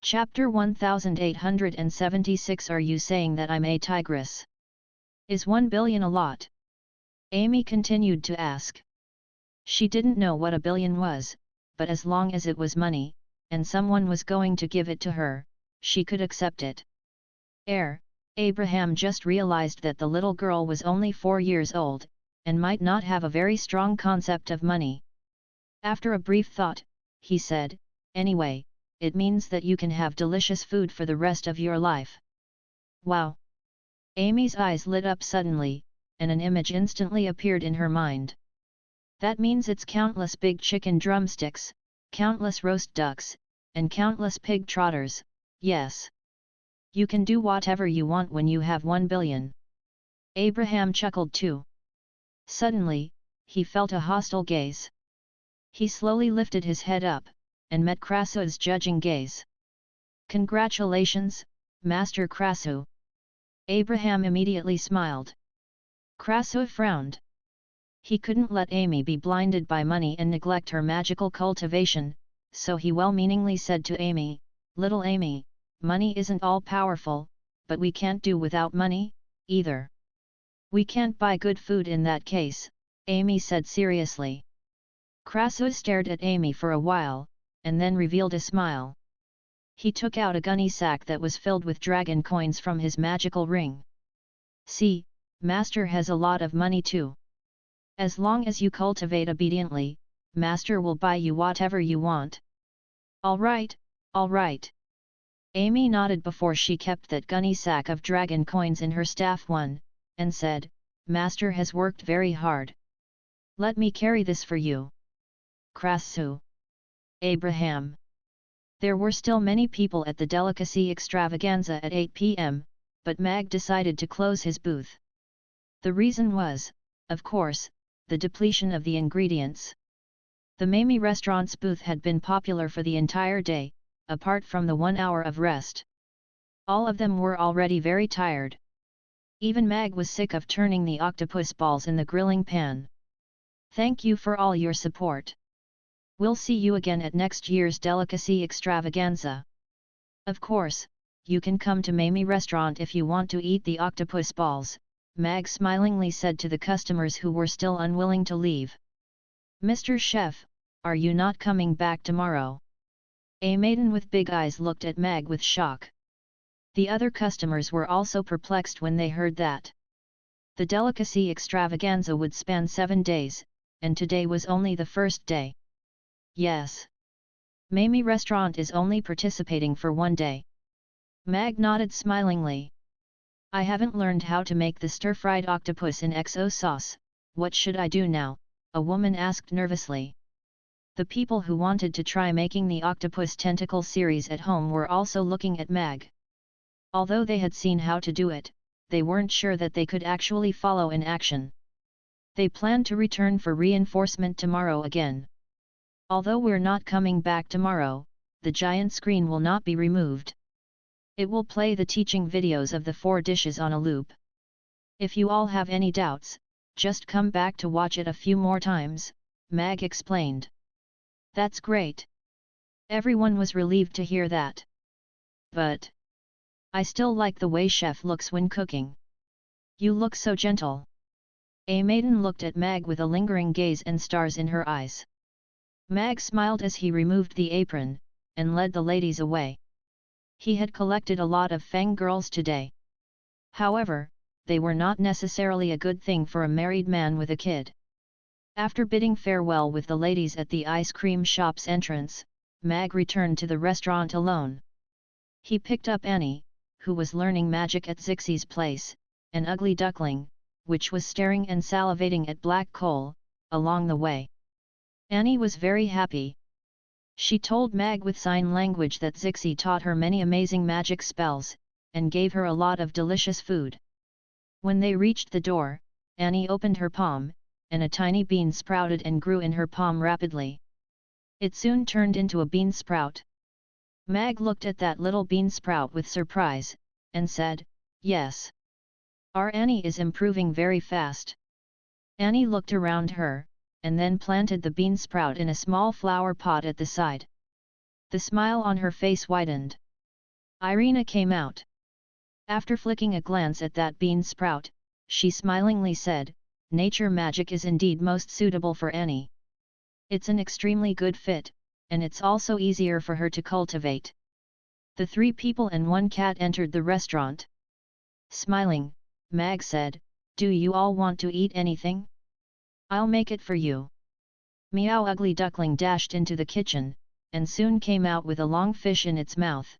Chapter 1876. Are you saying that I'm a tigress? Is 1 billion a lot? Amy continued to ask. She didn't know what a billion was, but as long as it was money, and someone was going to give it to her, she could accept it. Abraham just realized that the little girl was only 4 years old, and might not have a very strong concept of money. After a brief thought, he said, "Anyway, it means that you can have delicious food for the rest of your life." Wow! Amy's eyes lit up suddenly, and an image instantly appeared in her mind. That means it's countless big chicken drumsticks, countless roast ducks, and countless pig trotters. Yes. You can do whatever you want when you have 1 billion. Abraham chuckled too. Suddenly, he felt a hostile gaze. He slowly lifted his head up, and met Krasu's judging gaze. "Congratulations, Master Krasu." Abraham immediately smiled. Krasu frowned. He couldn't let Amy be blinded by money and neglect her magical cultivation, so he well-meaningly said to Amy, "Little Amy, money isn't all-powerful, but we can't do without money, either." "We can't buy good food in that case," Amy said seriously. Krasu stared at Amy for a while, and then revealed a smile. He took out a gunny sack that was filled with dragon coins from his magical ring. "See, Master has a lot of money too. As long as you cultivate obediently, Master will buy you whatever you want." All right. Amy nodded before she kept that gunny sack of dragon coins in her staff one, and said, "Master has worked very hard. Let me carry this for you." Krasu. Abraham. There were still many people at the delicacy extravaganza at 8 p.m., but Mag decided to close his booth. The reason was, of course, the depletion of the ingredients. The Mamie restaurant's booth had been popular for the entire day, apart from the 1 hour of rest. All of them were already very tired. Even Mag was sick of turning the octopus balls in the grilling pan. "Thank you for all your support. We'll see you again at next year's delicacy extravaganza. Of course, you can come to Mamie restaurant if you want to eat the octopus balls," Mag smilingly said to the customers who were still unwilling to leave. "Mr. Chef, are you not coming back tomorrow?" A maiden with big eyes looked at Mag with shock. The other customers were also perplexed when they heard that. The delicacy extravaganza would span 7 days, and today was only the first day. "Yes. Mamie restaurant is only participating for 1 day." Mag nodded smilingly. "I haven't learned how to make the stir-fried octopus in XO sauce, what should I do now?" a woman asked nervously. The people who wanted to try making the octopus tentacle series at home were also looking at Mag. Although they had seen how to do it, they weren't sure that they could actually follow in action. They planned to return for reinforcement tomorrow again. "Although we're not coming back tomorrow, the giant screen will not be removed. It will play the teaching videos of the 4 dishes on a loop. If you all have any doubts, just come back to watch it a few more times," Mag explained. "That's great." Everyone was relieved to hear that. "But I still like the way Chef looks when cooking. You look so gentle." A maiden looked at Mag with a lingering gaze and stars in her eyes. Mag smiled as he removed the apron, and led the ladies away. He had collected a lot of fangirls today. However, they were not necessarily a good thing for a married man with a kid. After bidding farewell with the ladies at the ice cream shop's entrance, Mag returned to the restaurant alone. He picked up Annie, who was learning magic at Zixie's place, an ugly duckling, which was staring and salivating at black coal, along the way. Annie was very happy. She told Mag with sign language that Zixie taught her many amazing magic spells, and gave her a lot of delicious food. When they reached the door, Annie opened her palm, and a tiny bean sprouted and grew in her palm rapidly. It soon turned into a bean sprout. Mag looked at that little bean sprout with surprise, and said, "Yes. Our Annie is improving very fast." Annie looked around her, and then planted the bean sprout in a small flower pot at the side. The smile on her face widened. Irina came out. After flicking a glance at that bean sprout, she smilingly said, "Nature magic is indeed most suitable for Annie. It's an extremely good fit, and it's also easier for her to cultivate." The 3 people and 1 cat entered the restaurant. Smiling, Mag said, "Do you all want to eat anything? I'll make it for you." Meow. Ugly Duckling dashed into the kitchen, and soon came out with a long fish in its mouth.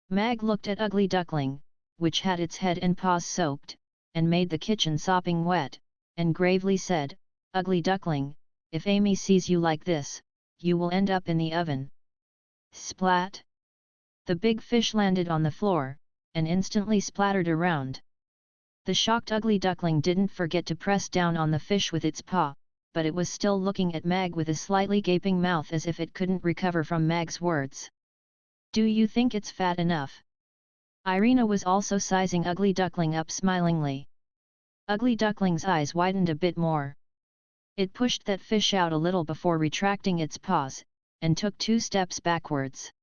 Mag looked at Ugly Duckling, which had its head and paws soaked, and made the kitchen sopping wet, and gravely said, "Ugly Duckling, if Amy sees you like this, you will end up in the oven." Splat! The big fish landed on the floor, and instantly splattered around. The shocked Ugly Duckling didn't forget to press down on the fish with its paw, but it was still looking at Mag with a slightly gaping mouth as if it couldn't recover from Mag's words. "Do you think it's fat enough?" Irina was also sizing Ugly Duckling up smilingly. Ugly Duckling's eyes widened a bit more. It pushed that fish out a little before retracting its paws, and took 2 steps backwards.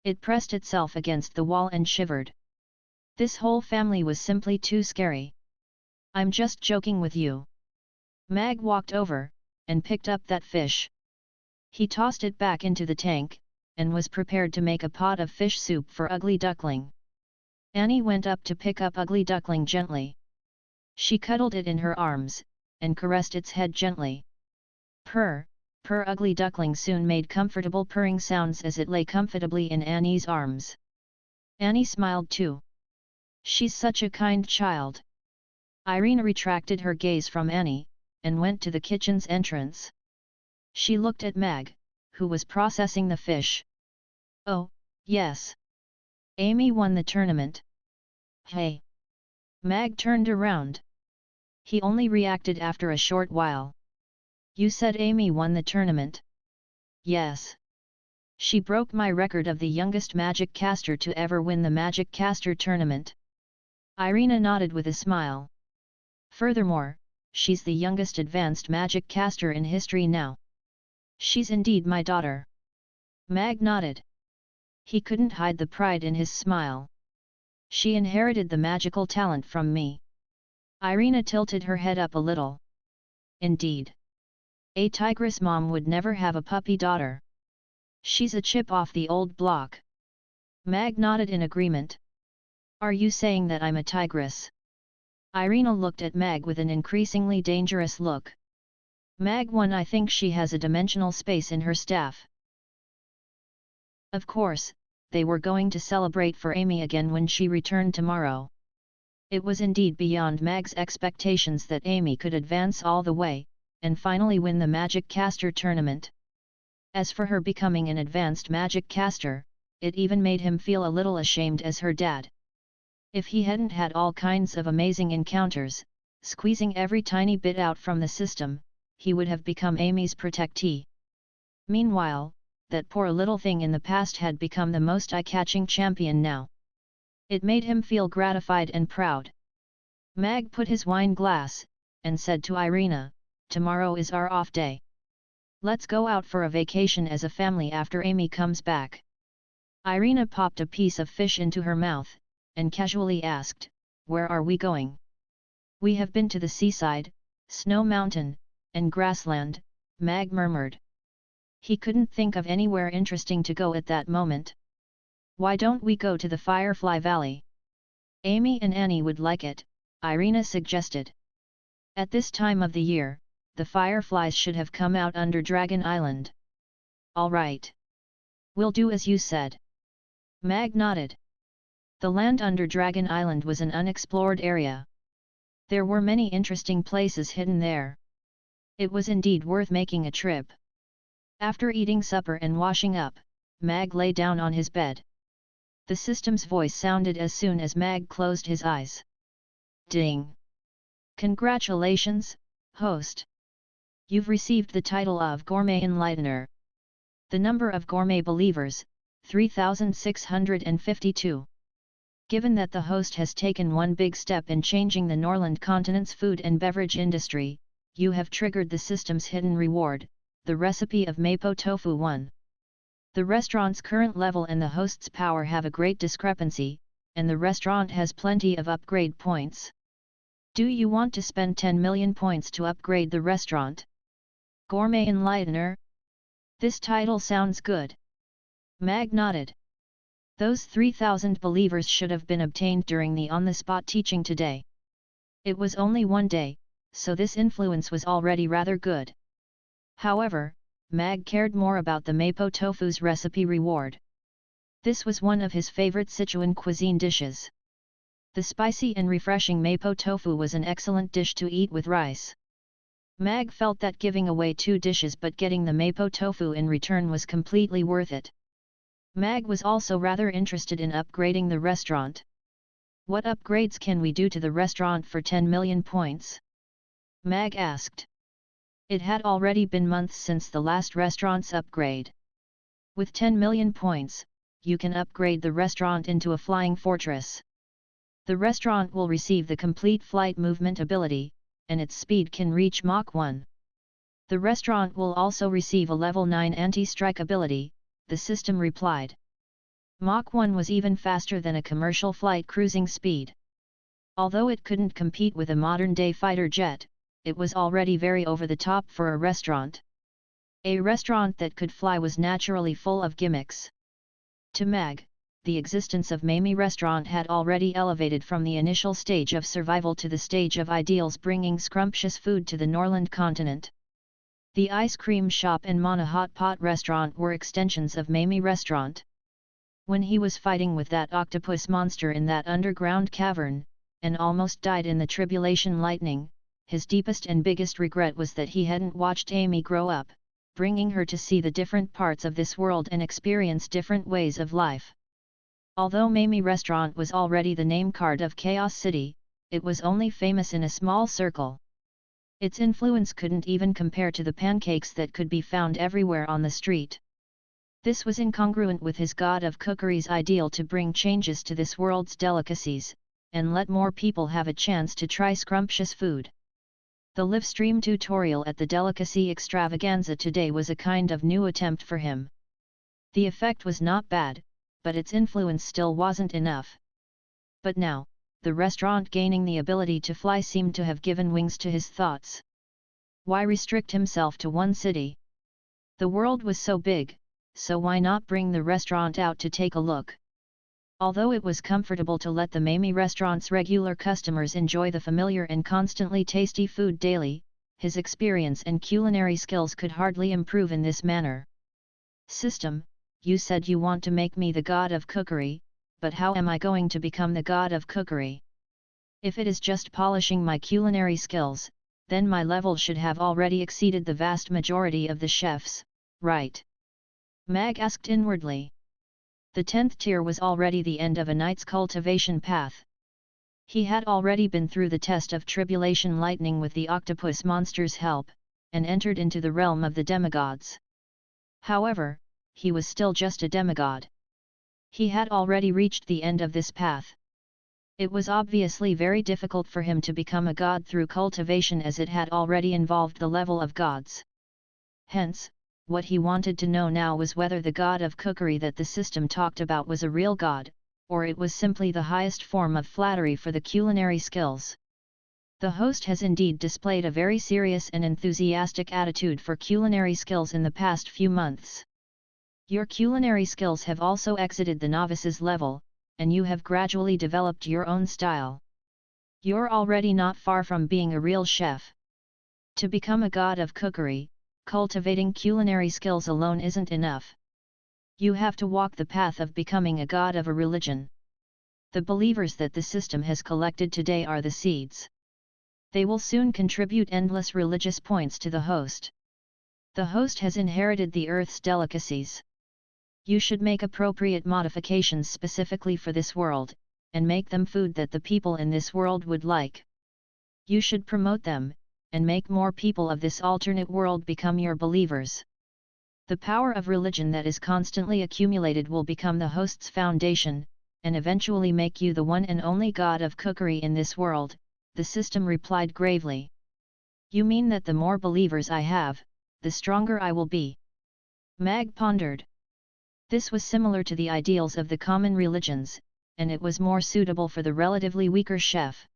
It pressed itself against the wall and shivered. This whole family was simply too scary. "I'm just joking with you." Mag walked over, and picked up that fish. He tossed it back into the tank, and was prepared to make a pot of fish soup for Ugly Duckling. Annie went up to pick up Ugly Duckling gently. She cuddled it in her arms, and caressed its head gently. Purr, purr. Ugly Duckling soon made comfortable purring sounds as it lay comfortably in Annie's arms. Annie smiled too. "She's such a kind child." Irina retracted her gaze from Annie, and went to the kitchen's entrance. She looked at Mag, who was processing the fish. "Oh, yes. Amy won the tournament." "Hey!" Mag turned around. He only reacted after a short while. "You said Amy won the tournament?" "Yes. She broke my record of the youngest magic caster to ever win the Magic Caster tournament." Irina nodded with a smile. "Furthermore, she's the youngest advanced magic caster in history now." "She's indeed my daughter." Mag nodded. He couldn't hide the pride in his smile. "She inherited the magical talent from me." Irina tilted her head up a little. "Indeed. A tigress mom would never have a puppy daughter. She's a chip off the old block." Mag nodded in agreement. "Are you saying that I'm a tigress?" Irina looked at Mag with an increasingly dangerous look. Mag 1. "I think she has a dimensional space in her staff." Of course, they were going to celebrate for Amy again when she returned tomorrow. It was indeed beyond Mag's expectations that Amy could advance all the way, and finally win the Magic Caster tournament. As for her becoming an advanced magic caster, it even made him feel a little ashamed as her dad. If he hadn't had all kinds of amazing encounters, squeezing every tiny bit out from the system, he would have become Amy's protectee. Meanwhile, that poor little thing in the past had become the most eye-catching champion now. It made him feel gratified and proud. Mag put his wine glass, and said to Irina, "Tomorrow is our off day. Let's go out for a vacation as a family after Amy comes back." Irina popped a piece of fish into her mouth, and casually asked, "Where are we going?" "We have been to the seaside, Snow Mountain, and grassland," Mag murmured. He couldn't think of anywhere interesting to go at that moment. "Why don't we go to the Firefly Valley? Amy and Annie would like it," Irina suggested. "At this time of the year, the fireflies should have come out under Dragon Island." "All right. We'll do as you said." Mag nodded. The land under Dragon Island was an unexplored area. There were many interesting places hidden there. It was indeed worth making a trip. After eating supper and washing up, Mag lay down on his bed. The system's voice sounded as soon as Mag closed his eyes. Ding! "Congratulations, host! You've received the title of Gourmet Enlightener. The number of gourmet believers, 3,652. Given that the host has taken one big step in changing the Norland continent's food and beverage industry, you have triggered the system's hidden reward, the recipe of Mapo Tofu 1. The restaurant's current level and the host's power have a great discrepancy, and the restaurant has plenty of upgrade points. Do you want to spend 10 million points to upgrade the restaurant? Gourmet Enlightener? This title sounds good. Mag nodded. Those 3,000 believers should have been obtained during the on-the-spot teaching today. It was only one day, so this influence was already rather good. However, Mag cared more about the Mapo tofu's recipe reward. This was one of his favorite Sichuan cuisine dishes. The spicy and refreshing Mapo tofu was an excellent dish to eat with rice. Mag felt that giving away 2 dishes but getting the Mapo tofu in return was completely worth it. Mag was also rather interested in upgrading the restaurant. What upgrades can we do to the restaurant for 10 million points? Mag asked. It had already been months since the last restaurant's upgrade. With 10 million points, you can upgrade the restaurant into a flying fortress. The restaurant will receive the complete flight movement ability, and its speed can reach Mach 1. The restaurant will also receive a level 9 anti-strike ability, the system replied. Mach 1 was even faster than a commercial flight cruising speed. Although it couldn't compete with a modern-day fighter jet, it was already very over the top for a restaurant. A restaurant that could fly was naturally full of gimmicks. To Mag, the existence of Mamie Restaurant had already elevated from the initial stage of survival to the stage of ideals, bringing scrumptious food to the Norland continent. The ice cream shop and Mana Hot Pot restaurant were extensions of Mamie Restaurant. When he was fighting with that octopus monster in that underground cavern, and almost died in the tribulation lightning, his deepest and biggest regret was that he hadn't watched Amy grow up, bringing her to see the different parts of this world and experience different ways of life. Although Mamie Restaurant was already the name card of Chaos City, it was only famous in a small circle. Its influence couldn't even compare to the pancakes that could be found everywhere on the street. This was incongruent with his god of cookery's ideal to bring changes to this world's delicacies, and let more people have a chance to try scrumptious food. The livestream tutorial at the Delicacy Extravaganza today was a kind of new attempt for him. The effect was not bad, but its influence still wasn't enough. But now, the restaurant gaining the ability to fly seemed to have given wings to his thoughts. Why restrict himself to one city? The world was so big, so why not bring the restaurant out to take a look? Although it was comfortable to let the Mamie Restaurant's regular customers enjoy the familiar and constantly tasty food daily, his experience and culinary skills could hardly improve in this manner. System, you said you want to make me the god of cookery, but how am I going to become the god of cookery? If it is just polishing my culinary skills, then my level should have already exceeded the vast majority of the chefs, right? Mag asked inwardly. The 10th tier was already the end of a knight's cultivation path. He had already been through the test of tribulation lightning with the octopus monster's help, and entered into the realm of the demigods. However, he was still just a demigod. He had already reached the end of this path. It was obviously very difficult for him to become a god through cultivation, as it had already involved the level of gods. Hence, what he wanted to know now was whether the god of cookery that the system talked about was a real god, or it was simply the highest form of flattery for the culinary skills. The host has indeed displayed a very serious and enthusiastic attitude for culinary skills in the past few months. Your culinary skills have also exited the novice's level, and you have gradually developed your own style. You're already not far from being a real chef. To become a god of cookery, cultivating culinary skills alone isn't enough. You have to walk the path of becoming a god of a religion. The believers that the system has collected today are the seeds. They will soon contribute endless religious points to the host. The host has inherited the earth's delicacies. You should make appropriate modifications specifically for this world, and make them food that the people in this world would like. You should promote them, and make more people of this alternate world become your believers. The power of religion that is constantly accumulated will become the host's foundation, and eventually make you the one and only god of cookery in this world, the system replied gravely. You mean that the more believers I have, the stronger I will be? Mag pondered. This was similar to the ideals of the common religions, and it was more suitable for the relatively weaker chef.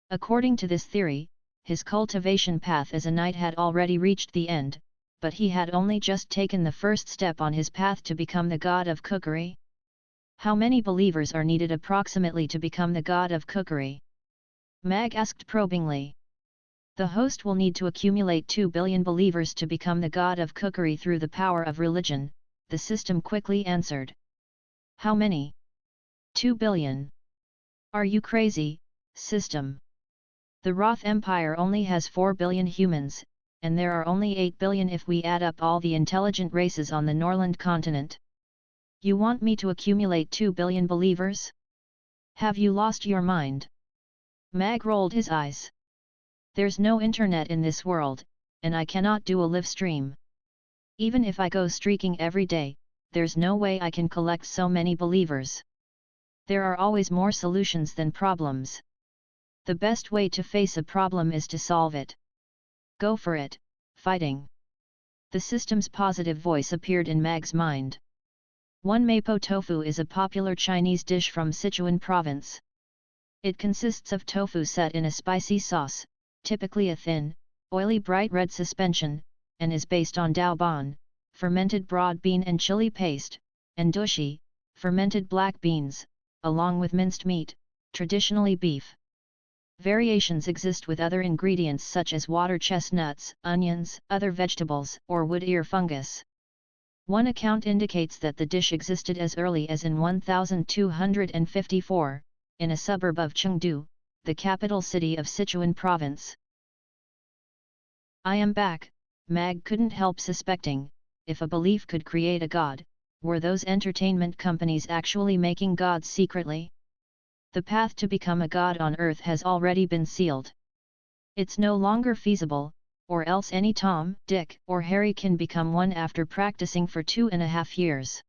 According to this theory, his cultivation path as a knight had already reached the end, but he had only just taken the first step on his path to become the god of cookery. How many believers are needed approximately to become the god of cookery? Mag asked probingly. The host will need to accumulate 2 billion believers to become the god of cookery through the power of religion, the system quickly answered. How many? 2 billion. Are you crazy, system? The Roth Empire only has 4 billion humans, and there are only 8 billion if we add up all the intelligent races on the Norland continent. You want me to accumulate 2 billion believers? Have you lost your mind? Mag rolled his eyes. There's no internet in this world, and I cannot do a live stream. Even if I go streaking every day, there's no way I can collect so many believers. There are always more solutions than problems. The best way to face a problem is to solve it. Go for it, fighting. The system's positive voice appeared in Mag's mind. One Mapo tofu is a popular Chinese dish from Sichuan province. It consists of tofu set in a spicy sauce, typically a thin, oily bright red suspension, and is based on dao ban, fermented broad bean and chili paste, and dushi, fermented black beans, along with minced meat, traditionally beef. Variations exist with other ingredients such as water chestnuts, onions, other vegetables, or wood ear fungus. One account indicates that the dish existed as early as in 1254, in a suburb of Chengdu, the capital city of Sichuan province. I am back, Mag couldn't help suspecting, if a belief could create a god, were those entertainment companies actually making gods secretly? The path to become a god on Earth has already been sealed. It's no longer feasible, or else any Tom, Dick, or Harry can become one after practicing for 2.5 years.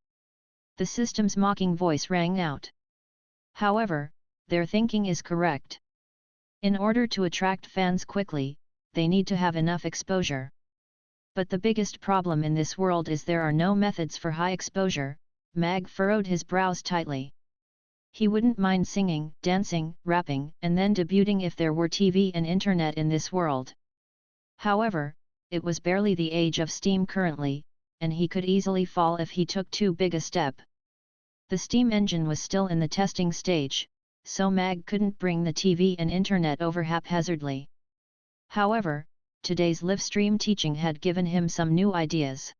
The system's mocking voice rang out. However, their thinking is correct. In order to attract fans quickly, they need to have enough exposure. But the biggest problem in this world is there are no methods for high exposure. Mag furrowed his brows tightly. He wouldn't mind singing, dancing, rapping, and then debuting if there were TV and internet in this world. However, it was barely the age of steam currently, and he could easily fall if he took too big a step. The steam engine was still in the testing stage, so Mag couldn't bring the TV and internet over haphazardly. However, today's live stream teaching had given him some new ideas.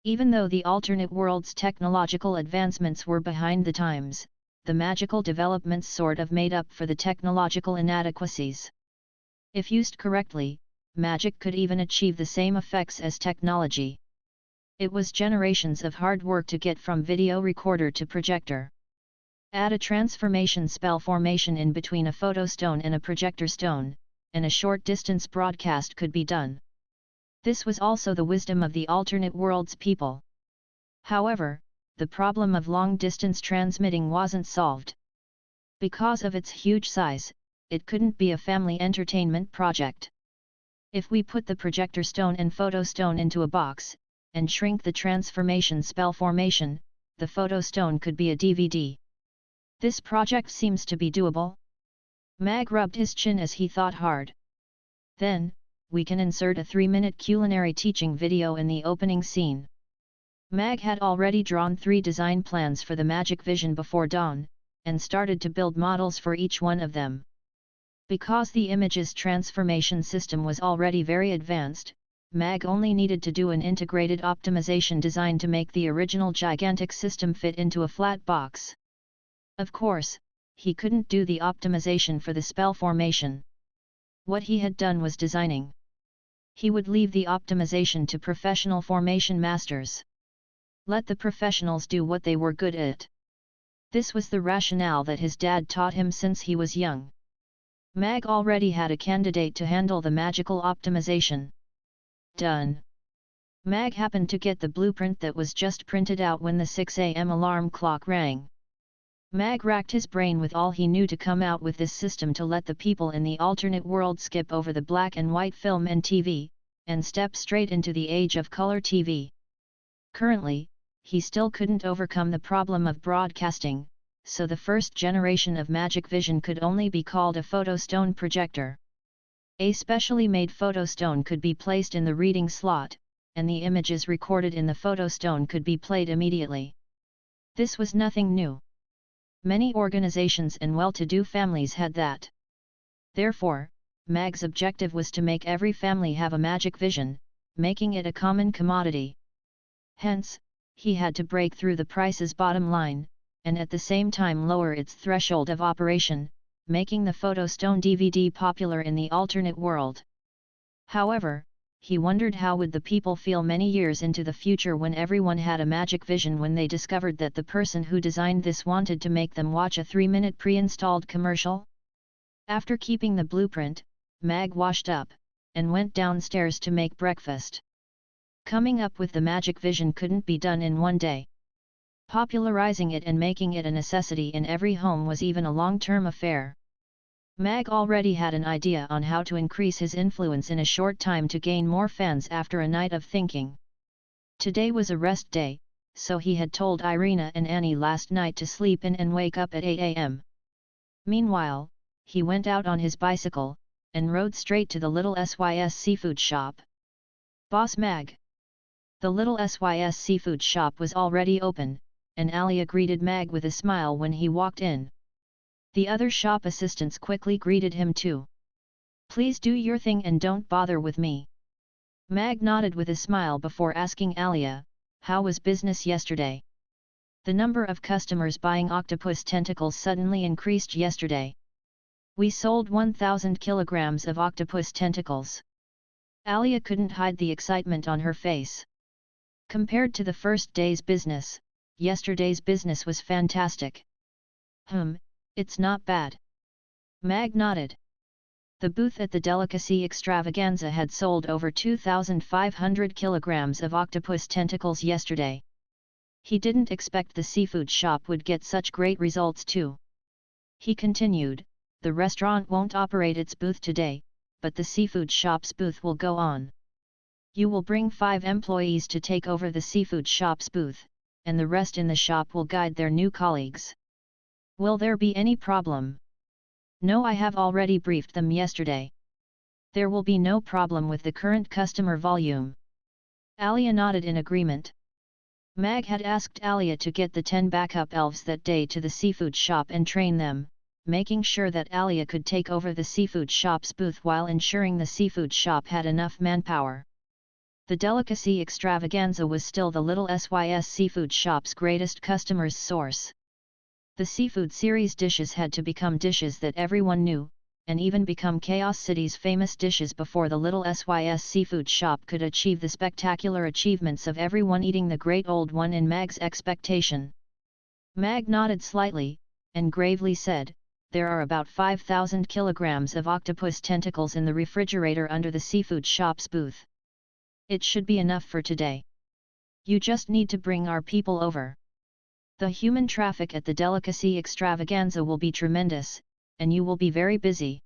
Even though the alternate world's technological advancements were behind the times, the magical developments sort of made up for the technological inadequacies. If used correctly, magic could even achieve the same effects as technology. It was generations of hard work to get from video recorder to projector. Add a transformation spell formation in between a photo stone and a projector stone, and a short distance broadcast could be done. This was also the wisdom of the alternate world's people. However, the problem of long-distance transmitting wasn't solved. Because of its huge size, it couldn't be a family entertainment project. If we put the projector stone and photo stone into a box, and shrink the transformation spell formation, the photo stone could be a DVD. This project seems to be doable. Mag rubbed his chin as he thought hard. Then, we can insert a 3-minute culinary teaching video in the opening scene. Mag had already drawn 3 design plans for the magic vision before dawn, and started to build models for each one of them. Because the image's transformation system was already very advanced, Mag only needed to do an integrated optimization design to make the original gigantic system fit into a flat box. Of course, he couldn't do the optimization for the spell formation. What he had done was designing. He would leave the optimization to professional formation masters. Let the professionals do what they were good at. This was the rationale that his dad taught him since he was young. Mag already had a candidate to handle the magical optimization. Done. Mag happened to get the blueprint that was just printed out when the 6 a.m. alarm clock rang. Mag racked his brain with all he knew to come out with this system to let the people in the alternate world skip over the black and white film and TV, and step straight into the age of color TV. Currently, he still couldn't overcome the problem of broadcasting, so the first generation of magic vision could only be called a photostone projector. A specially made photostone could be placed in the reading slot, and the images recorded in the photostone could be played immediately. This was nothing new. Many organizations and well-to-do families had that. Therefore, Mag's objective was to make every family have a magic vision, making it a common commodity. Hence, he had to break through the price's bottom line, and at the same time lower its threshold of operation, making the photostone DVD popular in the alternate world. However, he wondered how would the people feel many years into the future when everyone had a magic vision when they discovered that the person who designed this wanted to make them watch a 3-minute pre-installed commercial? After keeping the blueprint, Mag washed up, and went downstairs to make breakfast. Coming up with the magic vision couldn't be done in one day. Popularizing it and making it a necessity in every home was even a long-term affair. Mag already had an idea on how to increase his influence in a short time to gain more fans after a night of thinking. Today was a rest day, so he had told Irina and Annie last night to sleep in and wake up at 8 a.m. Meanwhile, he went out on his bicycle, and rode straight to the little SYS seafood shop. Boss Mag. The little SYS seafood shop was already open, and Alia greeted Mag with a smile when he walked in. The other shop assistants quickly greeted him too. Please do your thing and don't bother with me. Mag nodded with a smile before asking Alia, how was business yesterday? The number of customers buying octopus tentacles suddenly increased yesterday. We sold 1,000 kilograms of octopus tentacles. Alia couldn't hide the excitement on her face. Compared to the first day's business, yesterday's business was fantastic. It's not bad. Mag nodded. The booth at the Delicacy Extravaganza had sold over 2,500 kilograms of octopus tentacles yesterday. He didn't expect the seafood shop would get such great results too. He continued, the restaurant won't operate its booth today, but the seafood shop's booth will go on. You will bring 5 employees to take over the seafood shop's booth, and the rest in the shop will guide their new colleagues. Will there be any problem? No, I have already briefed them yesterday. There will be no problem with the current customer volume. Alia nodded in agreement. Mag had asked Alia to get the 10 backup elves that day to the seafood shop and train them, making sure that Alia could take over the seafood shop's booth while ensuring the seafood shop had enough manpower. The Delicacy Extravaganza was still the little SYS seafood shop's greatest customers' source. The seafood series dishes had to become dishes that everyone knew, and even become Chaos City's famous dishes before the little SYS seafood shop could achieve the spectacular achievements of everyone eating the great old one in Mag's expectation. Mag nodded slightly, and gravely said, there are about 5,000 kilograms of octopus tentacles in the refrigerator under the seafood shop's booth. It should be enough for today. You just need to bring our people over. The human traffic at the Delicacy Extravaganza will be tremendous, and you will be very busy.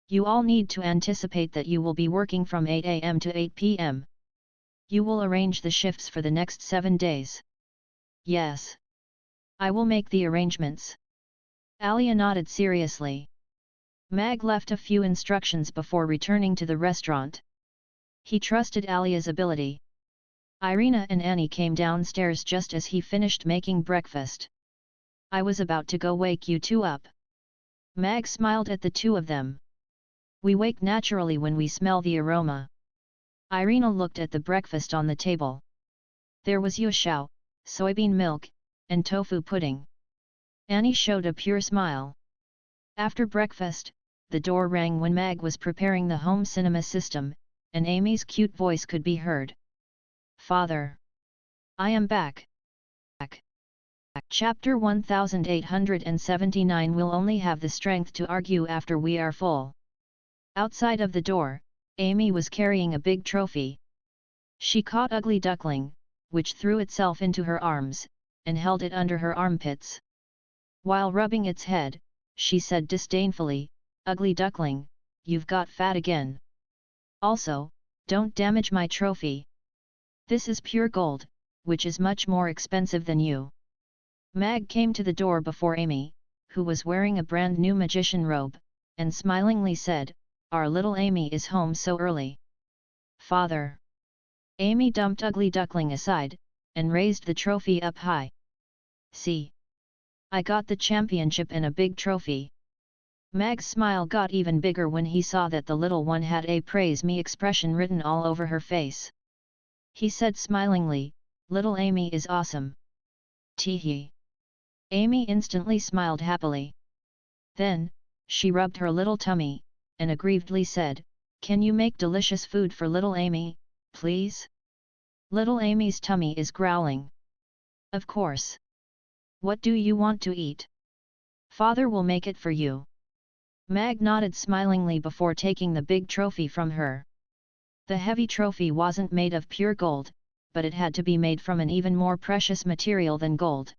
You all need to anticipate that you will be working from 8 a.m. to 8 p.m. You will arrange the shifts for the next 7 days. Yes. I will make the arrangements. Alia nodded seriously. Mag left a few instructions before returning to the restaurant. He trusted Alia's ability. Irina and Annie came downstairs just as he finished making breakfast. I was about to go wake you two up. Mag smiled at the two of them. We wake naturally when we smell the aroma. Irina looked at the breakfast on the table. There was yushao, soybean milk, and tofu pudding. Annie showed a pure smile. After breakfast, the door rang when Mag was preparing the home cinema system, and Amy's cute voice could be heard. Father! I am back. Chapter 1879 We'll only have the strength to argue after we are full. Outside of the door, Amy was carrying a big trophy. She caught Ugly Duckling, which threw itself into her arms, and held it under her armpits. While rubbing its head, she said disdainfully, Ugly Duckling, you've got fat again. Also, don't damage my trophy. This is pure gold, which is much more expensive than you. Mag came to the door before Amy, who was wearing a brand new magician robe, and smilingly said, "Our little Amy is home so early." "Father." Amy dumped Ugly Duckling aside, and raised the trophy up high. "See! I got the championship and a big trophy." Mag's smile got even bigger when he saw that the little one had a "praise me" expression written all over her face. He said smilingly, "Little Amy is awesome." Tee-hee. Amy instantly smiled happily. Then, she rubbed her little tummy, and aggrievedly said, "Can you make delicious food for little Amy, please?" Little Amy's tummy is growling. "Of course. What do you want to eat? Father will make it for you." Mag nodded smilingly before taking the big trophy from her. The heavy trophy wasn't made of pure gold, but it had to be made from an even more precious material than gold.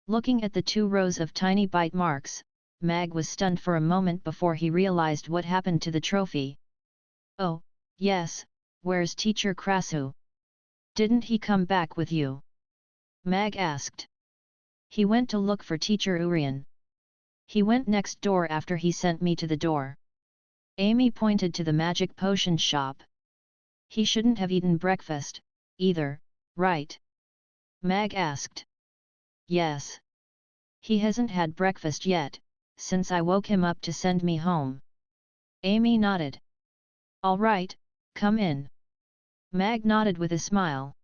Looking at the 2 rows of tiny bite marks, Mag was stunned for a moment before he realized what happened to the trophy. "Oh, yes, where's Teacher Krasu? Didn't he come back with you?" Mag asked. "He went to look for Teacher Urian. He went next door after he sent me to the door." Amy pointed to the magic potion shop. "He shouldn't have eaten breakfast, either, right?" Mag asked. "Yes. He hasn't had breakfast yet, since I woke him up to send me home." Amy nodded. "All right, come in." Mag nodded with a smile.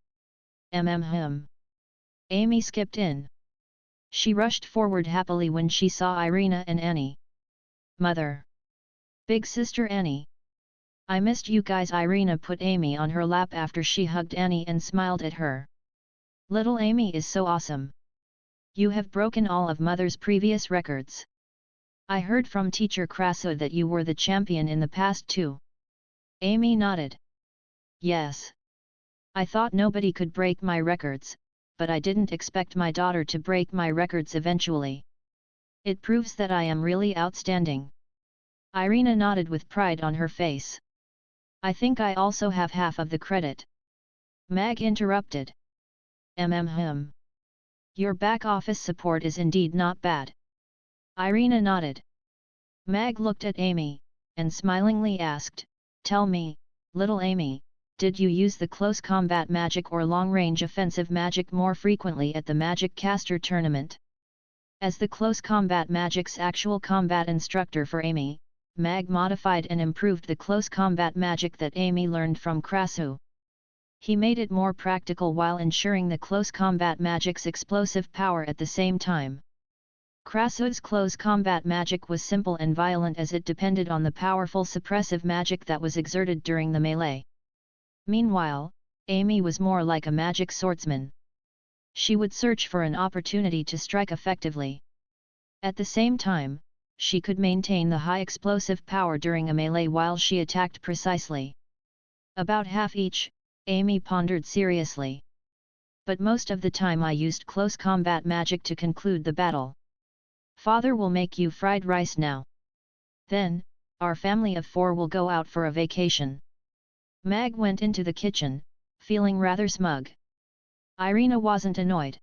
"Hum." Amy skipped in. She rushed forward happily when she saw Irina and Annie. "Mother! Big sister Annie! I missed you guys." Irina put Amy on her lap after she hugged Annie and smiled at her. "Little Amy is so awesome. You have broken all of Mother's previous records. I heard from Teacher Krasu that you were the champion in the past too." Amy nodded. "Yes. I thought nobody could break my records, but I didn't expect my daughter to break my records eventually. It proves that I am really outstanding." Irina nodded with pride on her face. "I think I also have half of the credit." Mag interrupted. Hum. Your back office support is indeed not bad." Irina nodded. Mag looked at Amy, and smilingly asked, "Tell me, little Amy, did you use the close combat magic or long-range offensive magic more frequently at the Magic Caster tournament?" As the close combat magic's actual combat instructor for Amy, Mag modified and improved the close combat magic that Amy learned from Krasu. He made it more practical while ensuring the close combat magic's explosive power at the same time. Krasu's close combat magic was simple and violent as it depended on the powerful suppressive magic that was exerted during the melee. Meanwhile, Amy was more like a magic swordsman. She would search for an opportunity to strike effectively. At the same time, she could maintain the high explosive power during a melee while she attacked precisely. About half each, Amy pondered seriously. "But most of the time I used close combat magic to conclude the battle. Father will make you fried rice now. Then, our family of 4 will go out for a vacation." Mag went into the kitchen, feeling rather smug. Irina wasn't annoyed.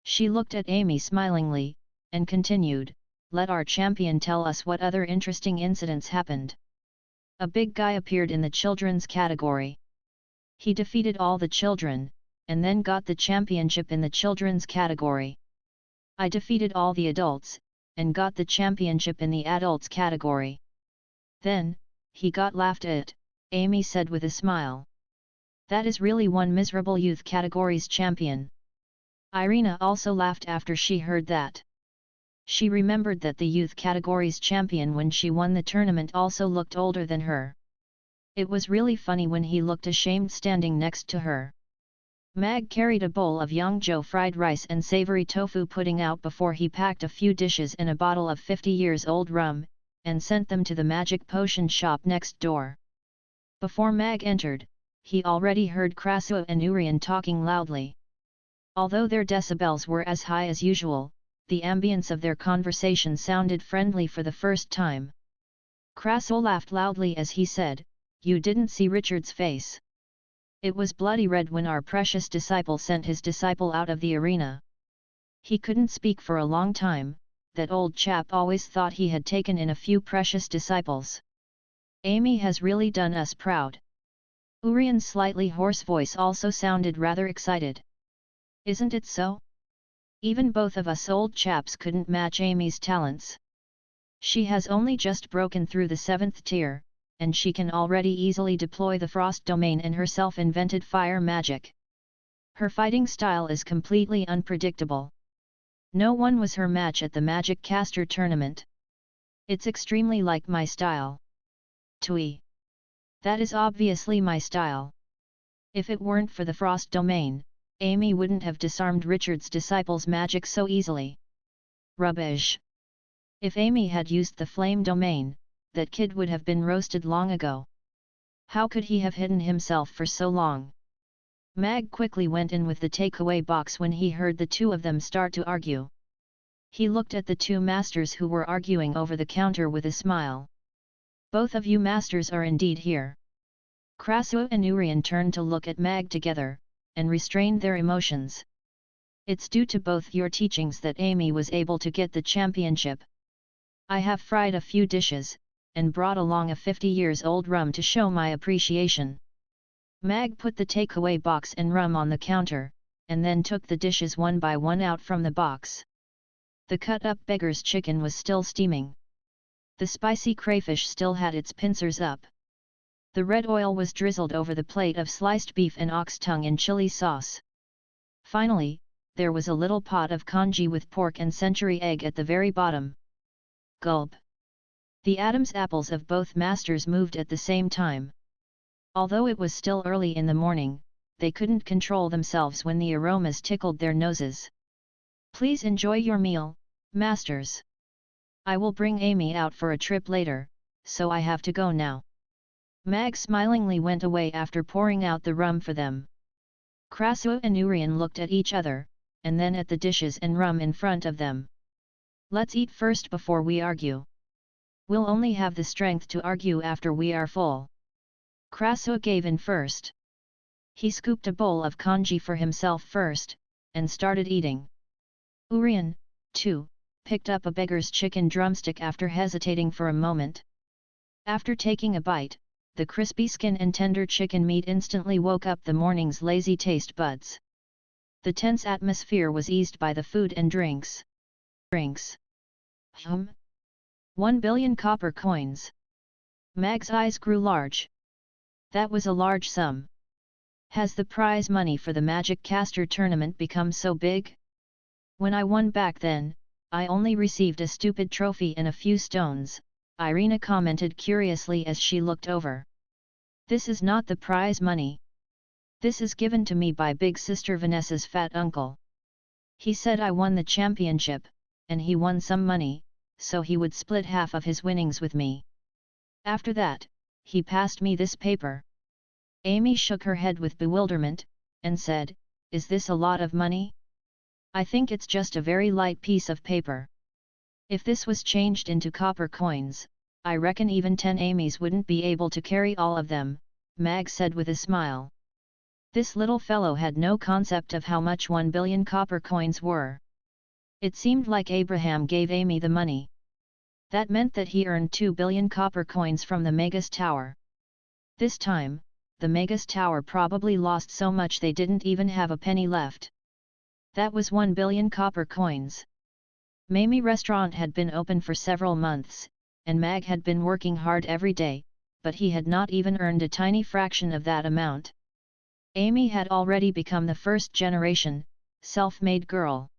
She looked at Amy smilingly, and continued, "Let our champion tell us what other interesting incidents happened." A big guy appeared in the children's category. He defeated all the children, and then got the championship in the children's category. "I defeated all the adults, and got the championship in the adults category." "Then, he got laughed at," Amy said with a smile. "That is really one miserable youth category's champion." Irina also laughed after she heard that. She remembered that the youth category's champion when she won the tournament also looked older than her. It was really funny when he looked ashamed standing next to her. Mag carried a bowl of Yangzhou fried rice and savory tofu pudding out before he packed a few dishes and a bottle of 50-years-old rum, and sent them to the magic potion shop next door. Before Mag entered, he already heard Krasu and Urian talking loudly. Although their decibels were as high as usual, the ambience of their conversation sounded friendly for the first time. Krasu laughed loudly as he said, "You didn't see Richard's face. It was bloody red when our precious disciple sent his disciple out of the arena. He couldn't speak for a long time, that old chap always thought he had taken in a few precious disciples. Amy has really done us proud. Urian's slightly hoarse voice also sounded rather excited. Isn't it so? Even both of us old chaps couldn't match Amy's talents. She has only just broken through the 7th tier, and she can already easily deploy the frost domain and her self-invented fire magic. Her fighting style is completely unpredictable. No one was her match at the Magic Caster tournament. It's extremely like my style. Tui. That is obviously my style. If it weren't for the frost domain, Amy wouldn't have disarmed Richard's disciple's magic so easily. Rubbish. If Amy had used the flame domain, that kid would have been roasted long ago. How could he have hidden himself for so long? Mag quickly went in with the takeaway box when he heard the two of them start to argue. He looked at the two masters who were arguing over the counter with a smile. Both of you masters are indeed here. Krasu and Urian turned to look at Mag together, and restrained their emotions. It's due to both your teachings that Amy was able to get the championship. I have fried a few dishes, and brought along a 50-years-old rum to show my appreciation. Mag put the takeaway box and rum on the counter, and then took the dishes one by one out from the box. The cut-up beggar's chicken was still steaming. The spicy crayfish still had its pincers up. The red oil was drizzled over the plate of sliced beef and ox tongue in chili sauce. Finally, there was a little pot of congee with pork and century egg at the very bottom. Gulp! The Adam's apples of both masters moved at the same time. Although it was still early in the morning, they couldn't control themselves when the aromas tickled their noses. Please enjoy your meal, masters. I will bring Amy out for a trip later, so I have to go now. Mag smilingly went away after pouring out the rum for them. Krasu and Urian looked at each other, and then at the dishes and rum in front of them. Let's eat first before we argue. We'll only have the strength to argue after we are full. Krasu gave in first. He scooped a bowl of congee for himself first, and started eating. Urian, too, picked up a beggar's chicken drumstick after hesitating for a moment. After taking a bite, the crispy skin and tender chicken meat instantly woke up the morning's lazy taste buds. The tense atmosphere was eased by the food and drinks. 1 billion copper coins. Mag's eyes grew large. That was a large sum. Has the prize money for the Magic Caster tournament become so big? When I won back then, I only received a stupid trophy and a few stones, Irina commented curiously as she looked over. This is not the prize money. This is given to me by big sister Vanessa's fat uncle. He said I won the championship, and he won some money, so he would split half of his winnings with me. After that, he passed me this paper. Amy shook her head with bewilderment, and said, "Is this a lot of money? I think it's just a very light piece of paper. If this was changed into copper coins, I reckon even 10 Amy's wouldn't be able to carry all of them," Mag said with a smile. This little fellow had no concept of how much 1 billion copper coins were. It seemed like Abraham gave Amy the money. That meant that he earned 2 billion copper coins from the Magus Tower. This time, the Magus Tower probably lost so much they didn't even have a penny left. That was 1 billion copper coins. Mamie restaurant had been open for several months, and Mag had been working hard every day, but he had not even earned a tiny fraction of that amount. Amy had already become the first-generation, self-made girl.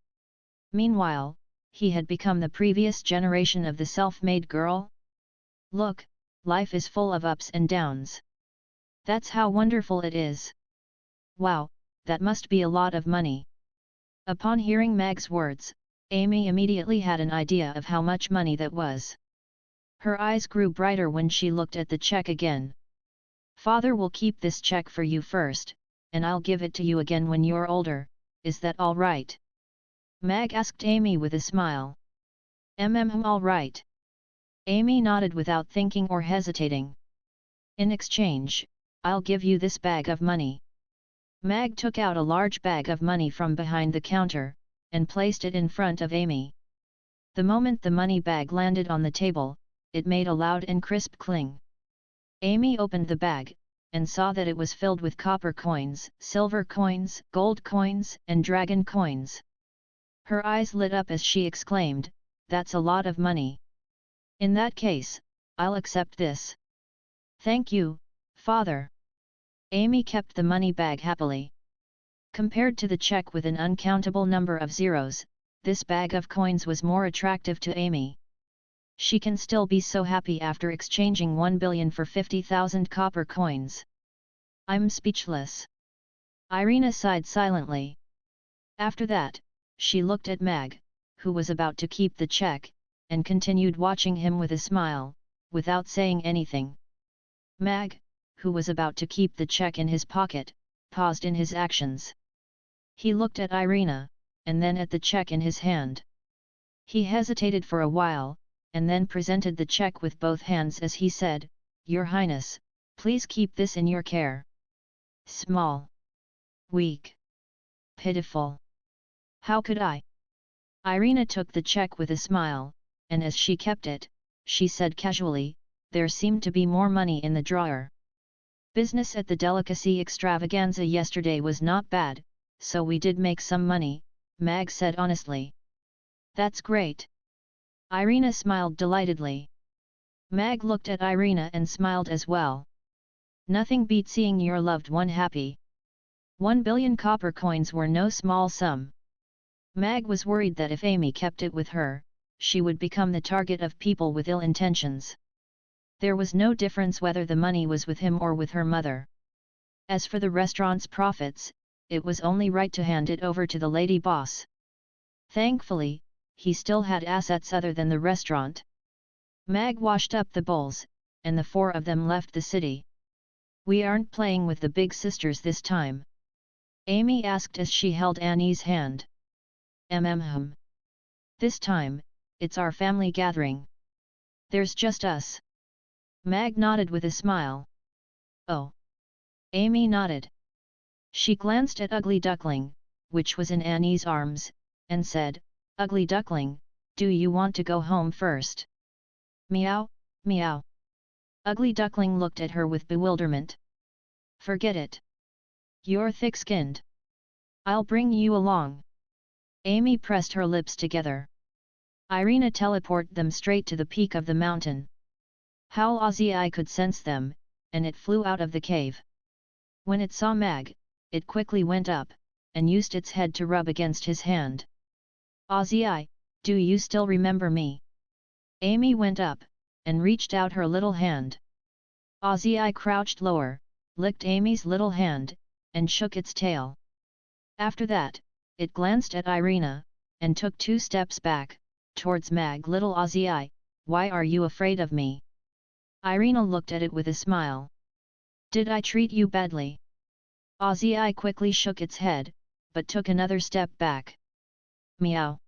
Meanwhile, he had become the previous generation of the self-made girl. Look, life is full of ups and downs. That's how wonderful it is. Wow, that must be a lot of money. Upon hearing Mag's words, Amy immediately had an idea of how much money that was. Her eyes grew brighter when she looked at the check again. Father will keep this check for you first, and I'll give it to you again when you're older, is that all right? Mag asked Amy with a smile. All right. Amy nodded without thinking or hesitating. In exchange, I'll give you this bag of money. Mag took out a large bag of money from behind the counter, and placed it in front of Amy. The moment the money bag landed on the table, it made a loud and crisp cling. Amy opened the bag, and saw that it was filled with copper coins, silver coins, gold coins, and dragon coins. Her eyes lit up as she exclaimed, "That's a lot of money. In that case, I'll accept this." "Thank you, Father." Amy kept the money bag happily. Compared to the check with an uncountable number of zeros, this bag of coins was more attractive to Amy. She can still be so happy after exchanging 1 billion for 50,000 copper coins. "I'm speechless." Irina sighed silently. After that, she looked at Mag, who was about to keep the check, and continued watching him with a smile, without saying anything. Mag, who was about to keep the check in his pocket, paused in his actions. He looked at Irina, and then at the check in his hand. He hesitated for a while, and then presented the check with both hands as he said, "Your Highness, please keep this in your care." "Small. Weak. Pitiful. How could I?" Irina took the check with a smile, and as she kept it, she said casually, "There seemed to be more money in the drawer." "Business at the delicacy extravaganza yesterday was not bad, so we did make some money," Mag said honestly. "That's great." Irina smiled delightedly. Mag looked at Irina and smiled as well. "Nothing beats seeing your loved one happy." 1 billion copper coins were no small sum. Mag was worried that if Amy kept it with her, she would become the target of people with ill intentions. There was no difference whether the money was with him or with her mother. As for the restaurant's profits, it was only right to hand it over to the lady boss. Thankfully, he still had assets other than the restaurant. Mag washed up the bowls, and the four of them left the city. "We aren't playing with the big sisters this time?" Amy asked as she held Annie's hand. "Hmm. This time, it's our family gathering. There's just us." Mag nodded with a smile. "Oh." Amy nodded. She glanced at Ugly Duckling, which was in Annie's arms, and said, "Ugly Duckling, do you want to go home first?" "Meow, meow." Ugly Duckling looked at her with bewilderment. "Forget it. You're thick-skinned. I'll bring you along." Amy pressed her lips together. Irina teleported them straight to the peak of the mountain. Howl Ozzy could sense them, and it flew out of the cave. When it saw Mag, it quickly went up, and used its head to rub against his hand. "Ozzy, do you still remember me?" Amy went up, and reached out her little hand. Ozzy crouched lower, licked Amy's little hand, and shook its tail. After that, it glanced at Irina, and took 2 steps back, towards Mag. "Little Ozzy, why are you afraid of me?" Irina looked at it with a smile. "Did I treat you badly?" Ozzy quickly shook its head, but took another step back. "Meow."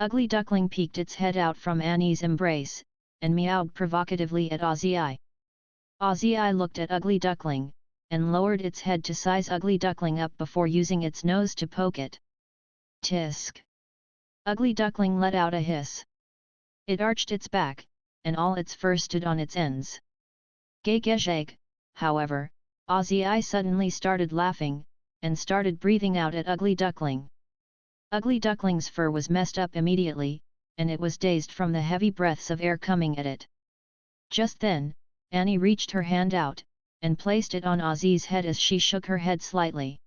Ugly Duckling peeked its head out from Annie's embrace, and meowed provocatively at Ozzy. Ozzy looked at Ugly Duckling, and lowered its head to size Ugly Duckling up before using its nose to poke it. "Tisk." Ugly Duckling let out a hiss. It arched its back, and all its fur stood on its ends. Gagegeg, however, Ozzy suddenly started laughing, and started breathing out at Ugly Duckling. Ugly Duckling's fur was messed up immediately, and it was dazed from the heavy breaths of air coming at it. Just then, Annie reached her hand out, and placed it on Ozzy's head as she shook her head slightly.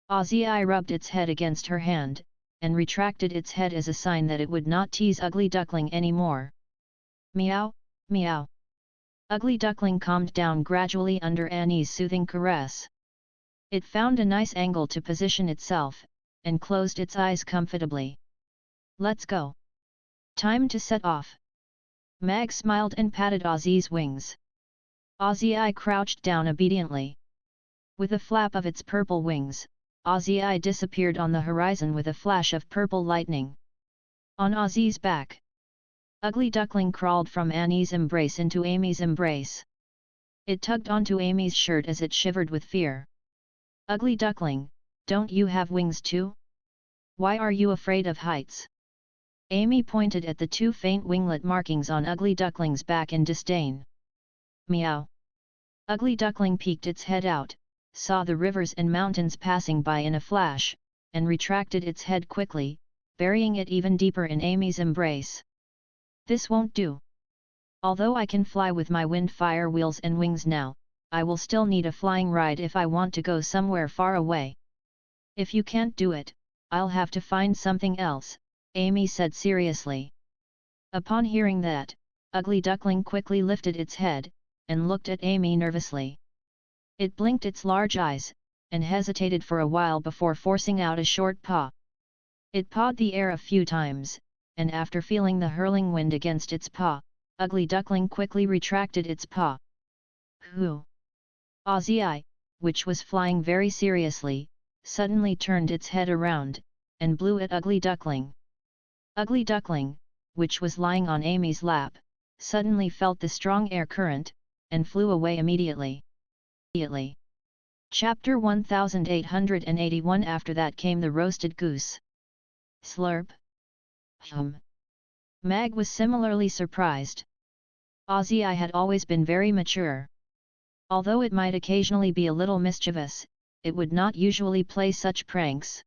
Ozzy rubbed its head against her hand, and retracted its head as a sign that it would not tease Ugly Duckling anymore. "Meow, meow." Ugly Duckling calmed down gradually under Annie's soothing caress. It found a nice angle to position itself, and closed its eyes comfortably. "Let's go. Time to set off." Mag smiled and patted Ozzy's wings. Ozzy crouched down obediently. With a flap of its purple wings, Ozzy disappeared on the horizon with a flash of purple lightning. On Ozzy's back, Ugly Duckling crawled from Annie's embrace into Amy's embrace. It tugged onto Amy's shirt as it shivered with fear. Ugly duckling, don't you have wings too? Why are you afraid of heights? Amy pointed at the two faint winglet markings on Ugly Duckling's back in disdain. Meow. Ugly Duckling peeked its head out, saw the rivers and mountains passing by in a flash, and retracted its head quickly, burying it even deeper in Amy's embrace. This won't do. Although I can fly with my wind fire wheels and wings now, I will still need a flying ride if I want to go somewhere far away. If you can't do it, I'll have to find something else, Amy said seriously. Upon hearing that, Ugly Duckling quickly lifted its head, and looked at Amy nervously. It blinked its large eyes, and hesitated for a while before forcing out a short paw. It pawed the air a few times, and after feeling the hurling wind against its paw, Ugly Duckling quickly retracted its paw. Hoo! Ozzy, which was flying very seriously, suddenly turned its head around, and blew at Ugly Duckling. Ugly Duckling, which was lying on Amy's lap, suddenly felt the strong air current, and flew away immediately. Chapter 1881. After that came the roasted goose. Slurp. Mag was similarly surprised. Ozzy had always been very mature. Although it might occasionally be a little mischievous, it would not usually play such pranks.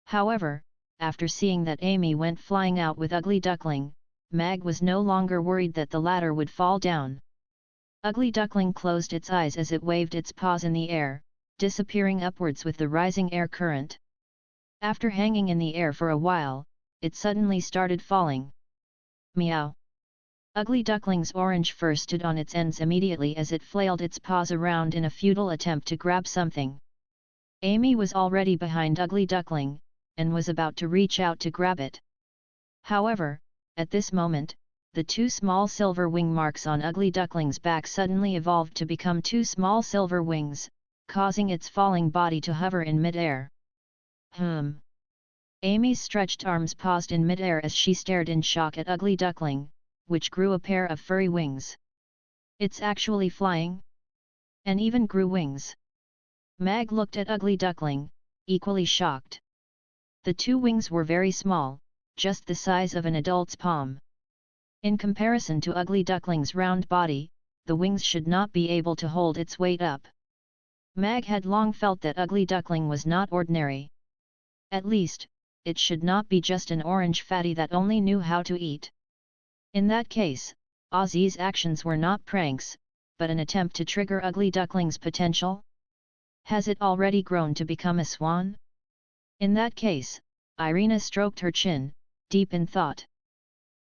However, after seeing that Amy went flying out with Ugly Duckling, Mag was no longer worried that the latter would fall down. Ugly Duckling closed its eyes as it waved its paws in the air, disappearing upwards with the rising air current. After hanging in the air for a while, it suddenly started falling. Meow! Ugly Duckling's orange fur stood on its ends immediately as it flailed its paws around in a futile attempt to grab something. Amy was already behind Ugly Duckling, and was about to reach out to grab it. However, at this moment, the two small silver wing marks on Ugly Duckling's back suddenly evolved to become two small silver wings, causing its falling body to hover in mid-air. Amy's stretched arms paused in mid-air as she stared in shock at Ugly Duckling, which grew a pair of furry wings. It's actually flying? And even grew wings. Mag looked at Ugly Duckling, equally shocked. The two wings were very small, just the size of an adult's palm. In comparison to Ugly Duckling's round body, the wings should not be able to hold its weight up. Mag had long felt that Ugly Duckling was not ordinary. At least, it should not be just an orange fatty that only knew how to eat. In that case, Ozzy's actions were not pranks, but an attempt to trigger Ugly Duckling's potential? Has it already grown to become a swan? In that case, Irina stroked her chin, deep in thought.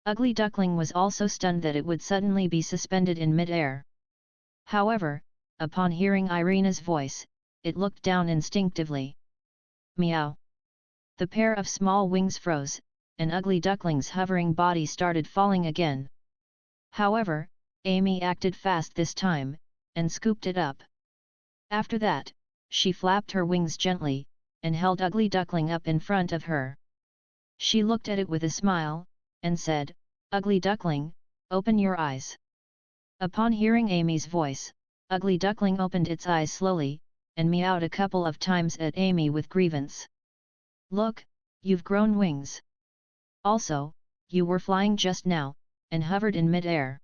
Ugly Duckling was also stunned that it would suddenly be suspended in mid-air. However, upon hearing Irina's voice, it looked down instinctively. Meow! The pair of small wings froze, and Ugly Duckling's hovering body started falling again. However, Amy acted fast this time, and scooped it up. After that, she flapped her wings gently, and held Ugly Duckling up in front of her. She looked at it with a smile, and said, "Ugly Duckling, open your eyes." Upon hearing Amy's voice, Ugly Duckling opened its eyes slowly, and meowed a couple of times at Amy with grievance. "Look, you've grown wings. Also, you were flying just now, and hovered in mid-air.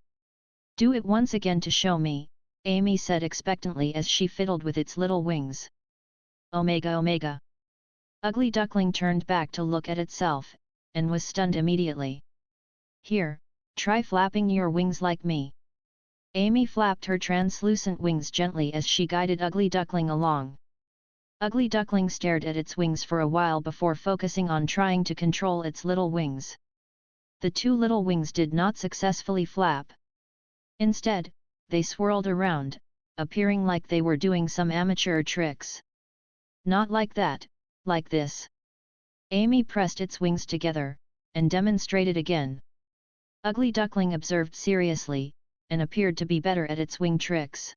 Do it once again to show me," Amy said expectantly as she fiddled with its little wings. Omega Omega! Ugly Duckling turned back to look at itself, and was stunned immediately. "Here, try flapping your wings like me." Amy flapped her translucent wings gently as she guided Ugly Duckling along. Ugly Duckling stared at its wings for a while before focusing on trying to control its little wings. The two little wings did not successfully flap. Instead, they swirled around, appearing like they were doing some amateur tricks. "Not like that, like this." Amy pressed its wings together, and demonstrated again. Ugly Duckling observed seriously, and appeared to be better at its wing tricks.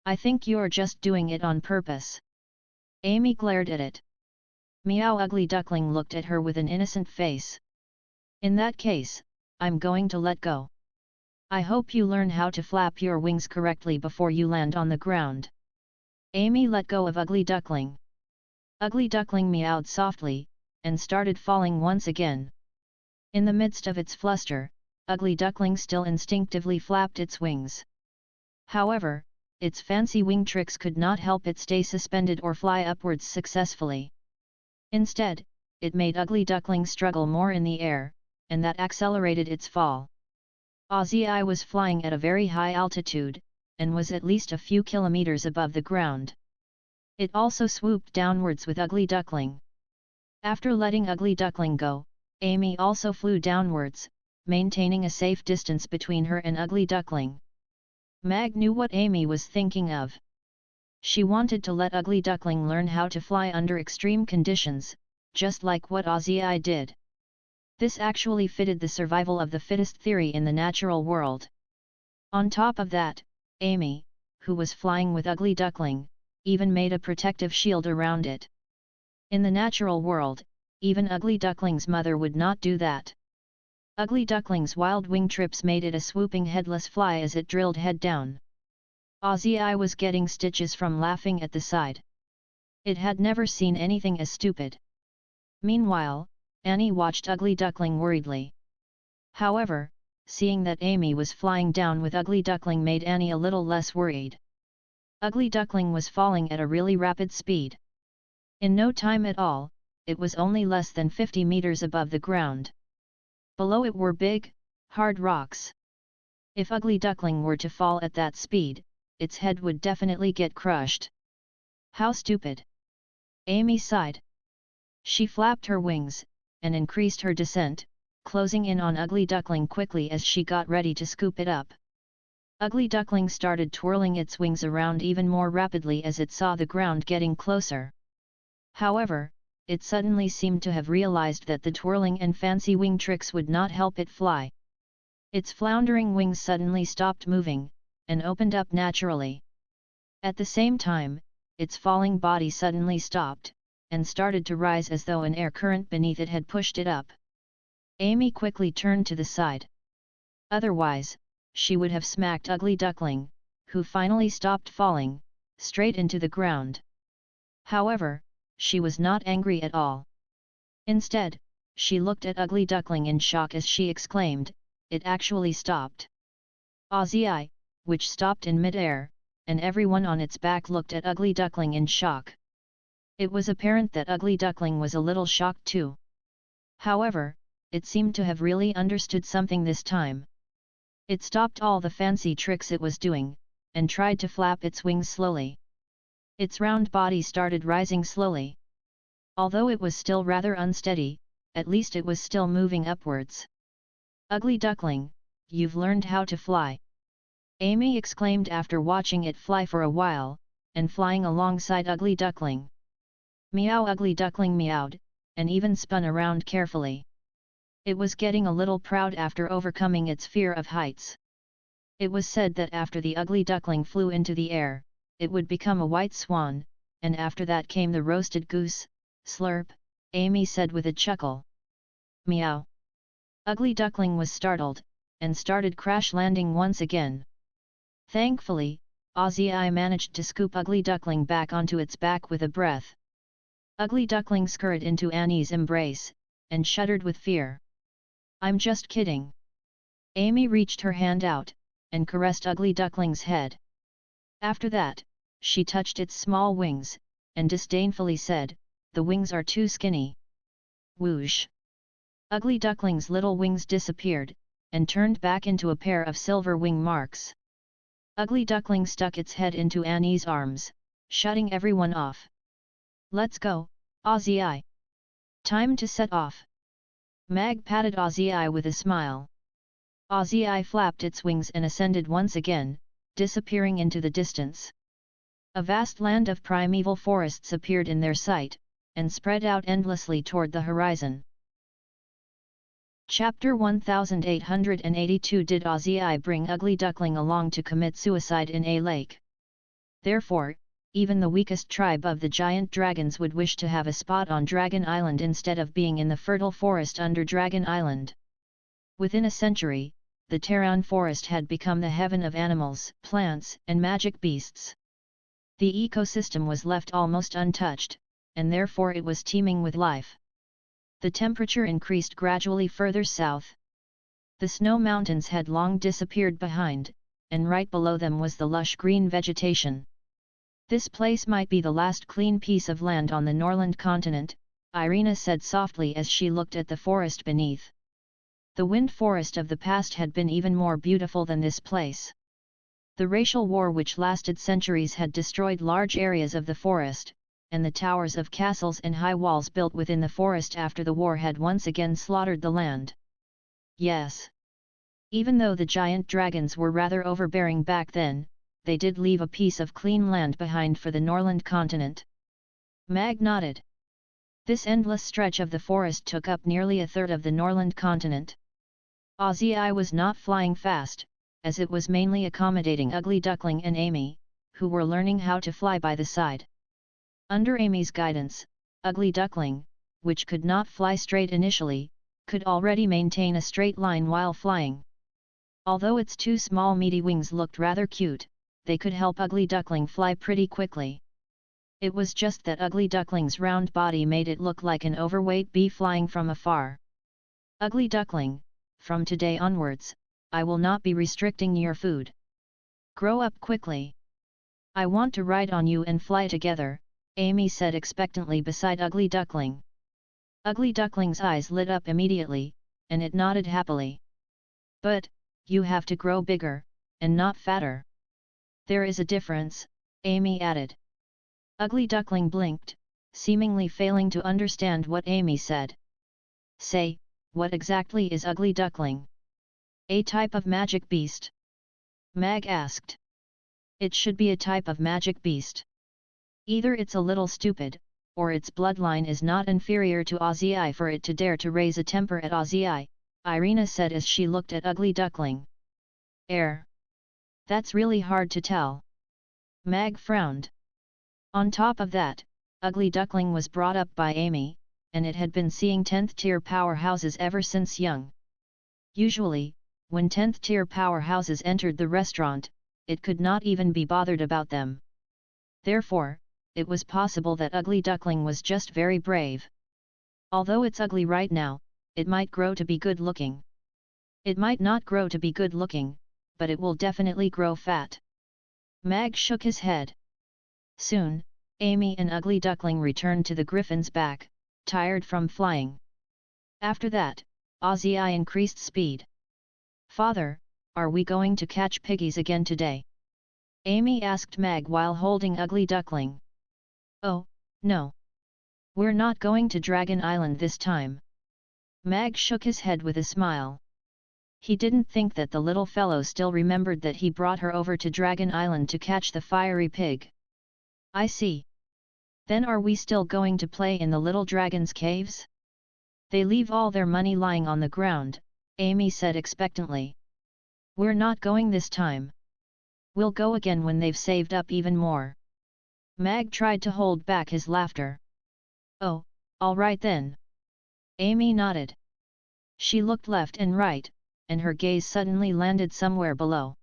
"I think you're just doing it on purpose." Amy glared at it. Meow! Ugly Duckling looked at her with an innocent face. "In that case, I'm going to let go. I hope you learn how to flap your wings correctly before you land on the ground." Amy let go of Ugly Duckling. Ugly Duckling meowed softly, and started falling once again. In the midst of its fluster, Ugly Duckling still instinctively flapped its wings. However, its fancy wing tricks could not help it stay suspended or fly upwards successfully. Instead, it made Ugly Duckling struggle more in the air, and that accelerated its fall. Ozzy was flying at a very high altitude, and was at least a few kilometers above the ground. It also swooped downwards with Ugly Duckling. After letting Ugly Duckling go, Amy also flew downwards, maintaining a safe distance between her and Ugly Duckling. Mag knew what Amy was thinking of. She wanted to let Ugly Duckling learn how to fly under extreme conditions, just like what Ozzy did. This actually fitted the survival of the fittest theory in the natural world. On top of that, Amy, who was flying with Ugly Duckling, even made a protective shield around it. In the natural world, even Ugly Duckling's mother would not do that. Ugly Duckling's wild wing trips made it a swooping headless fly as it drilled head down. Ozzy was getting stitches from laughing at the sight. It had never seen anything as stupid. Meanwhile, Annie watched Ugly Duckling worriedly. However, seeing that Amy was flying down with Ugly Duckling made Annie a little less worried. Ugly Duckling was falling at a really rapid speed. In no time at all, it was only less than 50 meters above the ground. Below it were big, hard rocks. If Ugly Duckling were to fall at that speed, its head would definitely get crushed. How stupid! Amy sighed. She flapped her wings, and increased her descent, closing in on Ugly Duckling quickly as she got ready to scoop it up. Ugly Duckling started twirling its wings around even more rapidly as it saw the ground getting closer. However, it suddenly seemed to have realized that the twirling and fancy wing tricks would not help it fly. Its floundering wings suddenly stopped moving, and opened up naturally. At the same time, its falling body suddenly stopped, and started to rise as though an air current beneath it had pushed it up. Amy quickly turned to the side. Otherwise, she would have smacked Ugly Duckling, who finally stopped falling, straight into the ground. However, she was not angry at all. Instead, she looked at Ugly Duckling in shock as she exclaimed, "It actually stopped." Ozzy, which stopped in mid-air, and everyone on its back looked at Ugly Duckling in shock. It was apparent that Ugly Duckling was a little shocked too. However, it seemed to have really understood something this time. It stopped all the fancy tricks it was doing, and tried to flap its wings slowly. Its round body started rising slowly. Although it was still rather unsteady, at least it was still moving upwards. "Ugly Duckling, you've learned how to fly!" Amy exclaimed after watching it fly for a while, and flying alongside Ugly Duckling. "Meow!" Ugly Duckling meowed, and even spun around carefully. It was getting a little proud after overcoming its fear of heights. It was said that after the Ugly Duckling flew into the air, it would become a white swan, and after that came the roasted goose. "Slurp," Amy said with a chuckle. "Meow." Ugly Duckling was startled, and started crash-landing once again. Thankfully, Ozzy managed to scoop Ugly Duckling back onto its back with a breath. Ugly Duckling scurried into Annie's embrace, and shuddered with fear. "I'm just kidding." Amy reached her hand out, and caressed Ugly Duckling's head. After that, she touched its small wings, and disdainfully said, "The wings are too skinny." Whoosh! Ugly Duckling's little wings disappeared, and turned back into a pair of silver wing marks. Ugly Duckling stuck its head into Annie's arms, shutting everyone off. "Let's go, Ozzy. Time to set off." Mag patted Ozzy with a smile. Ozzy flapped its wings and ascended once again, disappearing into the distance. A vast land of primeval forests appeared in their sight, and spread out endlessly toward the horizon. Chapter 1882. Did Ozzy bring Ugly Duckling along to commit suicide in a lake? Therefore, even the weakest tribe of the giant dragons would wish to have a spot on Dragon Island instead of being in the fertile forest under Dragon Island. Within a century, the Terran forest had become the heaven of animals, plants, and magic beasts. The ecosystem was left almost untouched, and therefore it was teeming with life. The temperature increased gradually further south. The snow mountains had long disappeared behind, and right below them was the lush green vegetation. This place might be the last clean piece of land on the Norland continent, Irina said softly as she looked at the forest beneath. The wind forest of the past had been even more beautiful than this place. The racial war which lasted centuries had destroyed large areas of the forest, and the towers of castles and high walls built within the forest after the war had once again slaughtered the land. Yes. Even though the giant dragons were rather overbearing back then, they did leave a piece of clean land behind for the Norland continent. Mag nodded. This endless stretch of the forest took up nearly a third of the Norland continent. Ozzy was not flying fast, as it was mainly accommodating Ugly Duckling and Amy, who were learning how to fly by the side. Under Amy's guidance, Ugly Duckling, which could not fly straight initially, could already maintain a straight line while flying. Although its two small meaty wings looked rather cute, they could help Ugly Duckling fly pretty quickly. It was just that Ugly Duckling's round body made it look like an overweight bee flying from afar. Ugly Duckling, from today onwards, I will not be restricting your food. Grow up quickly. I want to ride on you and fly together, Amy said expectantly beside Ugly Duckling. Ugly Duckling's eyes lit up immediately, and it nodded happily. But, you have to grow bigger, and not fatter. There is a difference, Amy added. Ugly Duckling blinked, seemingly failing to understand what Amy said. Say, what exactly is Ugly Duckling? A type of magic beast? Mag asked. It should be a type of magic beast. Either it's a little stupid, or its bloodline is not inferior to Ozzy for it to dare to raise a temper at Ozzy, Irina said as she looked at Ugly Duckling. That's really hard to tell. Mag frowned. On top of that, Ugly Duckling was brought up by Amy, and it had been seeing 10th tier powerhouses ever since young. Usually, when 10th tier powerhouses entered the restaurant, it could not even be bothered about them. Therefore, it was possible that Ugly Duckling was just very brave. Although it's ugly right now, it might grow to be good looking. It might not grow to be good looking, but it will definitely grow fat. Mag shook his head. Soon, Amy and Ugly Duckling returned to the griffin's back, tired from flying. After that, Ozzy increased speed. Father, are we going to catch piggies again today? Amy asked Mag while holding Ugly Duckling. Oh, no. We're not going to Dragon Island this time. Mag shook his head with a smile. He didn't think that the little fellow still remembered that he brought her over to Dragon Island to catch the fiery pig. I see. Then are we still going to play in the little dragon's caves? They leave all their money lying on the ground, Amy said expectantly. We're not going this time. We'll go again when they've saved up even more. Mag tried to hold back his laughter. Oh, all right then. Amy nodded. She looked left and right, and her gaze suddenly landed somewhere below.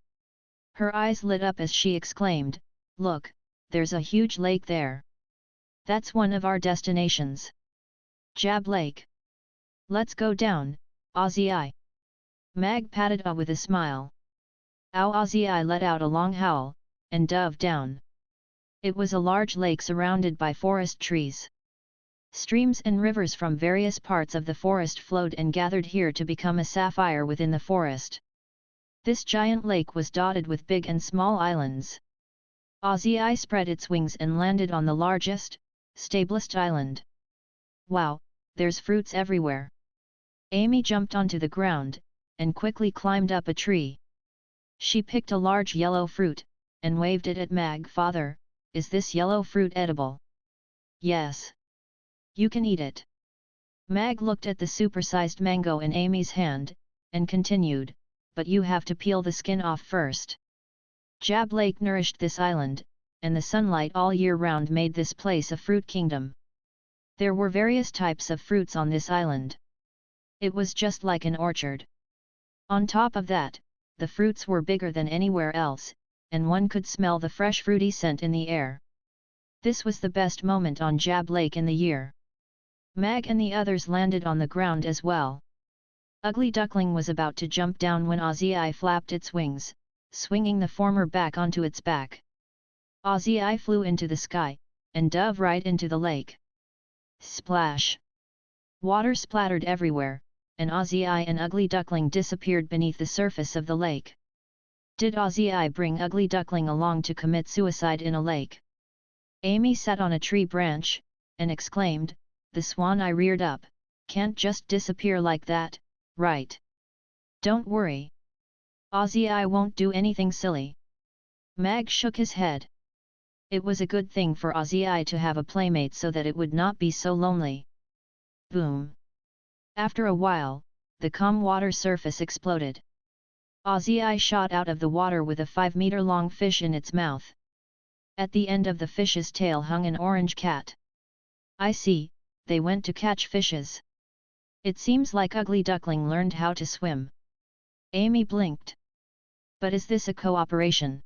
Her eyes lit up as she exclaimed, Look, there's a huge lake there. That's one of our destinations. Jab Lake. Let's go down, Ozzy. Mag patted with a smile. Ow! Ozzy let out a long howl, and dove down. It was a large lake surrounded by forest trees. Streams and rivers from various parts of the forest flowed and gathered here to become a sapphire within the forest. This giant lake was dotted with big and small islands. Ozzy spread its wings and landed on the largest, stablest island. Wow, there's fruits everywhere. Amy jumped onto the ground, and quickly climbed up a tree. She picked a large yellow fruit, and waved it at Mag. Father, is this yellow fruit edible? Yes. You can eat it. Mag looked at the supersized mango in Amy's hand, and continued, but you have to peel the skin off first. Jab Lake nourished this island, and the sunlight all year round made this place a fruit kingdom. There were various types of fruits on this island. It was just like an orchard. On top of that, the fruits were bigger than anywhere else, and one could smell the fresh fruity scent in the air. This was the best moment on Jab Lake in the year. Mag and the others landed on the ground as well. Ugly Duckling was about to jump down when Ozzy flapped its wings, swinging the former back onto its back. Ozzy flew into the sky, and dove right into the lake. Splash! Water splattered everywhere, and Ozzy and Ugly Duckling disappeared beneath the surface of the lake. Did Ozzy bring Ugly Duckling along to commit suicide in a lake? Amy sat on a tree branch, and exclaimed, "The swan I reared up, can't just disappear like that, right? Don't worry. Ozzy won't do anything silly." Mag shook his head. It was a good thing for Ozzy to have a playmate so that it would not be so lonely. Boom! After a while, the calm water surface exploded. Ozzy shot out of the water with a 5-meter-long fish in its mouth. At the end of the fish's tail hung an orange cat. "I see, they went to catch fishes. It seems like Ugly Duckling learned how to swim." Amy blinked. "But is this a cooperation?"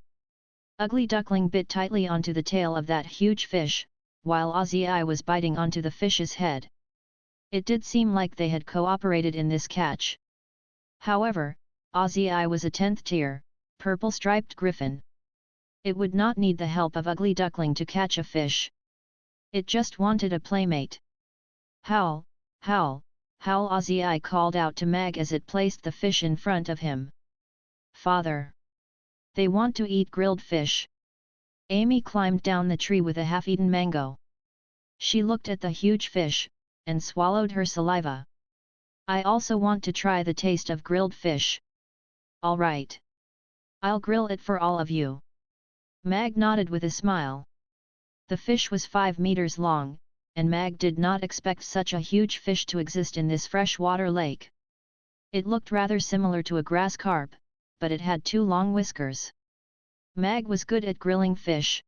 Ugly Duckling bit tightly onto the tail of that huge fish, while Ozzy was biting onto the fish's head. It did seem like they had cooperated in this catch. However, Ozzy was a 10th tier, purple-striped griffin. It would not need the help of Ugly Duckling to catch a fish. It just wanted a playmate. "Howl, howl, howl!" Ozzy called out to Mag as it placed the fish in front of him. "Father! They want to eat grilled fish." Amy climbed down the tree with a half-eaten mango. She looked at the huge fish, and swallowed her saliva. "I also want to try the taste of grilled fish." "All right. I'll grill it for all of you." Mag nodded with a smile. The fish was 5 meters long, and Mag did not expect such a huge fish to exist in this freshwater lake. It looked rather similar to a grass carp, but it had 2 long whiskers. Mag was good at grilling fish.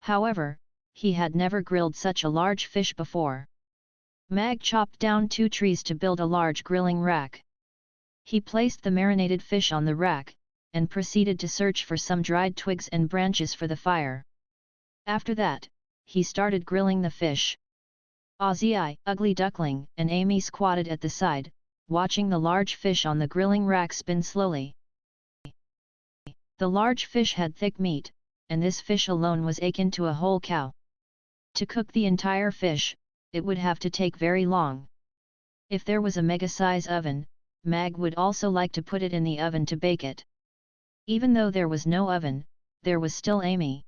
However, he had never grilled such a large fish before. Mag chopped down 2 trees to build a large grilling rack. He placed the marinated fish on the rack, and proceeded to search for some dried twigs and branches for the fire. After that, he started grilling the fish. Ozzy, Ugly Duckling, and Amy squatted at the side, watching the large fish on the grilling rack spin slowly. The large fish had thick meat, and this fish alone was akin to a whole cow. To cook the entire fish, it would have to take very long. If there was a mega-size oven, Mag would also like to put it in the oven to bake it. Even though there was no oven, there was still Amy.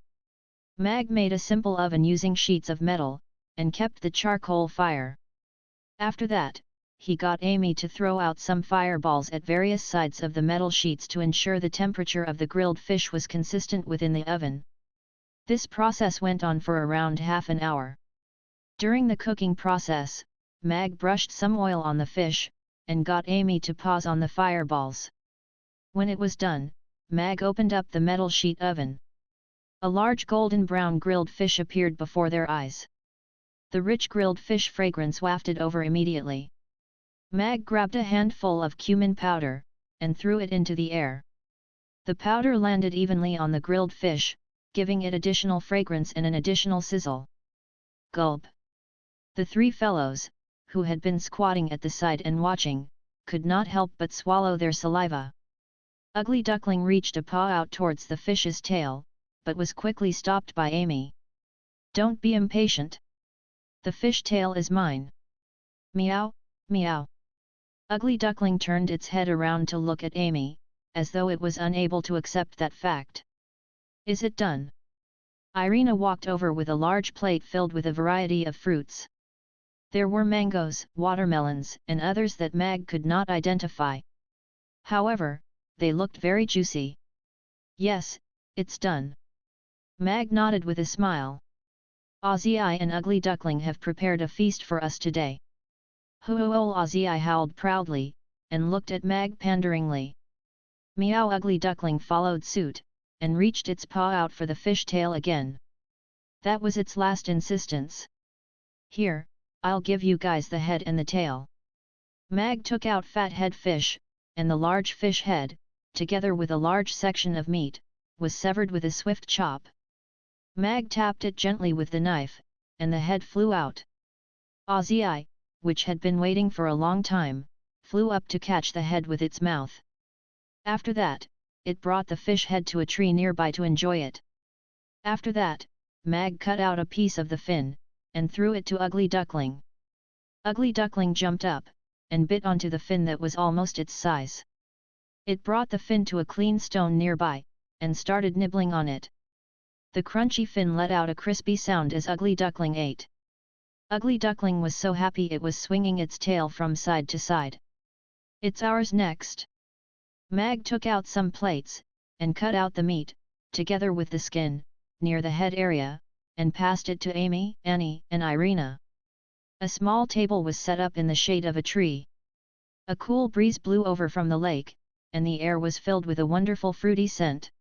Mag made a simple oven using sheets of metal, and kept the charcoal fire. After that, he got Amy to throw out some fireballs at various sides of the metal sheets to ensure the temperature of the grilled fish was consistent within the oven. This process went on for around half an hour. During the cooking process, Mag brushed some oil on the fish, and got Amy to pause on the fireballs. When it was done, Mag opened up the metal sheet oven. A large golden brown grilled fish appeared before their eyes. The rich grilled fish fragrance wafted over immediately. Mag grabbed a handful of cumin powder, and threw it into the air. The powder landed evenly on the grilled fish, giving it additional fragrance and an additional sizzle. Gulp! The 3 fellows, who had been squatting at the side and watching, could not help but swallow their saliva. Ugly Duckling reached a paw out towards the fish's tail, but was quickly stopped by Amy. "Don't be impatient. The fish tail is mine." "Meow, meow." Ugly Duckling turned its head around to look at Amy, as though it was unable to accept that fact. "Is it done?" Irina walked over with a large plate filled with a variety of fruits. There were mangoes, watermelons, and others that Mag could not identify. However, they looked very juicy. "Yes, it's done." Mag nodded with a smile. "Ozzy and Ugly Duckling have prepared a feast for us today." "Hoo-hoo!" Ozzy howled proudly, and looked at Mag panderingly. Meow! Ugly Duckling followed suit, and reached its paw out for the fish tail again. That was its last insistence. "Here, I'll give you guys the head and the tail." Mag took out fat head fish, and the large fish head, together with a large section of meat, was severed with a swift chop. Mag tapped it gently with the knife, and the head flew out. Ozzy, which had been waiting for a long time, flew up to catch the head with its mouth. After that, it brought the fish head to a tree nearby to enjoy it. After that, Mag cut out a piece of the fin, and threw it to Ugly Duckling. Ugly Duckling jumped up, and bit onto the fin that was almost its size. It brought the fin to a clean stone nearby, and started nibbling on it. The crunchy fin let out a crispy sound as Ugly Duckling ate. Ugly Duckling was so happy it was swinging its tail from side to side. "It's ours next." Mag took out some plates, and cut out the meat, together with the skin, near the head area, and passed it to Amy, Annie, and Irina. A small table was set up in the shade of a tree. A cool breeze blew over from the lake, and the air was filled with a wonderful fruity scent.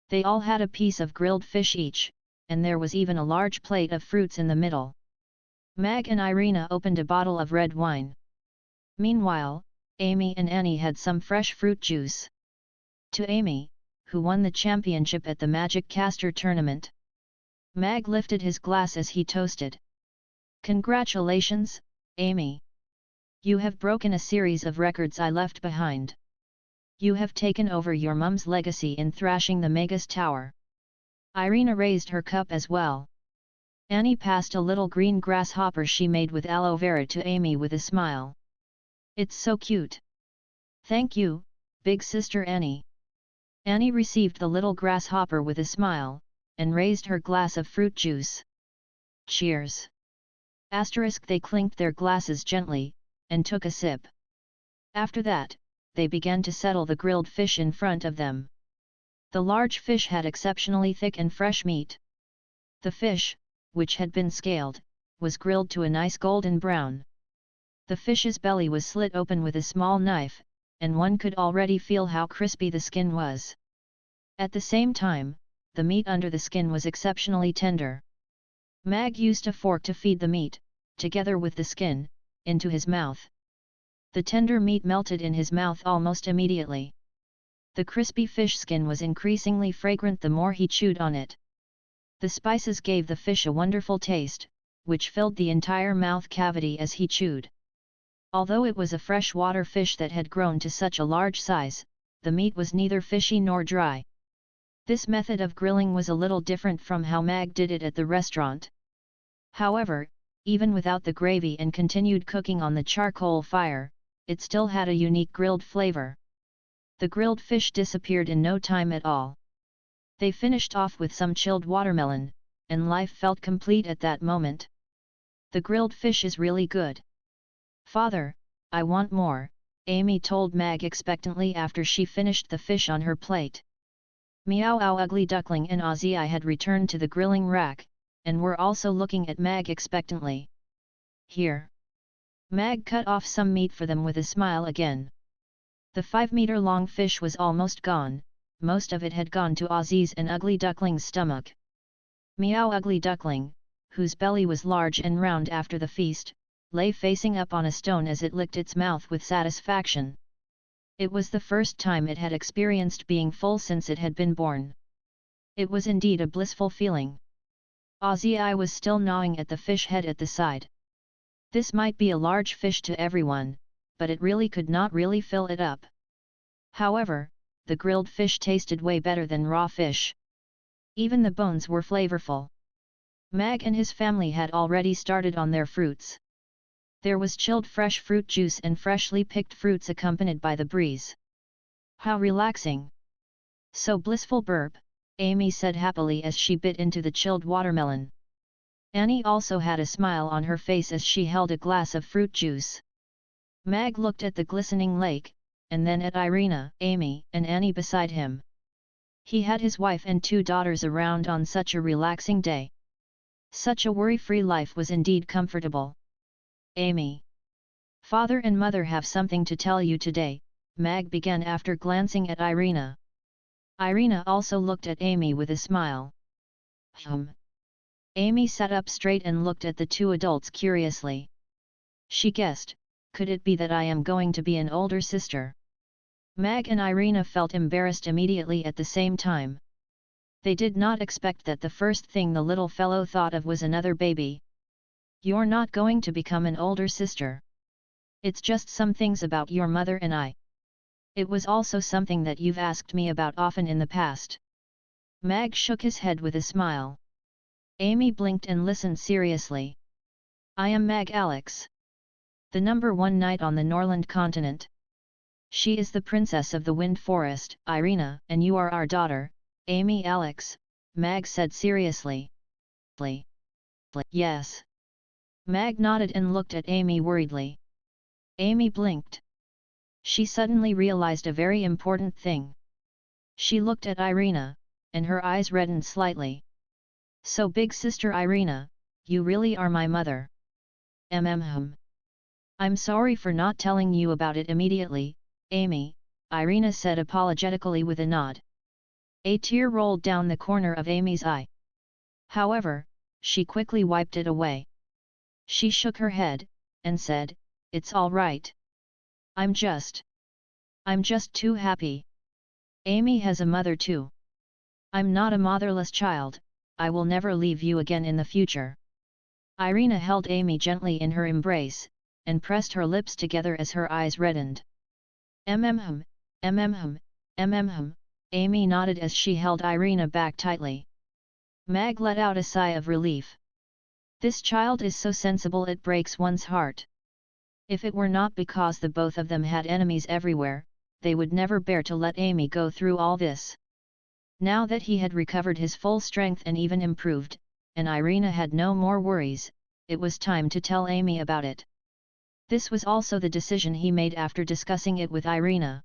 They all had a piece of grilled fish each, and there was even a large plate of fruits in the middle. Mag and Irina opened a bottle of red wine. Meanwhile, Amy and Annie had some fresh fruit juice. To Amy, who won the championship at the Magic Caster tournament, Mag lifted his glass as he toasted. "Congratulations, Amy! You have broken a series of records I left behind. You have taken over your mum's legacy in thrashing the Magus Tower." Irina raised her cup as well. Annie passed a little green grasshopper she made with aloe vera to Amy with a smile. "It's so cute." "Thank you, big sister Annie." Annie received the little grasshopper with a smile, and raised her glass of fruit juice. "Cheers!" They clinked their glasses gently, and took a sip. After that, they began to settle the grilled fish in front of them. The large fish had exceptionally thick and fresh meat. The fish, which had been scaled, was grilled to a nice golden brown. The fish's belly was slit open with a small knife, and one could already feel how crispy the skin was. At the same time, the meat under the skin was exceptionally tender. Mag used a fork to feed the meat, together with the skin, into his mouth. The tender meat melted in his mouth almost immediately. The crispy fish skin was increasingly fragrant the more he chewed on it. The spices gave the fish a wonderful taste, which filled the entire mouth cavity as he chewed. Although it was a freshwater fish that had grown to such a large size, the meat was neither fishy nor dry. This method of grilling was a little different from how Mag did it at the restaurant. However, even without the gravy and continued cooking on the charcoal fire, it still had a unique grilled flavor. The grilled fish disappeared in no time at all. They finished off with some chilled watermelon, and life felt complete at that moment. "The grilled fish is really good. Father, I want more," Amy told Mag expectantly after she finished the fish on her plate. Meow Ow Ugly Duckling and Ozzy had returned to the grilling rack, and were also looking at Mag expectantly. "Here." Mag cut off some meat for them with a smile again. The 5-meter-long fish was almost gone, most of it had gone to Ozzy's and Ugly Duckling's stomach. Meow Ugly Duckling, whose belly was large and round after the feast, lay facing up on a stone as it licked its mouth with satisfaction. It was the first time it had experienced being full since it had been born. It was indeed a blissful feeling. Ozzy was still gnawing at the fish head at the side. This might be a large fish to everyone, but it really could not really fill it up. However, the grilled fish tasted way better than raw fish. Even the bones were flavorful. Mag and his family had already started on their fruits. There was chilled fresh fruit juice and freshly picked fruits accompanied by the breeze. "How relaxing! So blissful burp," Amy said happily as she bit into the chilled watermelon. Annie also had a smile on her face as she held a glass of fruit juice. Mag looked at the glistening lake, and then at Irina, Amy, and Annie beside him. He had his wife and 2 daughters around on such a relaxing day. Such a worry-free life was indeed comfortable. "Amy. Father and Mother have something to tell you today," Mag began after glancing at Irina. Irina also looked at Amy with a smile. Amy sat up straight and looked at the 2 adults curiously. She guessed, could it be that I am going to be an older sister? Mag and Irina felt embarrassed immediately at the same time. They did not expect that the first thing the little fellow thought of was another baby. You're not going to become an older sister. It's just some things about your mother and I. It was also something that you've asked me about often in the past. Mag shook his head with a smile. Amy blinked and listened seriously. I am Mag Alex, the #1 knight on the Norland continent. She is the princess of the Wind Forest, Irina, and you are our daughter, Amy Alex, Mag said seriously. Yes. Mag nodded and looked at Amy worriedly. Amy blinked. She suddenly realized a very important thing. She looked at Irina, and her eyes reddened slightly. So big sister Irina, you really are my mother. I'm sorry for not telling you about it immediately, Amy, Irina said apologetically with a nod. A tear rolled down the corner of Amy's eye. However, she quickly wiped it away. She shook her head, and said, It's all right. I'm just too happy. Amy has a mother too. I'm not a motherless child, I will never leave you again in the future. Irina held Amy gently in her embrace, and pressed her lips together as her eyes reddened. Amy nodded as she held Irina back tightly. Mag let out a sigh of relief. This child is so sensible it breaks one's heart. If it were not because the both of them had enemies everywhere, they would never bear to let Amy go through all this. Now that he had recovered his full strength and even improved, and Irina had no more worries, it was time to tell Amy about it. This was also the decision he made after discussing it with Irina.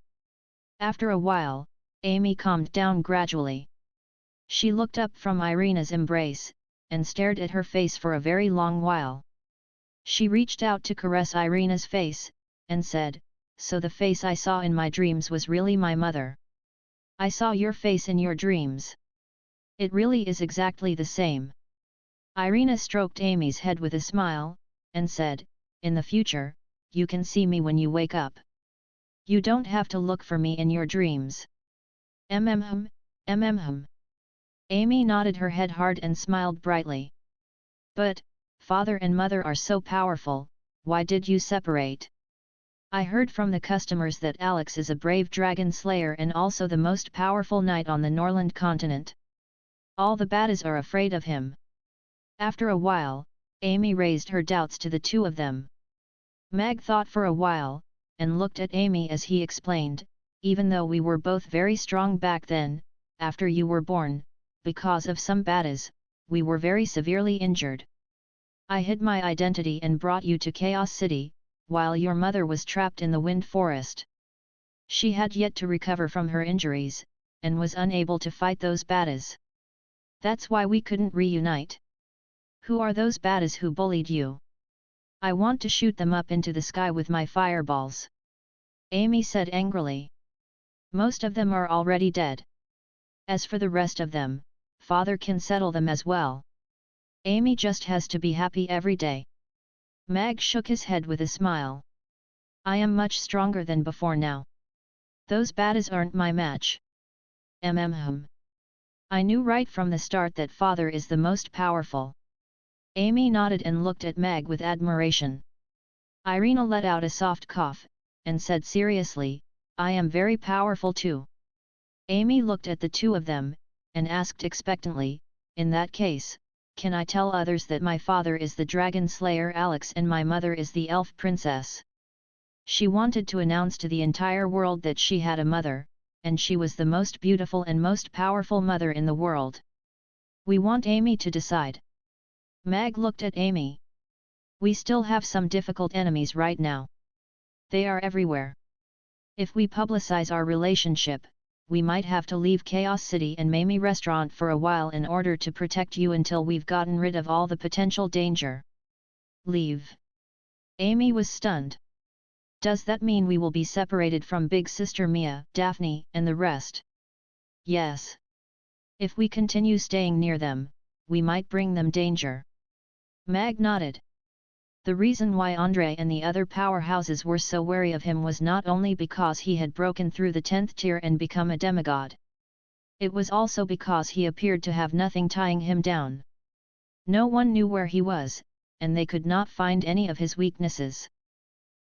After a while, Amy calmed down gradually. She looked up from Irina's embrace, and stared at her face for a very long while. She reached out to caress Irina's face, and said, So the face I saw in my dreams was really my mother. I saw your face in your dreams. It really is exactly the same. Irina stroked Amy's head with a smile, and said, In the future, you can see me when you wake up. You don't have to look for me in your dreams. Amy nodded her head hard and smiled brightly. But, father and mother are so powerful, why did you separate? I heard from the customers that Alex is a brave dragon slayer and also the most powerful knight on the Norland continent. All the baddies are afraid of him. After a while, Amy raised her doubts to the two of them. Mag thought for a while, and looked at Amy as he explained, Even though we were both very strong back then, after you were born, because of some baddies, we were very severely injured. I hid my identity and brought you to Chaos City, while your mother was trapped in the Wind Forest. She had yet to recover from her injuries, and was unable to fight those baddies. That's why we couldn't reunite. Who are those baddies who bullied you? I want to shoot them up into the sky with my fireballs. Amy said angrily. Most of them are already dead. As for the rest of them, father can settle them as well. Amy just has to be happy every day. Mag shook his head with a smile. I am much stronger than before now. Those baddies aren't my match. I knew right from the start that father is the most powerful. Amy nodded and looked at Mag with admiration. Irina let out a soft cough, and said seriously, I am very powerful too. Amy looked at the two of them, and asked expectantly, In that case, can I tell others that my father is the dragon slayer Alex and my mother is the elf princess? She wanted to announce to the entire world that she had a mother, and she was the most beautiful and most powerful mother in the world. We want Amy to decide. Mag looked at Amy. We still have some difficult enemies right now. They are everywhere. If we publicize our relationship, we might have to leave Chaos City and Mamie Restaurant for a while in order to protect you until we've gotten rid of all the potential danger. Leave? Amy was stunned. Does that mean we will be separated from Big Sister Mia, Daphne, and the rest? Yes. If we continue staying near them, we might bring them danger. Mag nodded. The reason why Andrei and the other powerhouses were so wary of him was not only because he had broken through the 10th tier and become a demigod. It was also because he appeared to have nothing tying him down. No one knew where he was, and they could not find any of his weaknesses.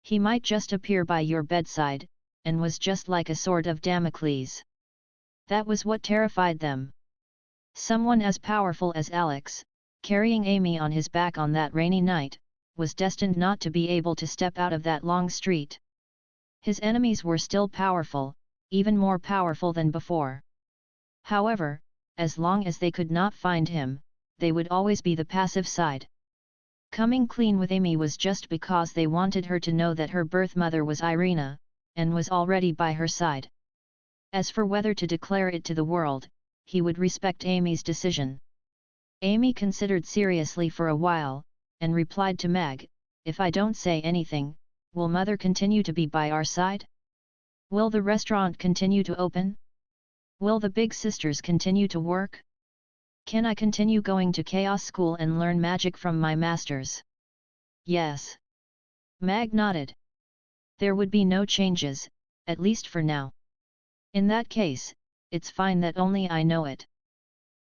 He might just appear by your bedside, and was just like a sword of Damocles. That was what terrified them. Someone as powerful as Alex, carrying Amy on his back on that rainy night, was destined not to be able to step out of that long street. His enemies were still powerful, even more powerful than before. However, as long as they could not find him, they would always be the passive side. Coming clean with Amy was just because they wanted her to know that her birth mother was Irina, and was already by her side. As for whether to declare it to the world, he would respect Amy's decision. Amy considered seriously for a while, and replied to Meg, "If I don't say anything, will Mother continue to be by our side? Will the restaurant continue to open? Will the big sisters continue to work? Can I continue going to chaos school and learn magic from my masters?" "Yes." Meg nodded. "There would be no changes, at least for now. In that case, it's fine that only I know it.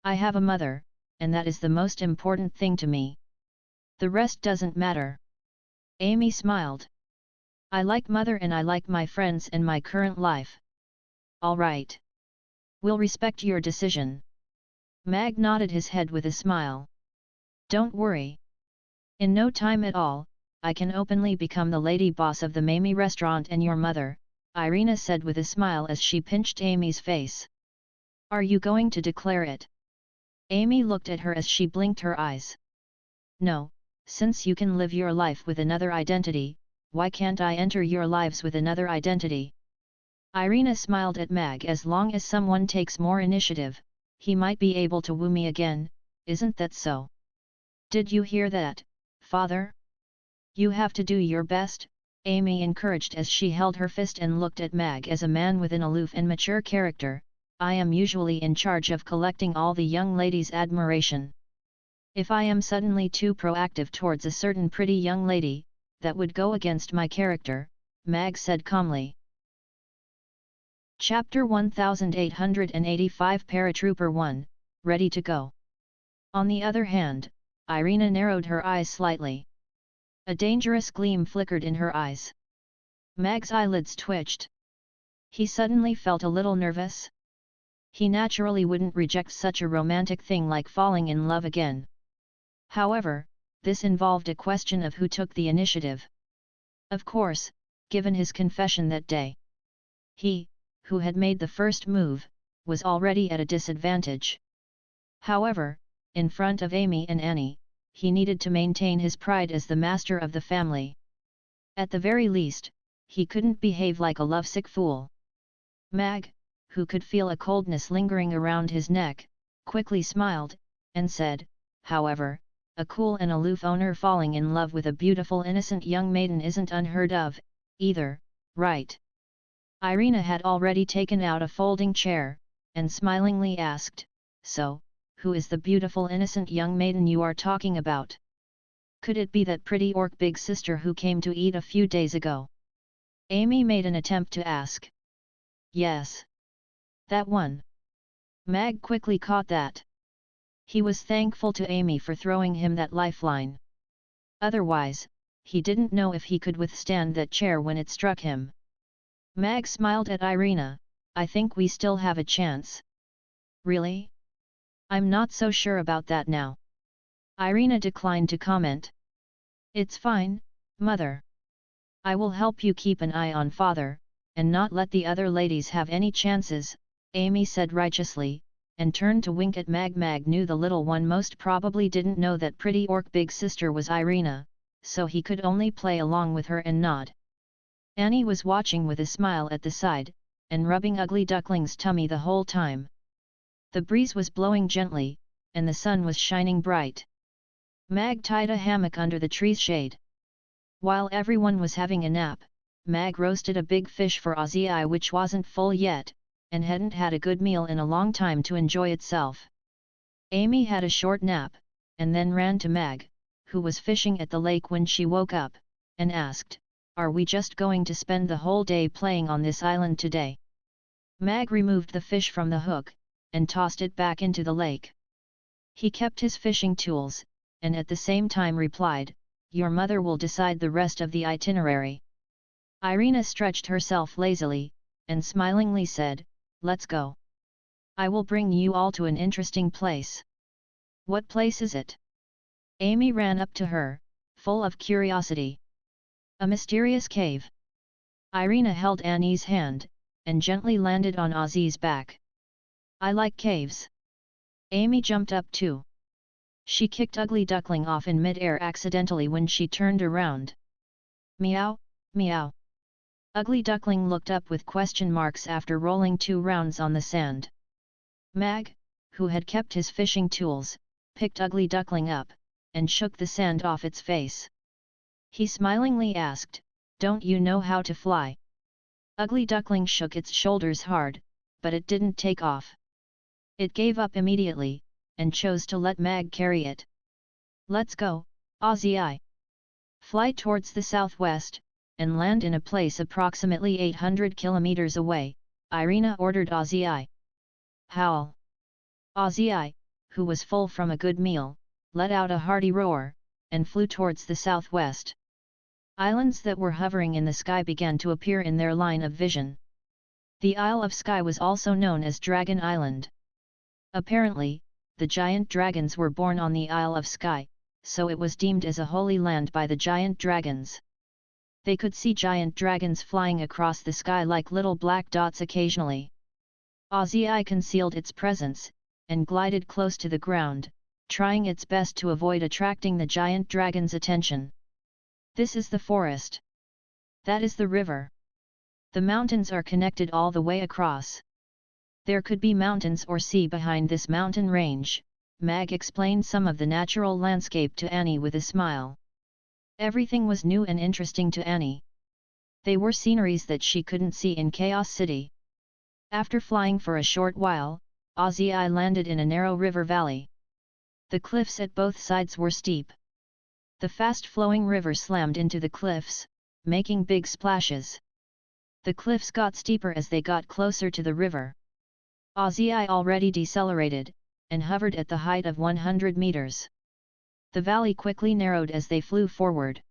I have a mother, and that is the most important thing to me. The rest doesn't matter." Amy smiled. "I like Mother and I like my friends and my current life." "All right. We'll respect your decision." Mag nodded his head with a smile. "Don't worry. In no time at all, I can openly become the lady boss of the Mamie restaurant and your mother," Irina said with a smile as she pinched Amy's face. "Are you going to declare it?" Amy looked at her as she blinked her eyes. "No, since you can live your life with another identity, why can't I enter your lives with another identity?" Irina smiled at Mag. "As long as someone takes more initiative, he might be able to woo me again, isn't that so?" "Did you hear that, Father? You have to do your best," Amy encouraged as she held her fist and looked at Mag as a man with an aloof and mature character. "I am usually in charge of collecting all the young ladies' admiration. If I am suddenly too proactive towards a certain pretty young lady, that would go against my character," Mag said calmly. Chapter 1885 Paratrooper 1, Ready to Go. On the other hand, Irina narrowed her eyes slightly. A dangerous gleam flickered in her eyes. Mag's eyelids twitched. He suddenly felt a little nervous. He naturally wouldn't reject such a romantic thing like falling in love again. However, this involved a question of who took the initiative. Of course, given his confession that day, he, who had made the first move, was already at a disadvantage. However, in front of Amy and Annie, he needed to maintain his pride as the master of the family. At the very least, he couldn't behave like a lovesick fool. Mag, who could feel a coldness lingering around his neck, quickly smiled, and said, "However, a cool and aloof owner falling in love with a beautiful innocent young maiden isn't unheard of, either, right?" Irina had already taken out a folding chair, and smilingly asked, "So, who is the beautiful innocent young maiden you are talking about? Could it be that pretty orc big sister who came to eat a few days ago?" Amy made an attempt to ask. "Yes. That one." Mag quickly caught that. He was thankful to Amy for throwing him that lifeline. Otherwise, he didn't know if he could withstand that chair when it struck him. Mag smiled at Irina. "I think we still have a chance." "Really? I'm not so sure about that now." Irina declined to comment. "It's fine, Mother. I will help you keep an eye on Father, and not let the other ladies have any chances," Amy said righteously, and turned to wink at Mag. Mag knew the little one most probably didn't know that pretty orc big sister was Irina, so he could only play along with her and nod. Annie was watching with a smile at the side, and rubbing Ugly Duckling's tummy the whole time. The breeze was blowing gently, and the sun was shining bright. Mag tied a hammock under the tree's shade. While everyone was having a nap, Mag roasted a big fish for Ozzy which wasn't full yet, and hadn't had a good meal in a long time to enjoy itself. Amy had a short nap, and then ran to Mag, who was fishing at the lake when she woke up, and asked, "Are we just going to spend the whole day playing on this island today?" Mag removed the fish from the hook, and tossed it back into the lake. He kept his fishing tools, and at the same time replied, "Your mother will decide the rest of the itinerary." Irina stretched herself lazily, and smilingly said, "Let's go. I will bring you all to an interesting place." "What place is it?" Amy ran up to her, full of curiosity. "A mysterious cave." Irina held Annie's hand, and gently landed on Ozzy's back. "I like caves." Amy jumped up too. She kicked Ugly Duckling off in mid-air accidentally when she turned around. "Meow, meow." Ugly Duckling looked up with question marks after rolling 2 rounds on the sand. Mag, who had kept his fishing tools, picked Ugly Duckling up, and shook the sand off its face. He smilingly asked, "Don't you know how to fly?" Ugly Duckling shook its shoulders hard, but it didn't take off. It gave up immediately, and chose to let Mag carry it. "Let's go, Ozzy. Fly towards the southwest, and land in a place approximately 800 kilometers away," Irina ordered Ozzy. "Howl!" Ozzy, who was full from a good meal, let out a hearty roar, and flew towards the southwest. Islands that were hovering in the sky began to appear in their line of vision. The Isle of Skye was also known as Dragon Island. Apparently, the giant dragons were born on the Isle of Skye, so it was deemed as a holy land by the giant dragons. They could see giant dragons flying across the sky like little black dots occasionally. Ozzy concealed its presence, and glided close to the ground, trying its best to avoid attracting the giant dragon's attention. "This is the forest. That is the river. The mountains are connected all the way across. There could be mountains or sea behind this mountain range," Mag explained some of the natural landscape to Annie with a smile. Everything was new and interesting to Annie. They were sceneries that she couldn't see in Chaos City. After flying for a short while, Ozzy landed in a narrow river valley. The cliffs at both sides were steep. The fast-flowing river slammed into the cliffs, making big splashes. The cliffs got steeper as they got closer to the river. Ozzy already decelerated, and hovered at the height of 100 meters. The valley quickly narrowed as they flew forward.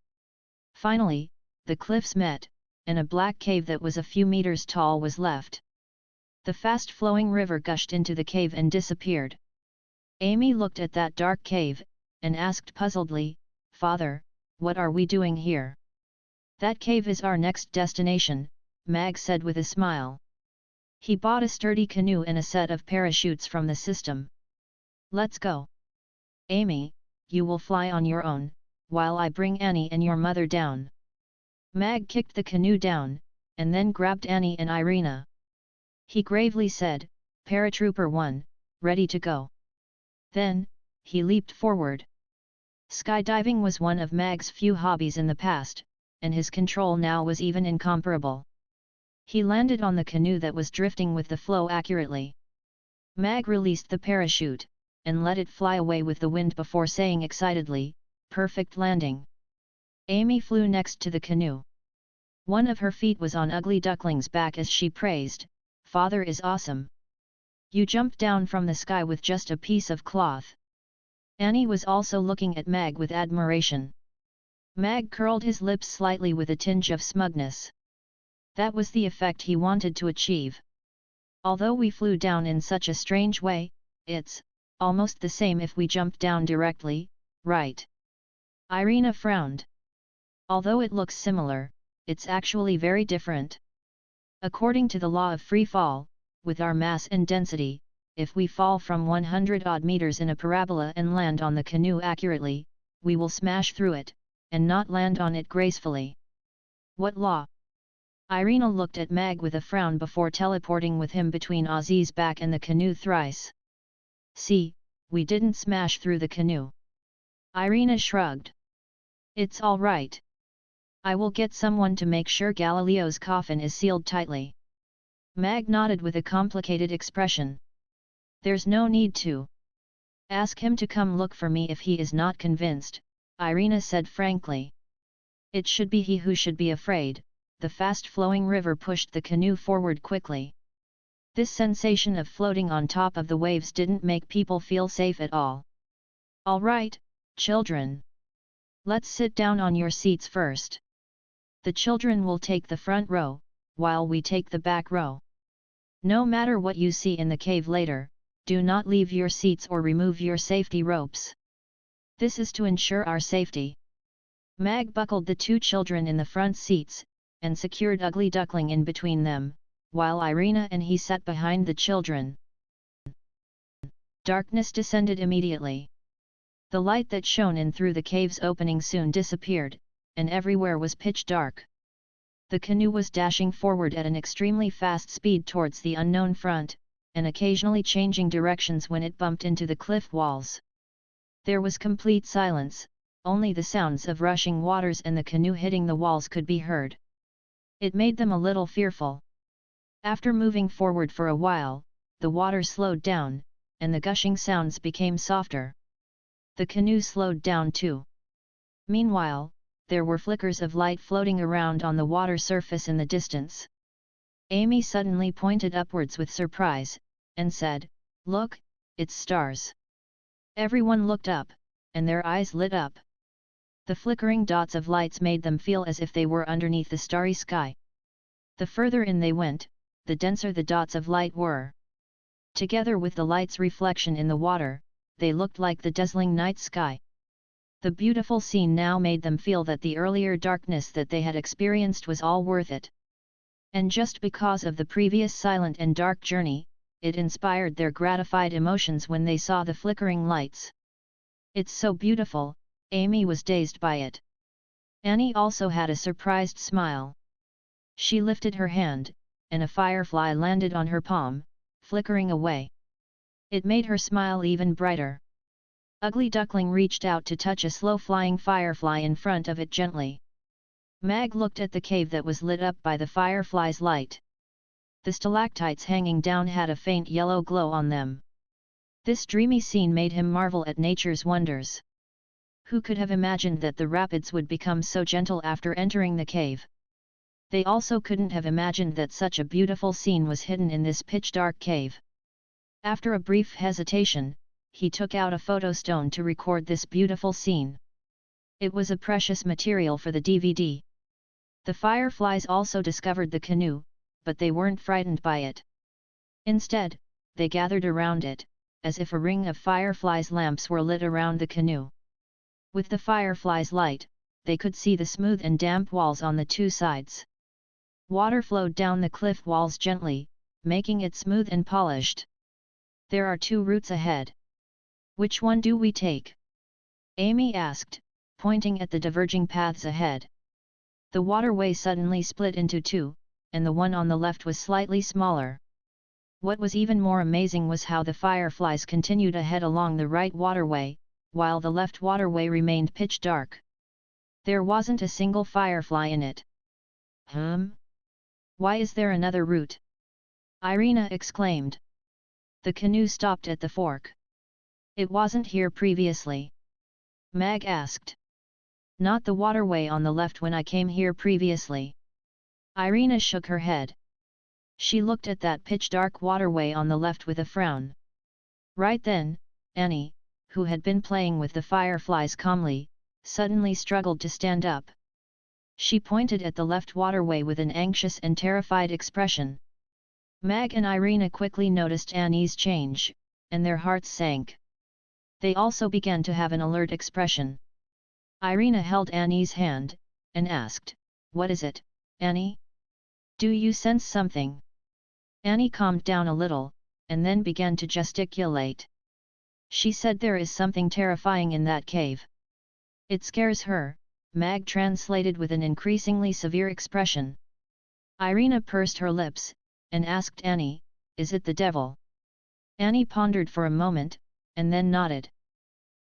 Finally, the cliffs met, and a black cave that was a few meters tall was left. The fast-flowing river gushed into the cave and disappeared. Amy looked at that dark cave, and asked puzzledly, "Father, what are we doing here?" "That cave is our next destination," Mag said with a smile. He bought a sturdy canoe and a set of parachutes from the system. "Let's go. Amy, you will fly on your own, while I bring Annie and your mother down." Mag kicked the canoe down, and then grabbed Annie and Irina. He gravely said, "Paratrooper 1, ready to go." Then, he leaped forward. Skydiving was one of Mag's few hobbies in the past, and his control now was even incomparable. He landed on the canoe that was drifting with the flow accurately. Mag released the parachute, and let it fly away with the wind before saying excitedly, "Perfect landing." Amy flew next to the canoe. One of her feet was on Ugly Duckling's back as she praised, "Father is awesome. You jumped down from the sky with just a piece of cloth." Annie was also looking at Mag with admiration. Mag curled his lips slightly with a tinge of smugness. That was the effect he wanted to achieve. "Although we flew down in such a strange way, it's almost the same if we jumped down directly, right?" Irina frowned. "Although it looks similar, it's actually very different. According to the law of free fall, with our mass and density, if we fall from 100-odd meters in a parabola and land on the canoe accurately, we will smash through it, and not land on it gracefully." "What law?" Irina looked at Mag with a frown before teleporting with him between Ozzy's back and the canoe thrice. "See, we didn't smash through the canoe." Irina shrugged. "It's all right. I will get someone to make sure Galileo's coffin is sealed tightly." Mag nodded with a complicated expression. "There's no need to. Ask him to come look for me if he is not convinced," Irina said frankly. "It should be he who should be afraid." The fast-flowing river pushed the canoe forward quickly. This sensation of floating on top of the waves didn't make people feel safe at all. "All right, children. Let's sit down on your seats first. The children will take the front row, while we take the back row. No matter what you see in the cave later, do not leave your seats or remove your safety ropes. This is to ensure our safety." Mag buckled the two children in the front seats, and secured Ugly Duckling in between them, while Irina and he sat behind the children. Darkness descended immediately. The light that shone in through the cave's opening soon disappeared, and everywhere was pitch dark. The canoe was dashing forward at an extremely fast speed towards the unknown front, and occasionally changing directions when it bumped into the cliff walls. There was complete silence, only the sounds of rushing waters and the canoe hitting the walls could be heard. It made them a little fearful. After moving forward for a while, the water slowed down, and the gushing sounds became softer. The canoe slowed down too. Meanwhile, there were flickers of light floating around on the water surface in the distance. Amy suddenly pointed upwards with surprise, and said, "Look, it's stars." Everyone looked up, and their eyes lit up. The flickering dots of lights made them feel as if they were underneath the starry sky. The further in they went, the denser the dots of light were. Together with the light's reflection in the water, they looked like the dazzling night sky. The beautiful scene now made them feel that the earlier darkness that they had experienced was all worth it. And just because of the previous silent and dark journey, it inspired their gratified emotions when they saw the flickering lights. "It's so beautiful," Amy was dazed by it. Annie also had a surprised smile. She lifted her hand, and a firefly landed on her palm, flickering away. It made her smile even brighter. Ugly Duckling reached out to touch a slow-flying firefly in front of it gently. Mag looked at the cave that was lit up by the firefly's light. The stalactites hanging down had a faint yellow glow on them. This dreamy scene made him marvel at nature's wonders. Who could have imagined that the rapids would become so gentle after entering the cave? They also couldn't have imagined that such a beautiful scene was hidden in this pitch-dark cave. After a brief hesitation, he took out a photo stone to record this beautiful scene. It was a precious material for the DVD. The fireflies also discovered the canoe, but they weren't frightened by it. Instead, they gathered around it, as if a ring of fireflies' lamps were lit around the canoe. With the fireflies' light, they could see the smooth and damp walls on the two sides. Water flowed down the cliff walls gently, making it smooth and polished. "There are two routes ahead. Which one do we take?" Amy asked, pointing at the diverging paths ahead. The waterway suddenly split into two, and the one on the left was slightly smaller. What was even more amazing was how the fireflies continued ahead along the right waterway, while the left waterway remained pitch dark. There wasn't a single firefly in it. Why is there another route?" Irina exclaimed. The canoe stopped at the fork. "It wasn't here previously?" Mag asked. "Not the waterway on the left when I came here previously." Irina shook her head. She looked at that pitch-dark waterway on the left with a frown. Right then, Annie, who had been playing with the fireflies calmly, suddenly struggled to stand up. She pointed at the left waterway with an anxious and terrified expression. Mag and Irina quickly noticed Annie's change, and their hearts sank. They also began to have an alert expression. Irina held Annie's hand, and asked, "What is it, Annie? Do you sense something?" Annie calmed down a little, and then began to gesticulate. She said there is something terrifying in that cave. "It scares her," Mag translated with an increasingly severe expression. Irina pursed her lips, and asked Annie, "Is it the devil?" Annie pondered for a moment, and then nodded.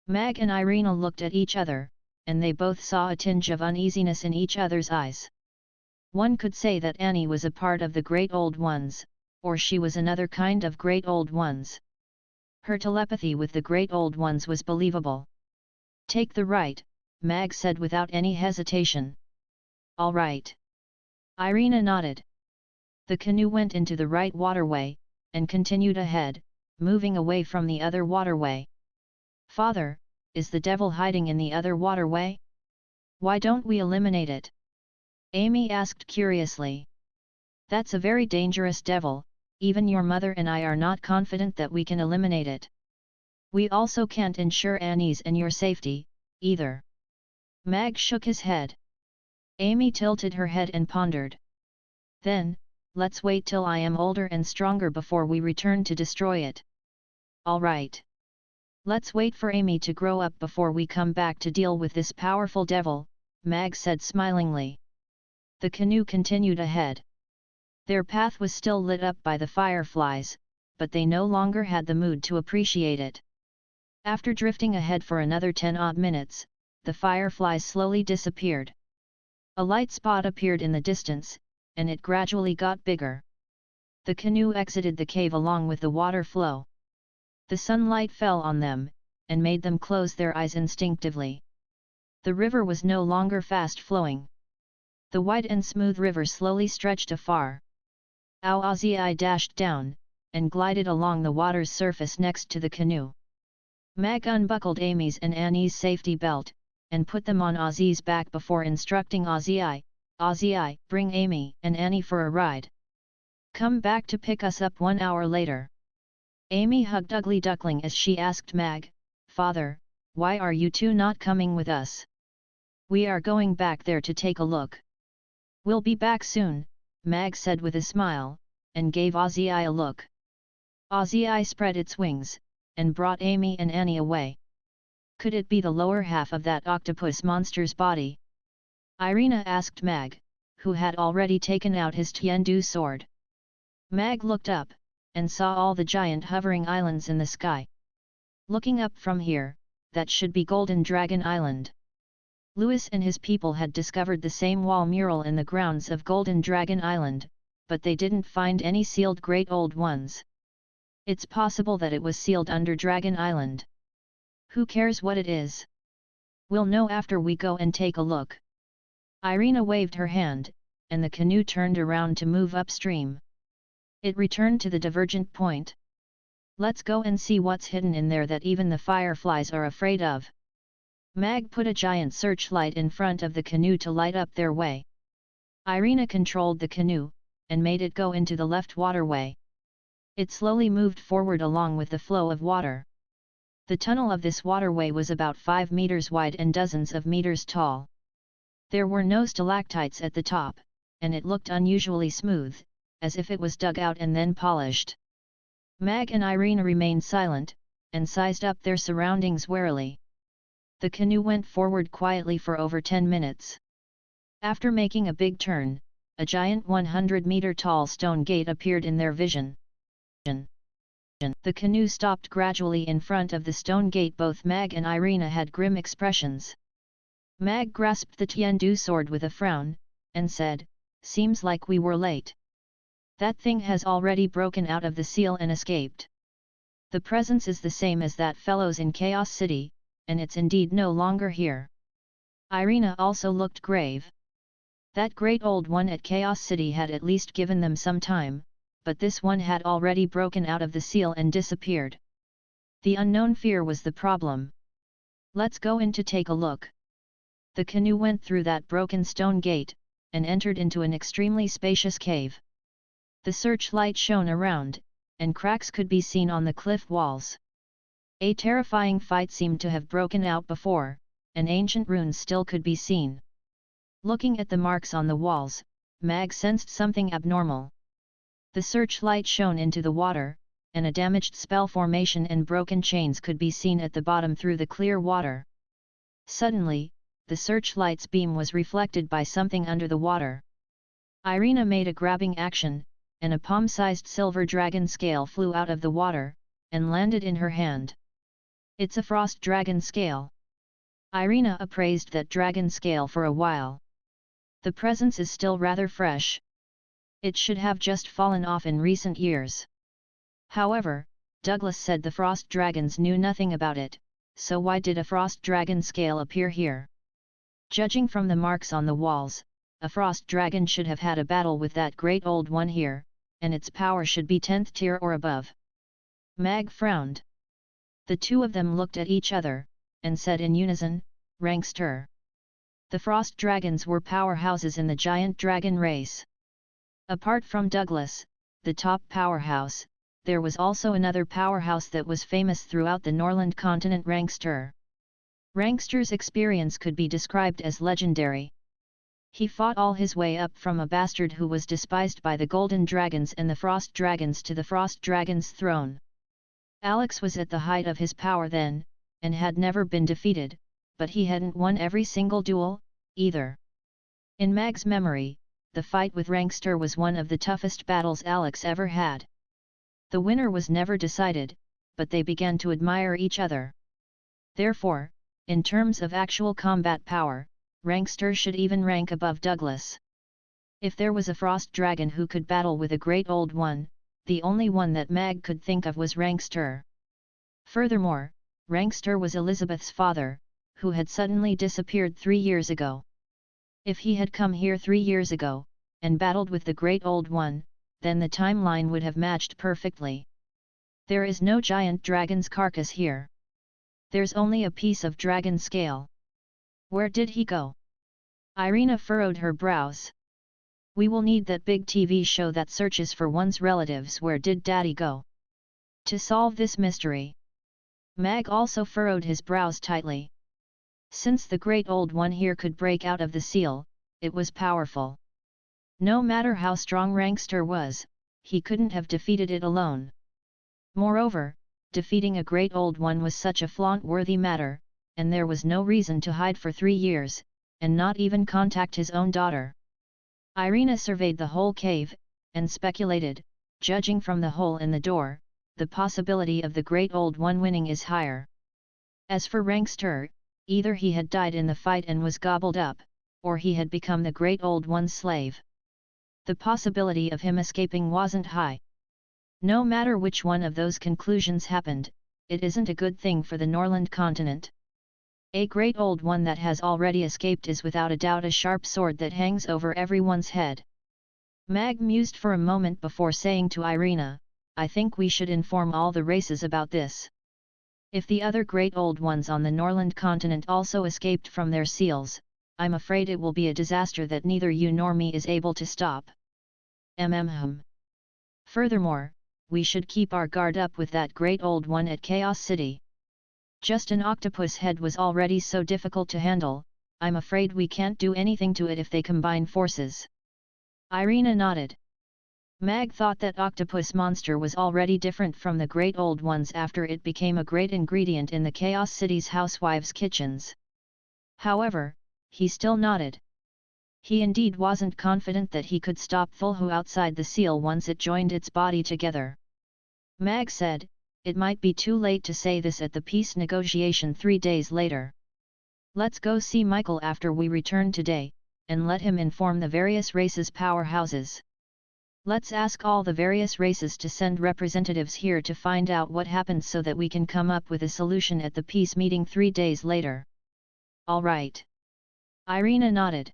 Mag and Irina looked at each other, and they both saw a tinge of uneasiness in each other's eyes. One could say that Annie was a part of the Great Old Ones, or she was another kind of Great Old Ones. Her telepathy with the Great Old Ones was believable. "Take the right," Mag said without any hesitation. "All right." Irina nodded. The canoe went into the right waterway, and continued ahead, moving away from the other waterway. "Father, is the devil hiding in the other waterway? Why don't we eliminate it?" Amy asked curiously. "That's a very dangerous devil, even your mother and I are not confident that we can eliminate it. We also can't ensure Annie's and your safety, either." Mag shook his head. Amy tilted her head and pondered. "Then, let's wait till I am older and stronger before we return to destroy it." "All right. Let's wait for Amy to grow up before we come back to deal with this powerful devil," Mag said smilingly. The canoe continued ahead. Their path was still lit up by the fireflies, but they no longer had the mood to appreciate it. After drifting ahead for another 10-odd minutes, the fireflies slowly disappeared. A light spot appeared in the distance, and it gradually got bigger. The canoe exited the cave along with the water flow. The sunlight fell on them, and made them close their eyes instinctively. The river was no longer fast-flowing. The wide and smooth river slowly stretched afar. Ozzy dashed down, and glided along the water's surface next to the canoe. Mag unbuckled Amy's and Annie's safety belt, and put them on Ozzy's back before instructing Ozzy, bring Amy and Annie for a ride. Come back to pick us up 1 hour later." Amy hugged Ugly Duckling as she asked Mag, "Father, why are you two not coming with us? We are going back there to take a look." "We'll be back soon," Mag said with a smile, and gave Ozzy a look. Ozzy spread its wings, and brought Amy and Annie away. Could it be the lower half of that octopus monster's body? Irina asked Mag, who had already taken out his Tiandu sword. Mag looked up, and saw all the giant hovering islands in the sky. Looking up from here, that should be Golden Dragon Island. Louis and his people had discovered the same wall mural in the grounds of Golden Dragon Island, but they didn't find any sealed Great Old Ones. It's possible that it was sealed under Dragon Island. Who cares what it is? We'll know after we go and take a look. Irina waved her hand, and the canoe turned around to move upstream. It returned to the divergent point. "Let's go and see what's hidden in there that even the fireflies are afraid of." Mag put a giant searchlight in front of the canoe to light up their way. Irina controlled the canoe, and made it go into the left waterway. It slowly moved forward along with the flow of water. The tunnel of this waterway was about 5 meters wide and dozens of meters tall. There were no stalactites at the top, and it looked unusually smooth, as if it was dug out and then polished. Mag and Irina remained silent, and sized up their surroundings warily. The canoe went forward quietly for over 10 minutes. After making a big turn, a giant 100-meter-tall stone gate appeared in their vision. The canoe stopped gradually in front of the stone gate. Both Mag and Irina had grim expressions. Mag grasped the Tiandu sword with a frown, and said, "Seems like we were late. That thing has already broken out of the seal and escaped. The presence is the same as that fellow's in Chaos City, and it's indeed no longer here." Irina also looked grave. That great old one at Chaos City had at least given them some time, but this one had already broken out of the seal and disappeared. The unknown fear was the problem. "Let's go in to take a look." The canoe went through that broken stone gate, and entered into an extremely spacious cave. The searchlight shone around, and cracks could be seen on the cliff walls. A terrifying fight seemed to have broken out before, and ancient runes still could be seen. Looking at the marks on the walls, Mag sensed something abnormal. The searchlight shone into the water, and a damaged spell formation and broken chains could be seen at the bottom through the clear water. Suddenly, the searchlight's beam was reflected by something under the water. Irina made a grabbing action, and a palm-sized silver dragon scale flew out of the water, and landed in her hand. "It's a frost dragon scale." Irina appraised that dragon scale for a while. The presence is still rather fresh. It should have just fallen off in recent years. However, Douglas said the frost dragons knew nothing about it, so why did a frost dragon scale appear here? Judging from the marks on the walls, a frost dragon should have had a battle with that great old one here, and its power should be 10th tier or above. Mag frowned. The two of them looked at each other, and said in unison, Rankster. The frost dragons were powerhouses in the giant dragon race. Apart from Douglas, the top powerhouse, there was also another powerhouse that was famous throughout the Norland continent, Rankster. Rankster's experience could be described as legendary. He fought all his way up from a bastard who was despised by the Golden Dragons and the Frost Dragons to the Frost Dragon's throne. Alex was at the height of his power then, and had never been defeated, but he hadn't won every single duel, either. In Mag's memory, the fight with Rankster was one of the toughest battles Alex ever had. The winner was never decided, but they began to admire each other. Therefore, in terms of actual combat power, Rankster should even rank above Douglas. If there was a frost dragon who could battle with a great old one, the only one that Mag could think of was Rankster. Furthermore, Rankster was Elizabeth's father, who had suddenly disappeared 3 years ago. If he had come here 3 years ago, and battled with the Great Old One, then the timeline would have matched perfectly. There is no giant dragon's carcass here. There's only a piece of dragon scale. Where did he go? Irina furrowed her brows. We will need that big TV show that searches for one's relatives. Where did Daddy go? To solve this mystery. Mag also furrowed his brows tightly. Since the Great Old One here could break out of the seal, it was powerful. No matter how strong Rankster was, he couldn't have defeated it alone. Moreover, defeating a Great Old One was such a flaunt-worthy matter, and there was no reason to hide for 3 years, and not even contact his own daughter. Irina surveyed the whole cave, and speculated, judging from the hole in the door, the possibility of the Great Old One winning is higher. As for Rankster, either he had died in the fight and was gobbled up, or he had become the Great Old One's slave. The possibility of him escaping wasn't high. No matter which one of those conclusions happened, it isn't a good thing for the Norland continent. A Great Old One that has already escaped is without a doubt a sharp sword that hangs over everyone's head. Mag mused for a moment before saying to Irina, I think we should inform all the races about this. If the other Great Old Ones on the Norland continent also escaped from their seals, I'm afraid it will be a disaster that neither you nor me is able to stop. Furthermore, we should keep our guard up with that Great Old One at Chaos City. Just an octopus head was already so difficult to handle, I'm afraid we can't do anything to it if they combine forces. Irina nodded. Mag thought that octopus monster was already different from the Great Old Ones after it became a great ingredient in the Chaos City's housewives' kitchens. However, he still nodded. He indeed wasn't confident that he could stop Fulhu outside the seal once it joined its body together. Mag said, it might be too late to say this at the peace negotiation 3 days later. Let's go see Michael after we return today, and let him inform the various races' powerhouses. Let's ask all the various races to send representatives here to find out what happened so that we can come up with a solution at the peace meeting 3 days later. All right. Irina nodded.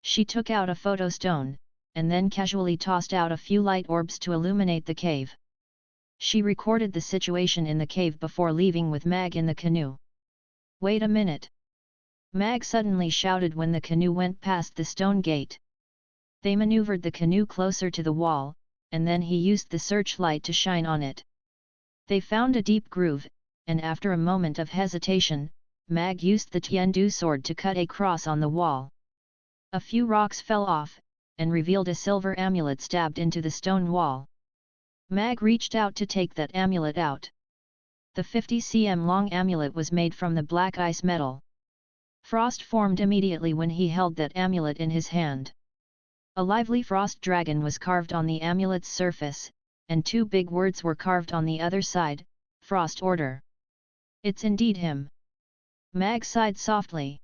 She took out a photo stone, and then casually tossed out a few light orbs to illuminate the cave. She recorded the situation in the cave before leaving with Mag in the canoe. Wait a minute! Mag suddenly shouted when the canoe went past the stone gate. They maneuvered the canoe closer to the wall, and then he used the searchlight to shine on it. They found a deep groove, and after a moment of hesitation, Mag used the Tiandu sword to cut a cross on the wall. A few rocks fell off, and revealed a silver amulet stabbed into the stone wall. Mag reached out to take that amulet out. The 50 cm long amulet was made from the black ice metal. Frost formed immediately when he held that amulet in his hand. A lively frost dragon was carved on the amulet's surface, and 2 big words were carved on the other side, Frost Order. It's indeed him. Mag sighed softly.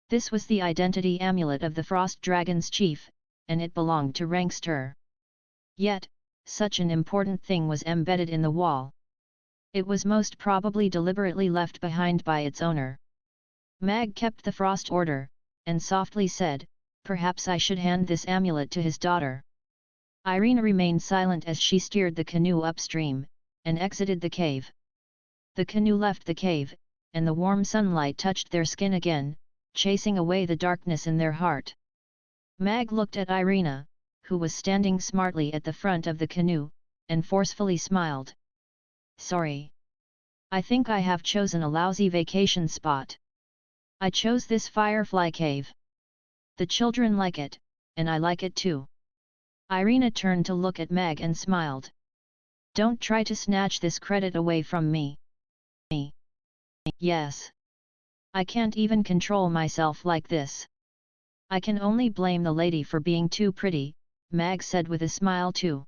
This was the identity amulet of the frost dragon's chief, and it belonged to Rankster. Yet, such an important thing was embedded in the wall. It was most probably deliberately left behind by its owner. Mag kept the Frost Order, and softly said, perhaps I should hand this amulet to his daughter. Irina remained silent as she steered the canoe upstream, and exited the cave. The canoe left the cave, and the warm sunlight touched their skin again, chasing away the darkness in their heart. Mag looked at Irina, who was standing smartly at the front of the canoe, and forcefully smiled. "Sorry. I think I have chosen a lousy vacation spot. I chose this firefly cave. The children like it, and I like it too." Irina turned to look at Mag and smiled. "Don't try to snatch this credit away from me." "Yes. I can't even control myself like this. I can only blame the lady for being too pretty," Mag said with a smile too.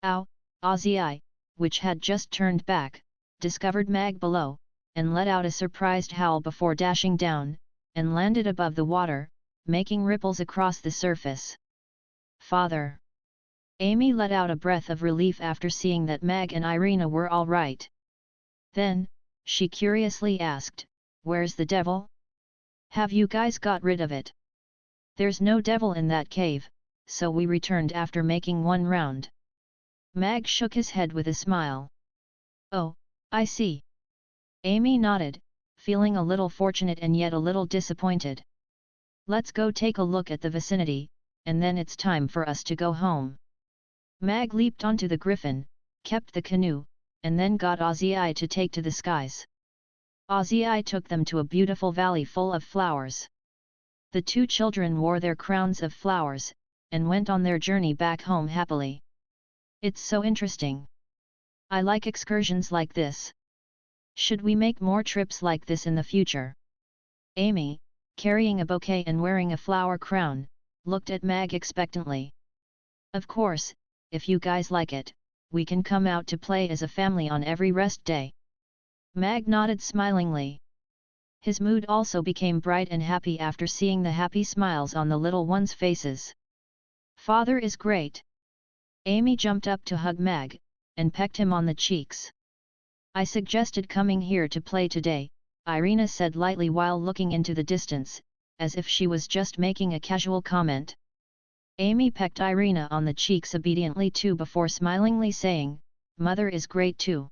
"Ow!" Ozzy, which had just turned back, discovered Mag below, and let out a surprised howl before dashing down, and landed above the water, making ripples across the surface. "Father!" Amy let out a breath of relief after seeing that Mag and Irina were all right. Then, she curiously asked, "Where's the devil? Have you guys got rid of it?" "There's no devil in that cave, so we returned after making one round." Mag shook his head with a smile. "Oh, I see." Amy nodded, feeling a little fortunate and yet a little disappointed. "Let's go take a look at the vicinity, and then it's time for us to go home." Mag leaped onto the griffin, kept the canoe, and then got Ozzy to take to the skies. Ozzy took them to a beautiful valley full of flowers. The two children wore their crowns of flowers, and went on their journey back home happily. "It's so interesting. I like excursions like this. Should we make more trips like this in the future?" Amy, carrying a bouquet and wearing a flower crown, looked at Mag expectantly. "Of course, if you guys like it, we can come out to play as a family on every rest day." Mag nodded smilingly. His mood also became bright and happy after seeing the happy smiles on the little ones' faces. "Father is great." Amy jumped up to hug Mag, and pecked him on the cheeks. "I suggested coming here to play today," Irina said lightly while looking into the distance, as if she was just making a casual comment. Amy pecked Irina on the cheeks obediently too before smilingly saying, "Mother is great too."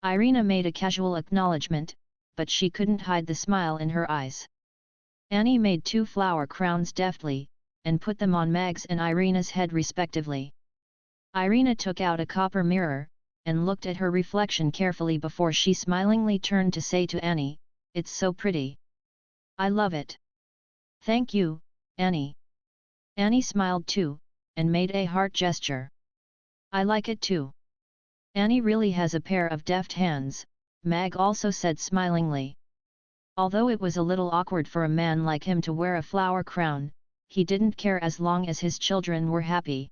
Irina made a casual acknowledgement, but she couldn't hide the smile in her eyes. Annie made 2 flower crowns deftly, and put them on Mag's and Irina's head respectively. Irina took out a copper mirror, and looked at her reflection carefully before she smilingly turned to say to Annie, "It's so pretty. I love it." "Thank you, Annie." Annie smiled too, and made a heart gesture. "I like it too. Annie really has a pair of deft hands," Mag also said smilingly. Although it was a little awkward for a man like him to wear a flower crown, he didn't care as long as his children were happy.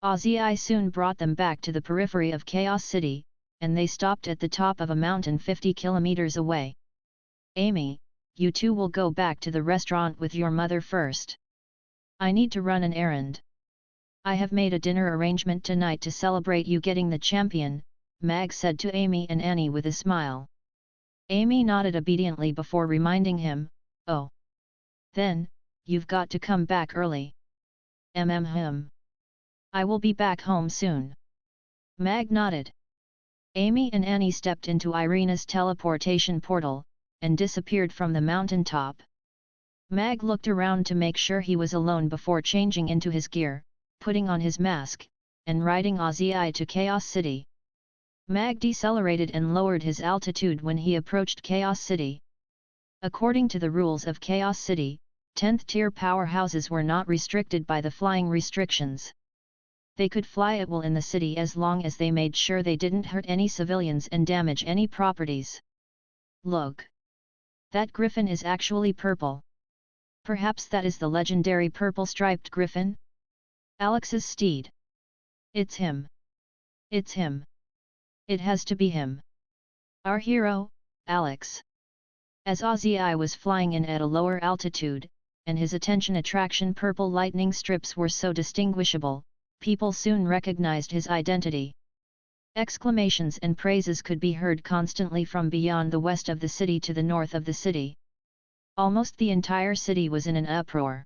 Ozzy soon brought them back to the periphery of Chaos City, and they stopped at the top of a mountain 50 kilometers away. "Amy, you two will go back to the restaurant with your mother first. I need to run an errand. I have made a dinner arrangement tonight to celebrate you getting the champion," Mag said to Amy and Annie with a smile. Amy nodded obediently before reminding him, "Oh. Then, you've got to come back early." "I will be back home soon." Mag nodded. Amy and Annie stepped into Irina's teleportation portal, and disappeared from the mountain top. Mag looked around to make sure he was alone before changing into his gear, putting on his mask, and riding Ozzy to Chaos City. Mag decelerated and lowered his altitude when he approached Chaos City. According to the rules of Chaos City, 10th tier powerhouses were not restricted by the flying restrictions. They could fly at will in the city as long as they made sure they didn't hurt any civilians and damage any properties. "Look! That griffin is actually purple. Perhaps that is the legendary purple-striped griffin? Alex's steed. It's him. It's him. It has to be him. Our hero, Alex." As Ozzy was flying in at a lower altitude, and his attention attraction purple lightning strips were so distinguishable, people soon recognized his identity. Exclamations and praises could be heard constantly from beyond the west of the city to the north of the city. Almost the entire city was in an uproar.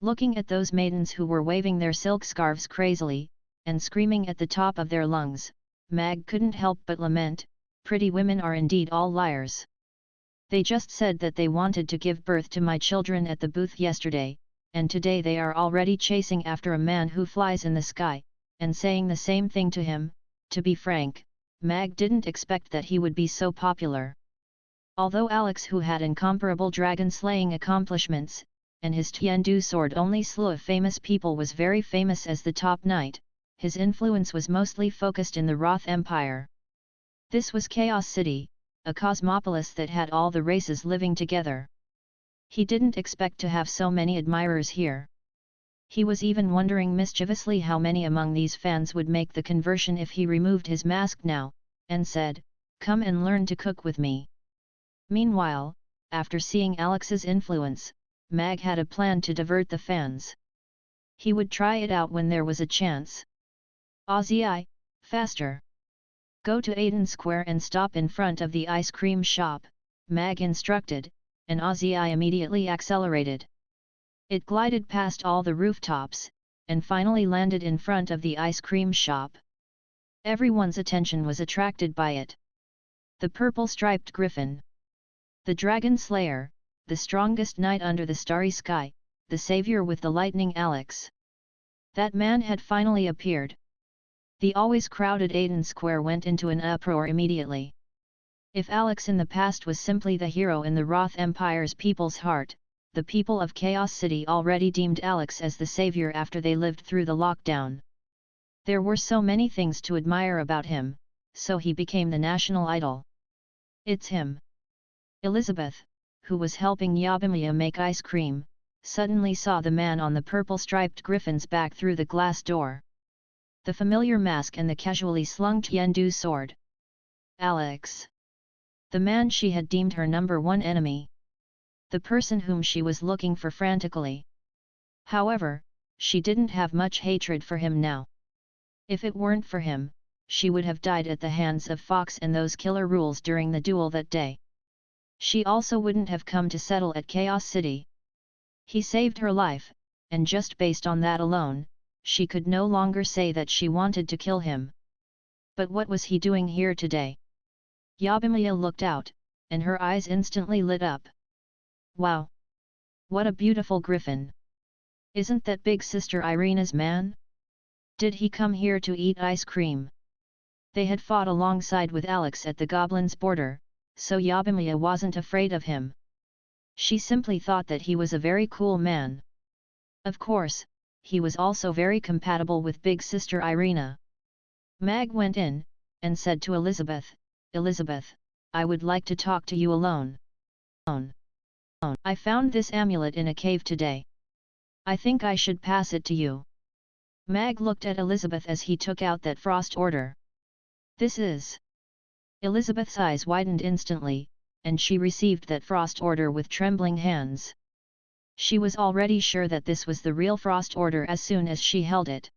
Looking at those maidens who were waving their silk scarves crazily, and screaming at the top of their lungs, Mag couldn't help but lament, pretty women are indeed all liars. They just said that they wanted to give birth to my children at the booth yesterday, and today they are already chasing after a man who flies in the sky, and saying the same thing to him. To be frank, Mag didn't expect that he would be so popular. Although Alex, who had incomparable dragon-slaying accomplishments, and his Tiandu sword only slew of famous people, was very famous as the top knight, his influence was mostly focused in the Roth Empire. This was Chaos City, a cosmopolis that had all the races living together. He didn't expect to have so many admirers here. He was even wondering mischievously how many among these fans would make the conversion if he removed his mask now, and said, "Come and learn to cook with me." Meanwhile, after seeing Alex's influence, Mag had a plan to divert the fans. He would try it out when there was a chance. "Ozzy, faster! Go to Aiden Square and stop in front of the ice cream shop," Mag instructed, and Ozzy immediately accelerated. It glided past all the rooftops, and finally landed in front of the ice cream shop. Everyone's attention was attracted by it. The purple-striped griffin. The Dragon Slayer, the strongest knight under the starry sky, the savior with the lightning Alex. That man had finally appeared. The always crowded Aiden Square went into an uproar immediately. If Alex in the past was simply the hero in the Roth Empire's people's heart, the people of Chaos City already deemed Alex as the savior after they lived through the lockdown. There were so many things to admire about him, so he became the national idol. "It's him." Elizabeth, who was helping Yabimiya make ice cream, suddenly saw the man on the purple-striped griffin's back through the glass door. The familiar mask and the casually slung Tiandu sword. Alex. The man she had deemed her number one enemy. The person whom she was looking for frantically. However, she didn't have much hatred for him now. If it weren't for him, she would have died at the hands of Fox and those killer rules during the duel that day. She also wouldn't have come to settle at Chaos City. He saved her life, and just based on that alone, she could no longer say that she wanted to kill him. But what was he doing here today? Yabimiya looked out, and her eyes instantly lit up. "Wow! What a beautiful griffin! Isn't that big sister Irina's man? Did he come here to eat ice cream?" They had fought alongside with Alex at the Goblin's border, so Yabimiya wasn't afraid of him. She simply thought that he was a very cool man. Of course, he was also very compatible with big sister Irina. Mag went in, and said to Elizabeth, "Elizabeth, I would like to talk to you alone. I found this amulet in a cave today. I think I should pass it to you." Mag looked at Elizabeth as he took out that frost order. "This is..." Elizabeth's eyes widened instantly, and she received that frost order with trembling hands. She was already sure that this was the real frost order as soon as she held it.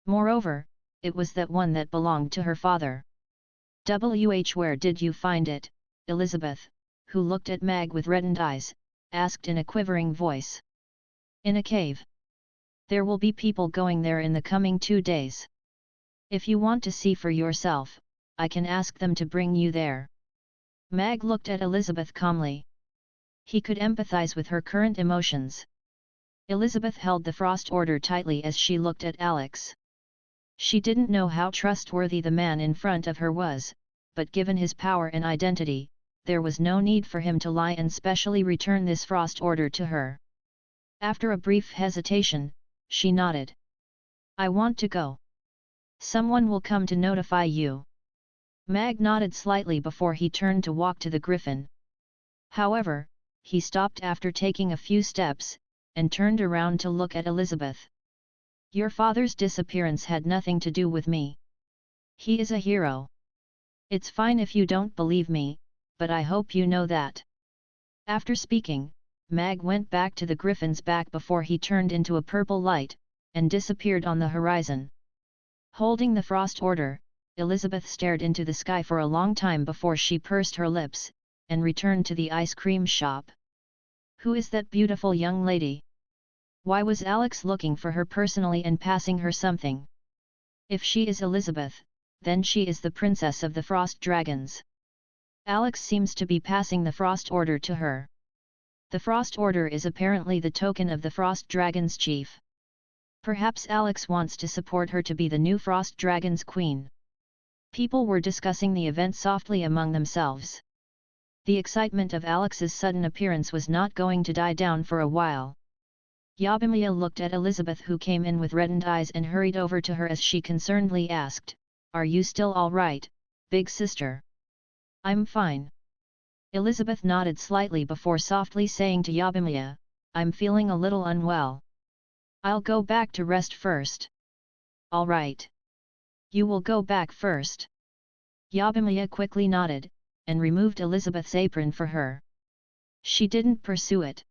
Moreover, it was that one that belonged to her father. "Where did you find it?" Elizabeth, who looked at Mag with reddened eyes, asked in a quivering voice. "In a cave. There will be people going there in the coming 2 days. If you want to see for yourself, I can ask them to bring you there." Mag looked at Elizabeth calmly. He could empathize with her current emotions. Elizabeth held the frost order tightly as she looked at Alex. She didn't know how trustworthy the man in front of her was, but given his power and identity, there was no need for him to lie and specially return this frost order to her. After a brief hesitation, she nodded. "I want to go. Someone will come to notify you." Mag nodded slightly before he turned to walk to the griffin. However, he stopped after taking a few steps, and turned around to look at Elizabeth. "Your father's disappearance had nothing to do with me. He is a hero. It's fine if you don't believe me, but I hope you know that." After speaking, Mag went back to the griffin's back before he turned into a purple light, and disappeared on the horizon. Holding the frost order, Elizabeth stared into the sky for a long time before she pursed her lips, and returned to the ice cream shop. "Who is that beautiful young lady?" Why was Alex looking for her personally and passing her something? If she is Elizabeth, then she is the princess of the Frost Dragons. Alex seems to be passing the Frost Order to her. The Frost Order is apparently the token of the Frost Dragons chief. Perhaps Alex wants to support her to be the new Frost Dragons queen. People were discussing the event softly among themselves. The excitement of Alex's sudden appearance was not going to die down for a while. Yabimiya looked at Elizabeth, who came in with reddened eyes, and hurried over to her as she concernedly asked, "Are you still all right, big sister?" "I'm fine." Elizabeth nodded slightly before softly saying to Yabimiya, "I'm feeling a little unwell. I'll go back to rest first." "All right. You will go back first." Yabimiya quickly nodded, and removed Elizabeth's apron for her. She didn't pursue it.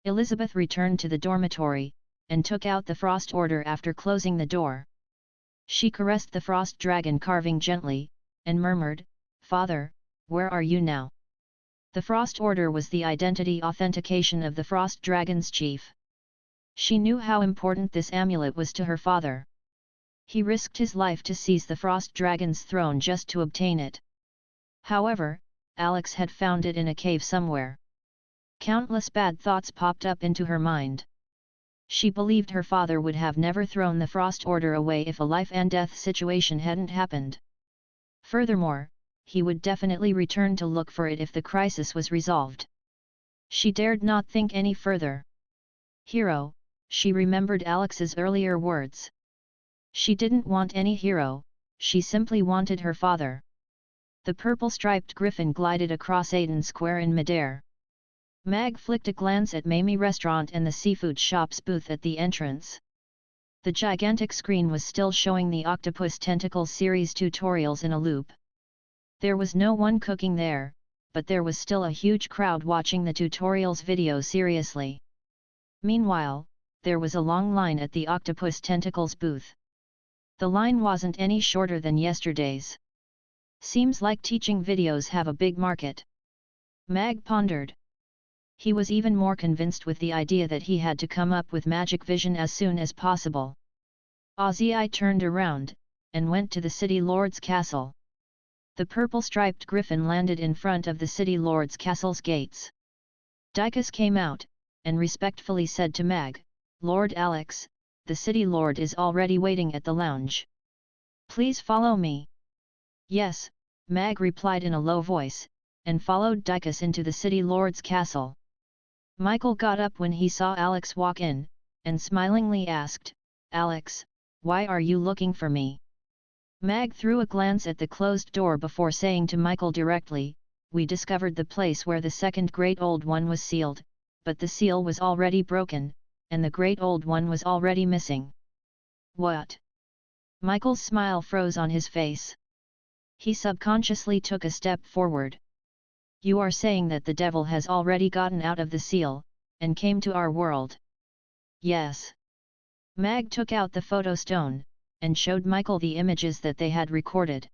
Elizabeth returned to the dormitory, and took out the Frost Order after closing the door. She caressed the Frost Dragon carving gently, and murmured, "Father, where are you now?" The Frost Order was the identity authentication of the Frost Dragon's chief. She knew how important this amulet was to her father. He risked his life to seize the Frost Dragon's throne just to obtain it. However, Alex had found it in a cave somewhere. Countless bad thoughts popped up into her mind. She believed her father would have never thrown the Frost Order away if a life and death situation hadn't happened. Furthermore, he would definitely return to look for it if the crisis was resolved. She dared not think any further. Hero, she remembered Alex's earlier words. She didn't want any hero, she simply wanted her father. The purple-striped griffin glided across Aiden Square in midair. Mag flicked a glance at Mamie Restaurant and the seafood shop's booth at the entrance. The gigantic screen was still showing the Octopus Tentacles series tutorials in a loop. There was no one cooking there, but there was still a huge crowd watching the tutorials video seriously. Meanwhile, there was a long line at the Octopus Tentacles booth. The line wasn't any shorter than yesterday's. Seems like teaching videos have a big market. Mag pondered. He was even more convinced with the idea that he had to come up with magic vision as soon as possible. Ozzy turned around, and went to the City Lord's castle. The purple-striped griffin landed in front of the City Lord's castle's gates. Dykus came out, and respectfully said to Mag, "Lord Alex, the City Lord is already waiting at the lounge. Please follow me." "Yes," Mag replied in a low voice, and followed Dykus into the City Lord's castle. Michael got up when he saw Alex walk in, and smilingly asked, "Alex, why are you looking for me?" Mag threw a glance at the closed door before saying to Michael directly, "We discovered the place where the second Great Old One was sealed, but the seal was already broken, and the Great Old One was already missing." "What?" Michael's smile froze on his face. He subconsciously took a step forward. "You are saying that the devil has already gotten out of the seal, and came to our world?" "Yes." Mag took out the photo stone, and showed Michael the images that they had recorded.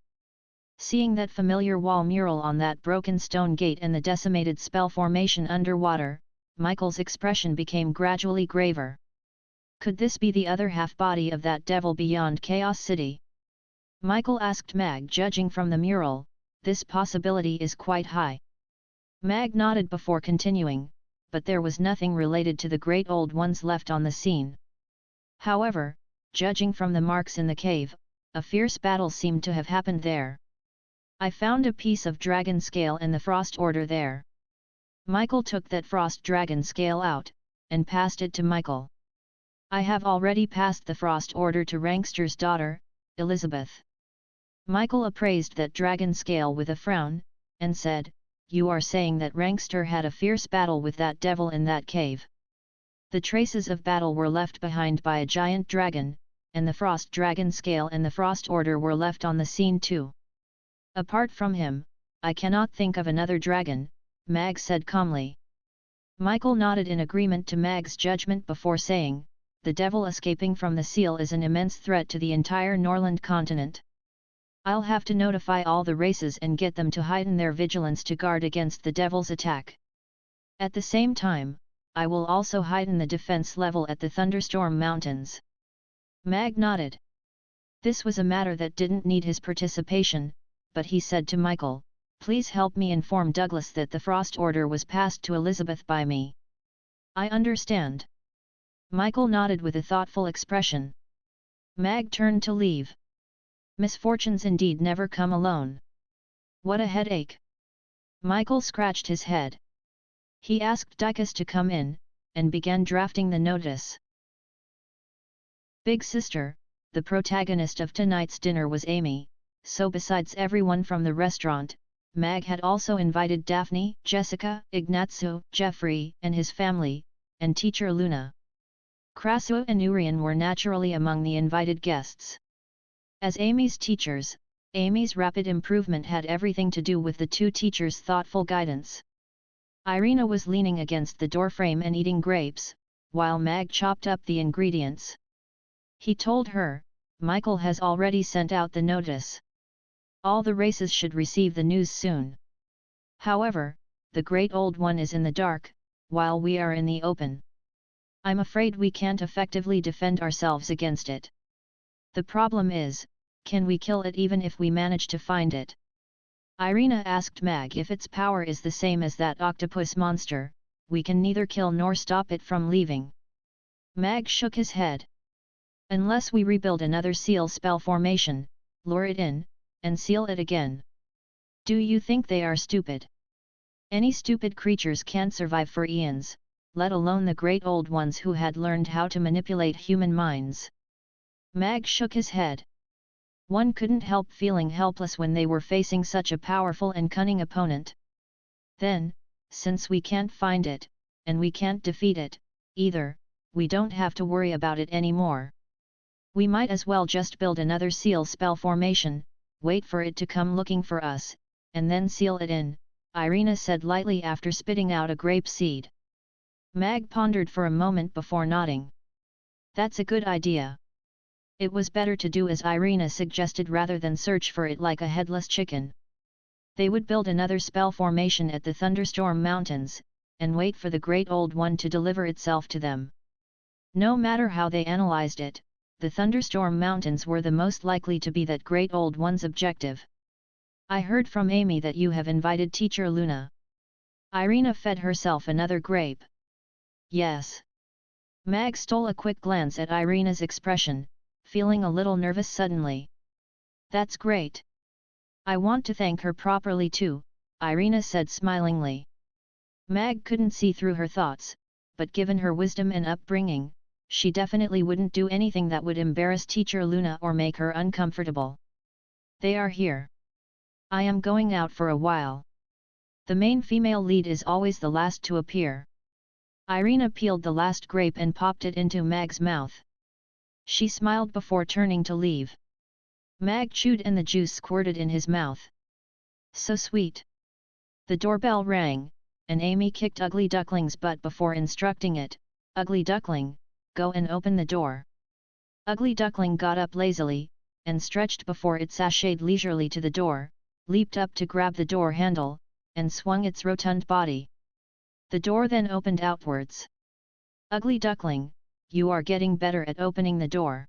Seeing that familiar wall mural on that broken stone gate and the decimated spell formation underwater, Michael's expression became gradually graver. Could this be the other half-body of that devil beyond Chaos City? Michael asked Mag. "Judging from the mural, this possibility is quite high." Mag nodded before continuing, "But there was nothing related to the Great Old Ones left on the scene. However, judging from the marks in the cave, a fierce battle seemed to have happened there. I found a piece of dragon scale and the Frost Order there." Michael took that Frost Dragon scale out, and passed it to Michael. "I have already passed the Frost Order to Rankster's daughter, Elizabeth." Michael appraised that dragon scale with a frown, and said, "You are saying that Rankster had a fierce battle with that devil in that cave?" "The traces of battle were left behind by a giant dragon, and the Frost Dragon scale and the Frost Order were left on the scene too. Apart from him, I cannot think of another dragon," Mag said calmly. Michael nodded in agreement to Mag's judgment before saying, "The devil escaping from the seal is an immense threat to the entire Norland continent. I'll have to notify all the races and get them to heighten their vigilance to guard against the devil's attack. At the same time, I will also heighten the defense level at the Thunderstorm Mountains. Mag nodded. This was a matter that didn't need his participation, but he said to Michael, "Please help me inform Douglas that the Frost Order was passed to Elizabeth by me." "I understand." Michael nodded with a thoughtful expression. Mag turned to leave. Misfortunes indeed never come alone. What a headache. Michael scratched his head. He asked Dykus to come in, and began drafting the notice. Big Sister, the protagonist of tonight's dinner, was Amy, so besides everyone from the restaurant, Mag had also invited Daphne, Jessica, Ignazio, Jeffrey and his family, and teacher Luna. Krasua and Urian were naturally among the invited guests. As Amy's teachers, Amy's rapid improvement had everything to do with the two teachers' thoughtful guidance. Irina was leaning against the doorframe and eating grapes, while Mag chopped up the ingredients. He told her, "Michael has already sent out the notice. All the races should receive the news soon. However, the Great Old One is in the dark, while we are in the open. I'm afraid we can't effectively defend ourselves against it. The problem is, can we kill it even if we manage to find it?" Irina asked Mag if its power is the same as that octopus monster. "We can neither kill nor stop it from leaving." Mag shook his head. "Unless we rebuild another seal spell formation, lure it in, and seal it again. Do you think they are stupid? Any stupid creatures can't survive for eons, let alone the Great Old Ones who had learned how to manipulate human minds." Mag shook his head. One couldn't help feeling helpless when they were facing such a powerful and cunning opponent. "Then, since we can't find it, and we can't defeat it, either, we don't have to worry about it anymore. We might as well just build another seal spell formation, wait for it to come looking for us, and then seal it in," Irina said lightly after spitting out a grape seed. Mag pondered for a moment before nodding. "That's a good idea. It was better to do as Irina suggested rather than search for it like a headless chicken." They would build another spell formation at the Thunderstorm Mountains, and wait for the Great Old One to deliver itself to them. No matter how they analyzed it, the Thunderstorm Mountains were the most likely to be that Great Old One's objective. "I heard from Amy that you have invited teacher Luna." Irina fed herself another grape. "Yes." Mag stole a quick glance at Irina's expression, feeling a little nervous suddenly. "That's great. I want to thank her properly too," Irina said smilingly. Mag couldn't see through her thoughts, but given her wisdom and upbringing, she definitely wouldn't do anything that would embarrass teacher Luna or make her uncomfortable. "They are here. I am going out for a while." The main female lead is always the last to appear. Irina peeled the last grape and popped it into Mag's mouth. She smiled before turning to leave. Mag chewed and the juice squirted in his mouth. So sweet. The doorbell rang, and Amy kicked Ugly Duckling's butt before instructing it, "Ugly Duckling, go and open the door." Ugly Duckling got up lazily, and stretched before it sashayed leisurely to the door, leaped up to grab the door handle, and swung its rotund body. The door then opened outwards. "Ugly Duckling, you are getting better at opening the door."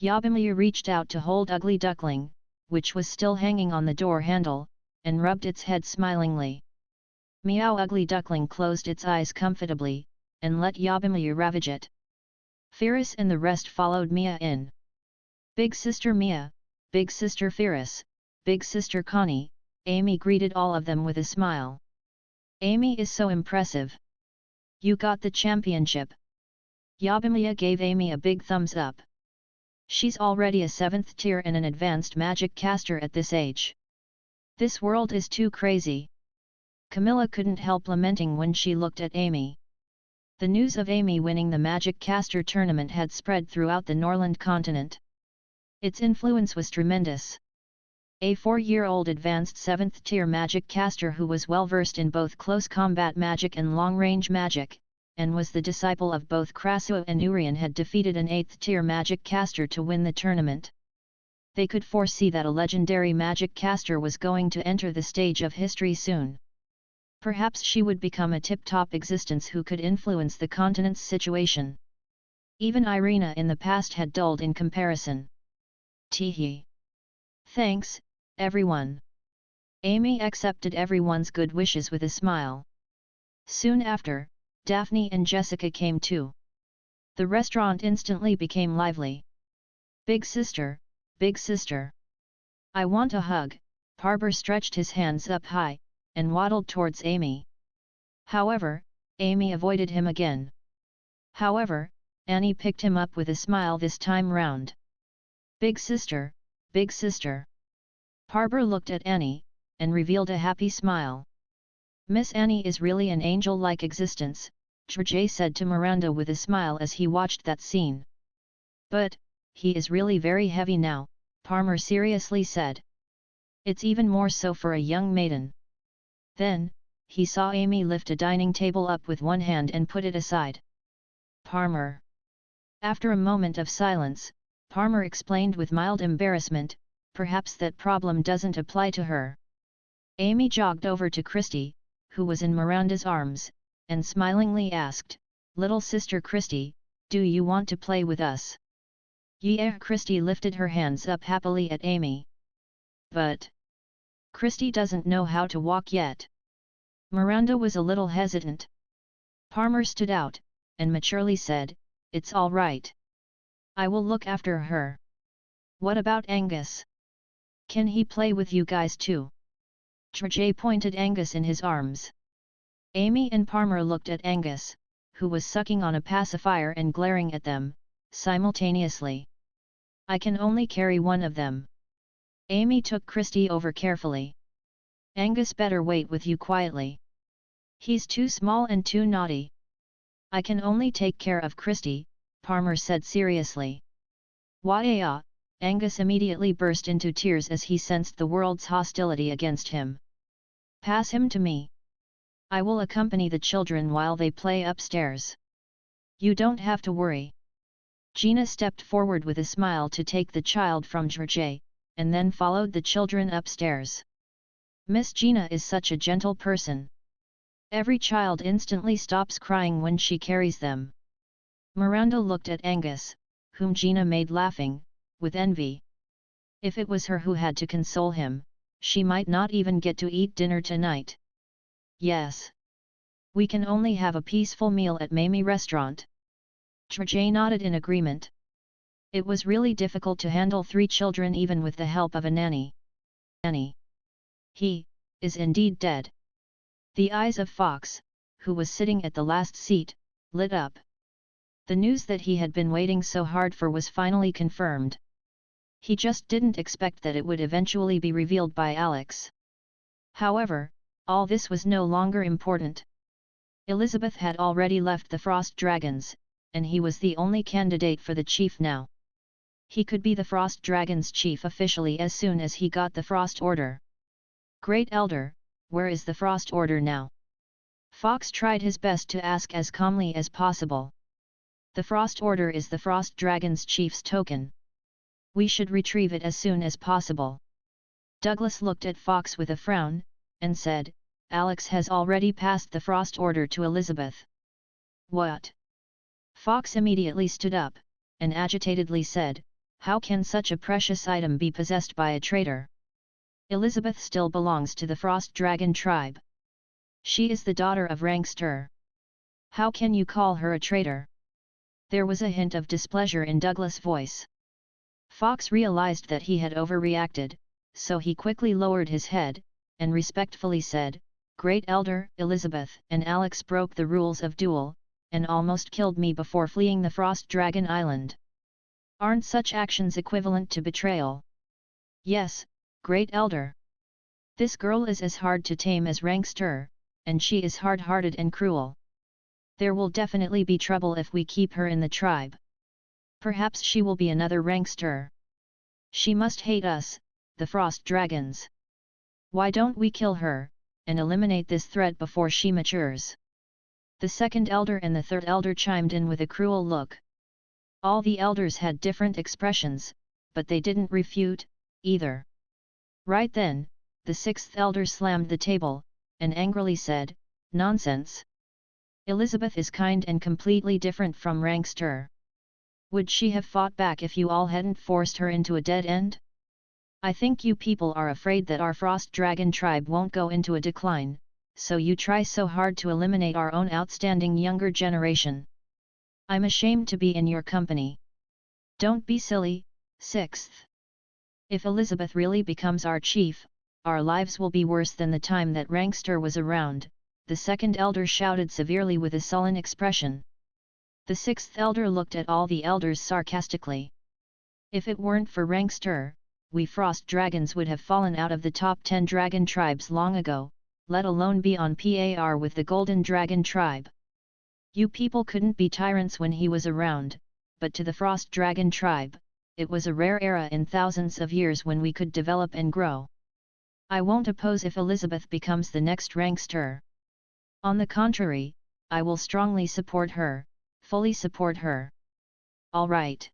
Yabimiya reached out to hold Ugly Duckling, which was still hanging on the door handle, and rubbed its head smilingly. Meow. Ugly Duckling closed its eyes comfortably, and let Yabimiya ravage it. Firis and the rest followed Mia in. "Big Sister Mia, Big Sister Firis, Big Sister Connie," Amy greeted all of them with a smile. "Amy is so impressive. You got the championship." Yabimiya gave Amy a big thumbs up. "She's already a 7th tier and an advanced magic caster at this age. This world is too crazy." Camilla couldn't help lamenting when she looked at Amy. The news of Amy winning the Magic Caster tournament had spread throughout the Norland continent. Its influence was tremendous. A 4-year-old advanced 7th tier magic caster who was well versed in both close combat magic and long-range magic, and was the disciple of both Krasua and Urian, had defeated an 8th tier magic caster to win the tournament. They could foresee that a legendary magic caster was going to enter the stage of history soon. Perhaps she would become a tip-top existence who could influence the continent's situation. Even Irina in the past had dulled in comparison. Teehee. Thanks, everyone. Amy accepted everyone's good wishes with a smile. Soon after, Daphne and Jessica came too. The restaurant instantly became lively. Big sister, big sister. I want a hug. Parber stretched his hands up high, and waddled towards Amy. However, Amy avoided him again. However, Annie picked him up with a smile this time round. Big sister, big sister. Parber looked at Annie, and revealed a happy smile. Miss Annie is really an angel-like existence, George said to Miranda with a smile as he watched that scene. But, he is really very heavy now, Parmer seriously said. It's even more so for a young maiden. Then, he saw Amy lift a dining table up with one hand and put it aside. Parmer. After a moment of silence, Parmer explained with mild embarrassment, perhaps that problem doesn't apply to her. Amy jogged over to Christy, who was in Miranda's arms, and smilingly asked, Little sister Christy, do you want to play with us? Yeah. Christy lifted her hands up happily at Amy. But Christy doesn't know how to walk yet. Miranda was a little hesitant. Parmer stood out, and maturely said, It's all right. I will look after her. What about Angus? Can he play with you guys too? George pointed Angus in his arms. Amy and Parmer looked at Angus, who was sucking on a pacifier and glaring at them, simultaneously. I can only carry one of them. Amy took Christy over carefully. Angus better wait with you quietly. He's too small and too naughty. I can only take care of Christy, Parmer said seriously. Wah-ya! Angus immediately burst into tears as he sensed the world's hostility against him. Pass him to me. I will accompany the children while they play upstairs. You don't have to worry. Gina stepped forward with a smile to take the child from George, and then followed the children upstairs. Miss Gina is such a gentle person. Every child instantly stops crying when she carries them. Miranda looked at Angus, whom Gina made laughing, with envy. If it was her who had to console him, she might not even get to eat dinner tonight. Yes. We can only have a peaceful meal at Mamie restaurant. George nodded in agreement. It was really difficult to handle 3 children even with the help of a nanny. Annie. He is indeed dead. The eyes of Fox, who was sitting at the last seat, lit up. The news that he had been waiting so hard for was finally confirmed. He just didn't expect that it would eventually be revealed by Alex. However, all this was no longer important. Elizabeth had already left the Frost Dragons, and he was the only candidate for the chief now. He could be the Frost Dragons' chief officially as soon as he got the Frost Order. Great Elder, where is the Frost Order now? Fox tried his best to ask as calmly as possible. The Frost Order is the Frost Dragons' chief's token. We should retrieve it as soon as possible. Douglas looked at Fox with a frown, and said, Alex has already passed the Frost Order to Elizabeth. What? Fox immediately stood up, and agitatedly said, how can such a precious item be possessed by a traitor? Elizabeth still belongs to the Frost Dragon tribe. She is the daughter of Rankster. How can you call her a traitor? There was a hint of displeasure in Douglas' voice. Fox realized that he had overreacted, so he quickly lowered his head, and respectfully said, Great Elder, Elizabeth and Alex broke the rules of duel, and almost killed me before fleeing the Frost Dragon Island. Aren't such actions equivalent to betrayal? Yes, Great Elder. This girl is as hard to tame as Rankster, and she is hard-hearted and cruel. There will definitely be trouble if we keep her in the tribe. Perhaps she will be another Rankster. She must hate us, the Frost Dragons. Why don't we kill her, and eliminate this threat before she matures? The second elder and the third elder chimed in with a cruel look. All the elders had different expressions, but they didn't refute, either. Right then, the sixth elder slammed the table, and angrily said, "Nonsense! Elizabeth is kind and completely different from Rankster. Would she have fought back if you all hadn't forced her into a dead end? I think you people are afraid that our Frost Dragon tribe won't go into a decline, so you try so hard to eliminate our own outstanding younger generation. I'm ashamed to be in your company. Don't be silly." 6th. If Elizabeth really becomes our chief, our lives will be worse than the time that Rankster was around, the second elder shouted severely with a sullen expression. The 6th elder looked at all the elders sarcastically. If it weren't for Rankster, we Frost Dragons would have fallen out of the top 10 dragon tribes long ago, let alone be on par with the Golden Dragon tribe. You people couldn't be tyrants when he was around, but to the Frost Dragon tribe, it was a rare era in thousands of years when we could develop and grow. I won't oppose if Elizabeth becomes the next Rankster. On the contrary, I will strongly support her, fully support her. All right.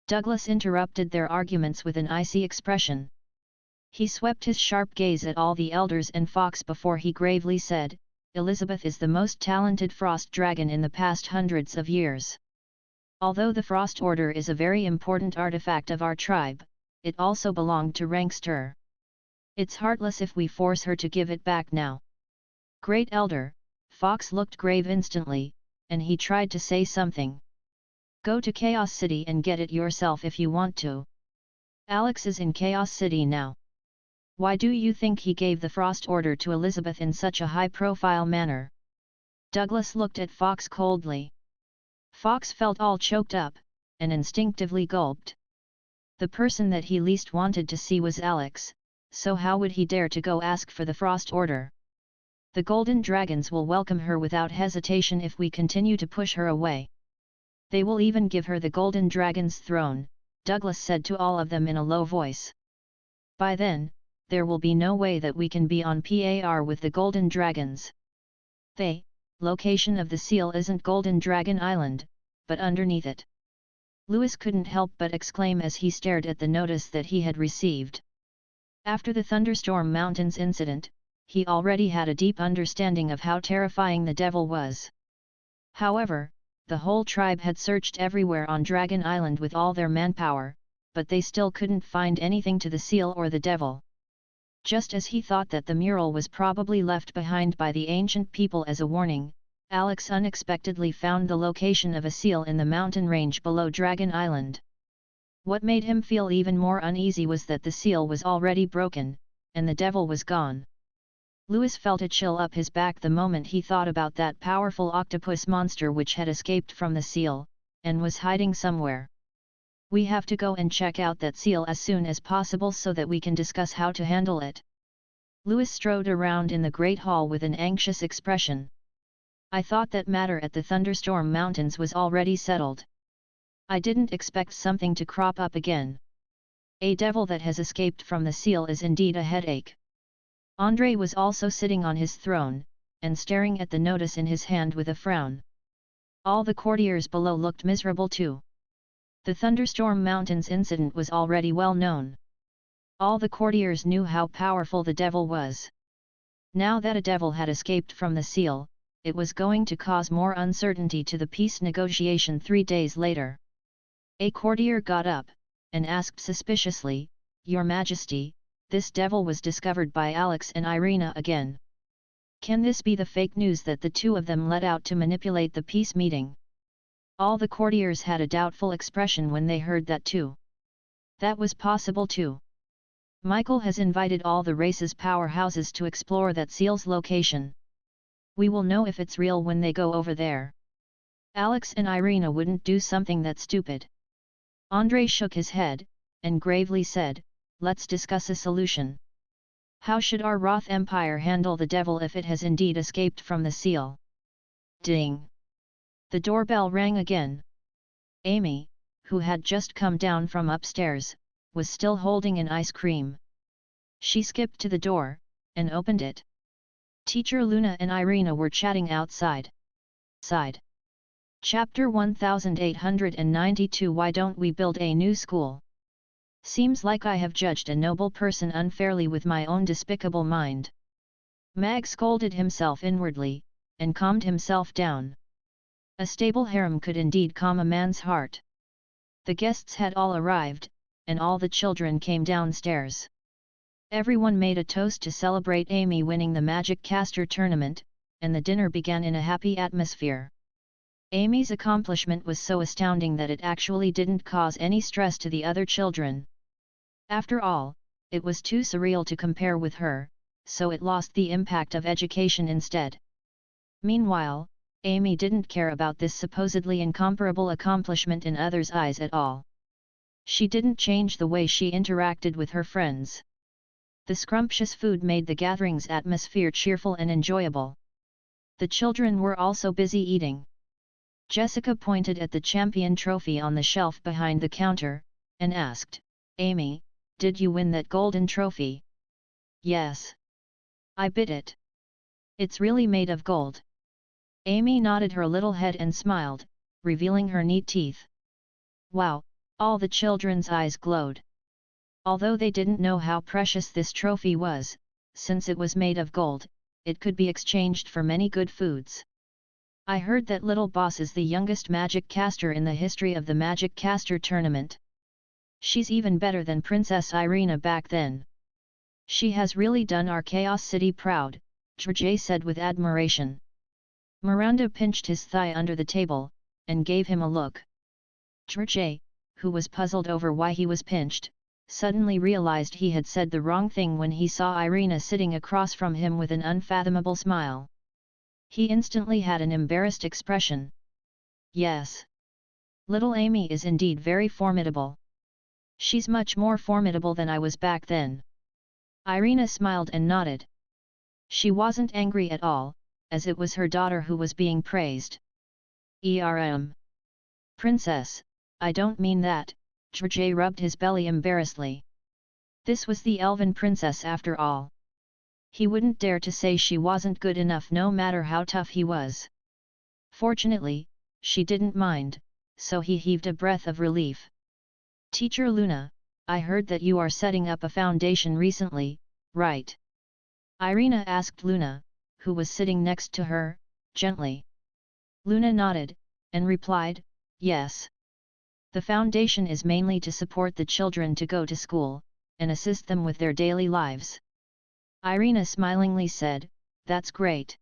Douglas interrupted their arguments with an icy expression. He swept his sharp gaze at all the elders and Fox before he gravely said, "Elizabeth is the most talented Frost Dragon in the past hundreds of years. Although the Frost Order is a very important artifact of our tribe, it also belonged to Rankster. It's heartless if we force her to give it back now." Great Elder, Fox looked grave instantly, and he tried to say something. "Go to Chaos City and get it yourself if you want to. Alex is in Chaos City now. Why do you think he gave the Frost Order to Elizabeth in such a high-profile manner?" Douglas looked at Fox coldly. Fox felt all choked up, and instinctively gulped. The person that he least wanted to see was Alex, so how would he dare to go ask for the Frost Order? "The Golden Dragons will welcome her without hesitation if we continue to push her away. They will even give her the Golden Dragon's throne," Douglas said to all of them in a low voice. "By then, there will be no way that we can be on par with the Golden Dragons. The location of the seal isn't Golden Dragon Island, but underneath it." Lewis couldn't help but exclaim as he stared at the notice that he had received. After the Thunderstorm Mountains incident, he already had a deep understanding of how terrifying the devil was. However, the whole tribe had searched everywhere on Dragon Island with all their manpower, but they still couldn't find anything to the seal or the devil. Just as he thought that the mural was probably left behind by the ancient people as a warning, Alex unexpectedly found the location of a seal in the mountain range below Dragon Island. What made him feel even more uneasy was that the seal was already broken, and the devil was gone. Lewis felt a chill up his back the moment he thought about that powerful octopus monster which had escaped from the seal, and was hiding somewhere. "We have to go and check out that seal as soon as possible so that we can discuss how to handle it." Lewis strode around in the Great Hall with an anxious expression. "I thought that matter at the Thunderstorm Mountains was already settled. I didn't expect something to crop up again. A devil that has escaped from the seal is indeed a headache." Andrei was also sitting on his throne, and staring at the notice in his hand with a frown. All the courtiers below looked miserable too. The Thunderstorm Mountains incident was already well known. All the courtiers knew how powerful the devil was. Now that a devil had escaped from the seal, it was going to cause more uncertainty to the peace negotiation 3 days later. A courtier got up, and asked suspiciously, "Your Majesty, this devil was discovered by Alex and Irina again. Can this be the fake news that the two of them let out to manipulate the peace meeting?" All the courtiers had a doubtful expression when they heard that too. That was possible too. Michael has invited all the race's powerhouses to explore that seal's location. We will know if it's real when they go over there. Alex and Irina wouldn't do something that stupid. Andrei shook his head, and gravely said, "Let's discuss a solution. How should our Roth Empire handle the devil if it has indeed escaped from the seal?" Ding! The doorbell rang again. Amy, who had just come down from upstairs, was still holding an ice cream. She skipped to the door, and opened it. Teacher Luna and Irina were chatting outside. Chapter 1892 Why don't we build a new school? Seems like I have judged a noble person unfairly with my own despicable mind. Mag scolded himself inwardly, and calmed himself down. A stable harem could indeed calm a man's heart. The guests had all arrived, and all the children came downstairs. Everyone made a toast to celebrate Amy winning the Magic Caster tournament, and the dinner began in a happy atmosphere. Amy's accomplishment was so astounding that it actually didn't cause any stress to the other children. After all, it was too surreal to compare with her, so it lost the impact of education instead. Meanwhile, Amy didn't care about this supposedly incomparable accomplishment in others' eyes at all. She didn't change the way she interacted with her friends. The scrumptious food made the gathering's atmosphere cheerful and enjoyable. The children were also busy eating. Jessica pointed at the champion trophy on the shelf behind the counter, and asked, "Amy, did you win that golden trophy?" "Yes. I bit it. It's really made of gold." Amy nodded her little head and smiled, revealing her neat teeth. Wow, all the children's eyes glowed. Although they didn't know how precious this trophy was, since it was made of gold, it could be exchanged for many good foods. "I heard that little boss is the youngest magic caster in the history of the Magic Caster tournament. She's even better than Princess Irina back then. She has really done our Chaos City proud," George said with admiration. Miranda pinched his thigh under the table, and gave him a look. George, who was puzzled over why he was pinched, suddenly realized he had said the wrong thing when he saw Irina sitting across from him with an unfathomable smile. He instantly had an embarrassed expression. "Yes. Little Amy is indeed very formidable. She's much more formidable than I was back then." Irina smiled and nodded. She wasn't angry at all, as it was her daughter who was being praised. "Princess, I don't mean that," George rubbed his belly embarrassedly. This was the elven princess after all. He wouldn't dare to say she wasn't good enough no matter how tough he was. Fortunately, she didn't mind, so he heaved a breath of relief. "Teacher Luna, I heard that you are setting up a foundation recently, right?" Irina asked Luna, who was sitting next to her, gently. Luna nodded, and replied, "Yes. The foundation is mainly to support the children to go to school, and assist them with their daily lives." Irina smilingly said, "That's great.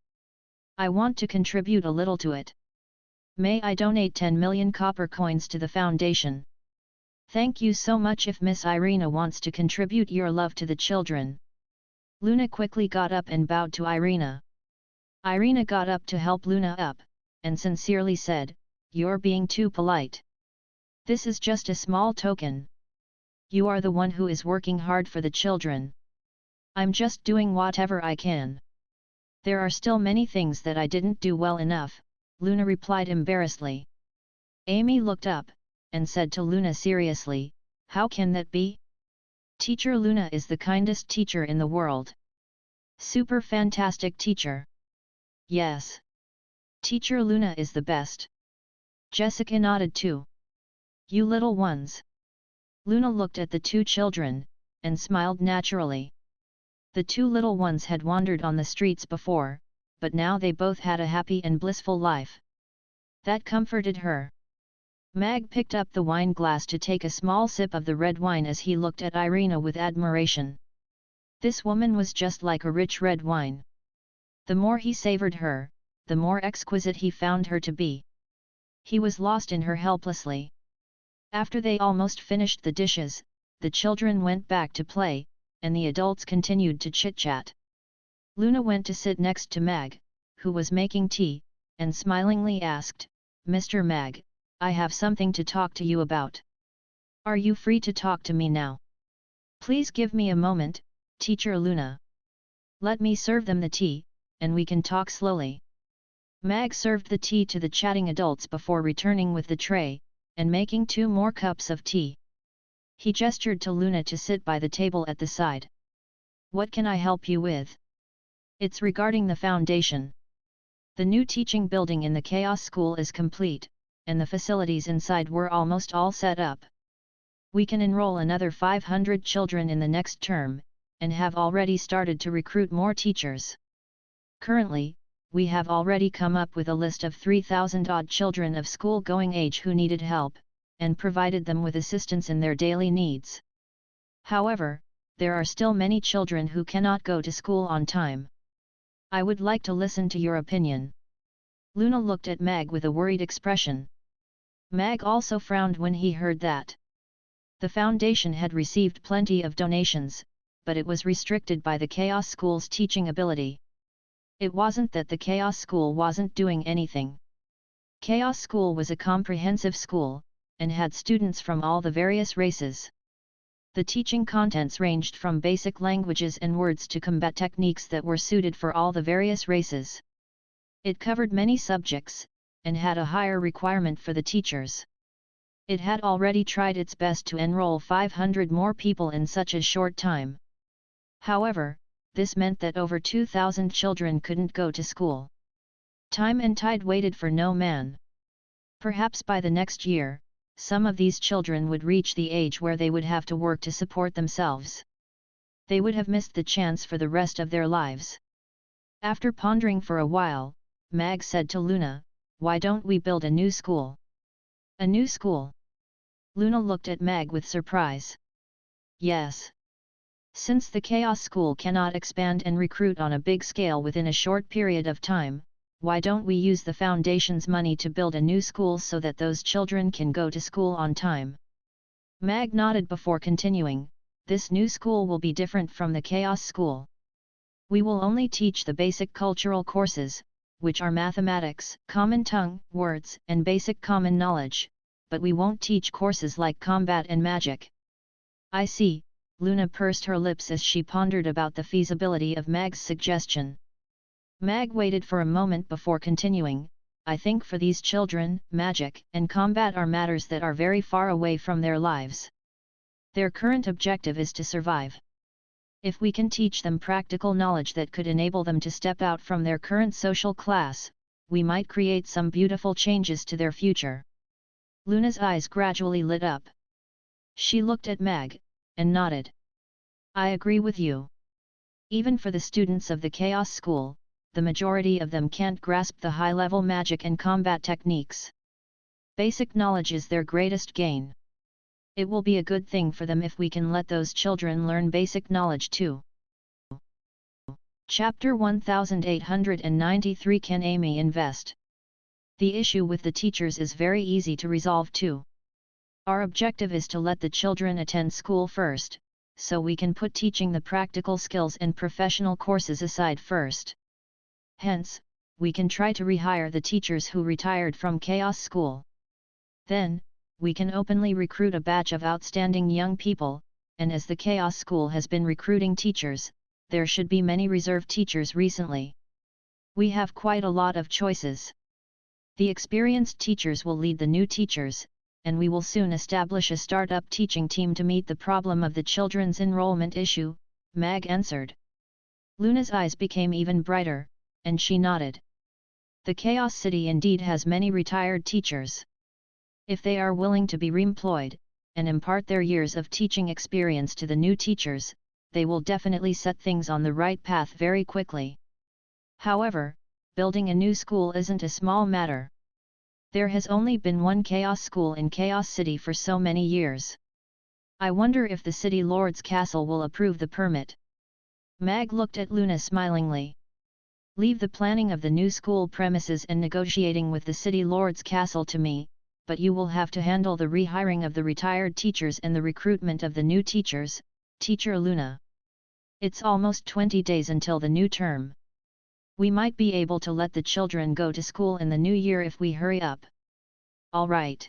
I want to contribute a little to it. May I donate 10 million copper coins to the foundation?" "Thank you so much if Miss Irina wants to contribute your love to the children." Luna quickly got up and bowed to Irina. Irina got up to help Luna up, and sincerely said, "You're being too polite. This is just a small token. You are the one who is working hard for the children. I'm just doing whatever I can." "There are still many things that I didn't do well enough," Luna replied embarrassedly. Amy looked up, and said to Luna seriously, "How can that be? Teacher Luna is the kindest teacher in the world. Super fantastic teacher. Yes. Teacher Luna is the best." Jessica nodded too. "You little ones." Luna looked at the two children, and smiled naturally. The two little ones had wandered on the streets before, but now they both had a happy and blissful life. That comforted her. Mag picked up the wine glass to take a small sip of the red wine as he looked at Irina with admiration. This woman was just like a rich red wine. The more he savored her, the more exquisite he found her to be. He was lost in her helplessly. After they almost finished the dishes, the children went back to play, and the adults continued to chit-chat. Luna went to sit next to Mag, who was making tea, and smilingly asked, "Mr. Mag, I have something to talk to you about. Are you free to talk to me now?" "Please give me a moment, Teacher Luna. Let me serve them the tea, and we can talk slowly." Mag served the tea to the chatting adults before returning with the tray, and making 2 more cups of tea. He gestured to Luna to sit by the table at the side. "What can I help you with?" "It's regarding the foundation. The new teaching building in the Chaos School is complete, and the facilities inside were almost all set up. We can enroll another 500 children in the next term, and have already started to recruit more teachers. Currently, we have already come up with a list of 3,000 odd children of school-going age who needed help, and provided them with assistance in their daily needs. However, there are still many children who cannot go to school on time. I would like to listen to your opinion. Luna looked at Mag with a worried expression. Mag also frowned when he heard that. The foundation had received plenty of donations, but it was restricted by the Chaos School's teaching ability. It wasn't that the Chaos School wasn't doing anything. Chaos School was a comprehensive school, and had students from all the various races. The teaching contents ranged from basic languages and words to combat techniques that were suited for all the various races. It covered many subjects, and had a higher requirement for the teachers. It had already tried its best to enroll 500 more people in such a short time. However, this meant that over 2,000 children couldn't go to school. Time and tide waited for no man. Perhaps by the next year, some of these children would reach the age where they would have to work to support themselves. They would have missed the chance for the rest of their lives. After pondering for a while, Mag said to Luna, "Why don't we build a new school?" "A new school?" Luna looked at Mag with surprise. "Yes. Since the Chaos School cannot expand and recruit on a big scale within a short period of time, why don't we use the Foundation's money to build a new school so that those children can go to school on time?" Mag nodded before continuing, "This new school will be different from the Chaos School. We will only teach the basic cultural courses, which are mathematics, common tongue, words, and basic common knowledge, but we won't teach courses like combat and magic." "I see," Luna pursed her lips as she pondered about the feasibility of Mag's suggestion. Mag waited for a moment before continuing, "I think for these children, magic and combat are matters that are very far away from their lives. Their current objective is to survive. If we can teach them practical knowledge that could enable them to step out from their current social class, we might create some beautiful changes to their future." Luna's eyes gradually lit up. She looked at Mag, and nodded. "I agree with you. Even for the students of the Chaos School, the majority of them can't grasp the high-level magic and combat techniques. Basic knowledge is their greatest gain. It will be a good thing for them if we can let those children learn basic knowledge too." Chapter 1893 Can Amy invest? The issue with the teachers is very easy to resolve too. Our objective is to let the children attend school first, so we can put teaching the practical skills and professional courses aside first. Hence, we can try to rehire the teachers who retired from Chaos School. Then, we can openly recruit a batch of outstanding young people, and as the Chaos School has been recruiting teachers, there should be many reserve teachers recently. We have quite a lot of choices. The experienced teachers will lead the new teachers, and we will soon establish a start-up teaching team to meet the problem of the children's enrollment issue," Mag answered. Luna's eyes became even brighter, and she nodded. The Chaos City indeed has many retired teachers. If they are willing to be reemployed, and impart their years of teaching experience to the new teachers, they will definitely set things on the right path very quickly. However, building a new school isn't a small matter. There has only been one Chaos School in Chaos City for so many years. I wonder if the City Lord's Castle will approve the permit. Mag looked at Luna smilingly. "Leave the planning of the new school premises and negotiating with the City Lord's Castle to me, but you will have to handle the rehiring of the retired teachers and the recruitment of the new teachers, Teacher Luna. It's almost 20 days until the new term. We might be able to let the children go to school in the new year if we hurry up." "All right.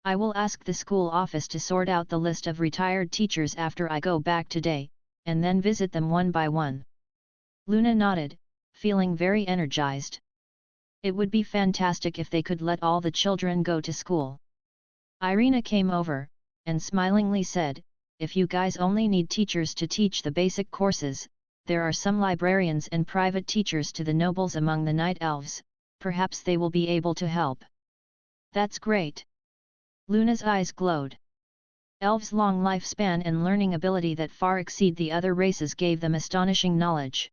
I will ask the school office to sort out the list of retired teachers after I go back today, and then visit them one by one." Luna nodded, feeling very energized. It would be fantastic if they could let all the children go to school. Irina came over, and smilingly said, "If you guys only need teachers to teach the basic courses, there are some librarians and private teachers to the nobles among the night elves, perhaps they will be able to help." "That's great." Luna's eyes glowed. Elves' long lifespan and learning ability that far exceed the other races gave them astonishing knowledge.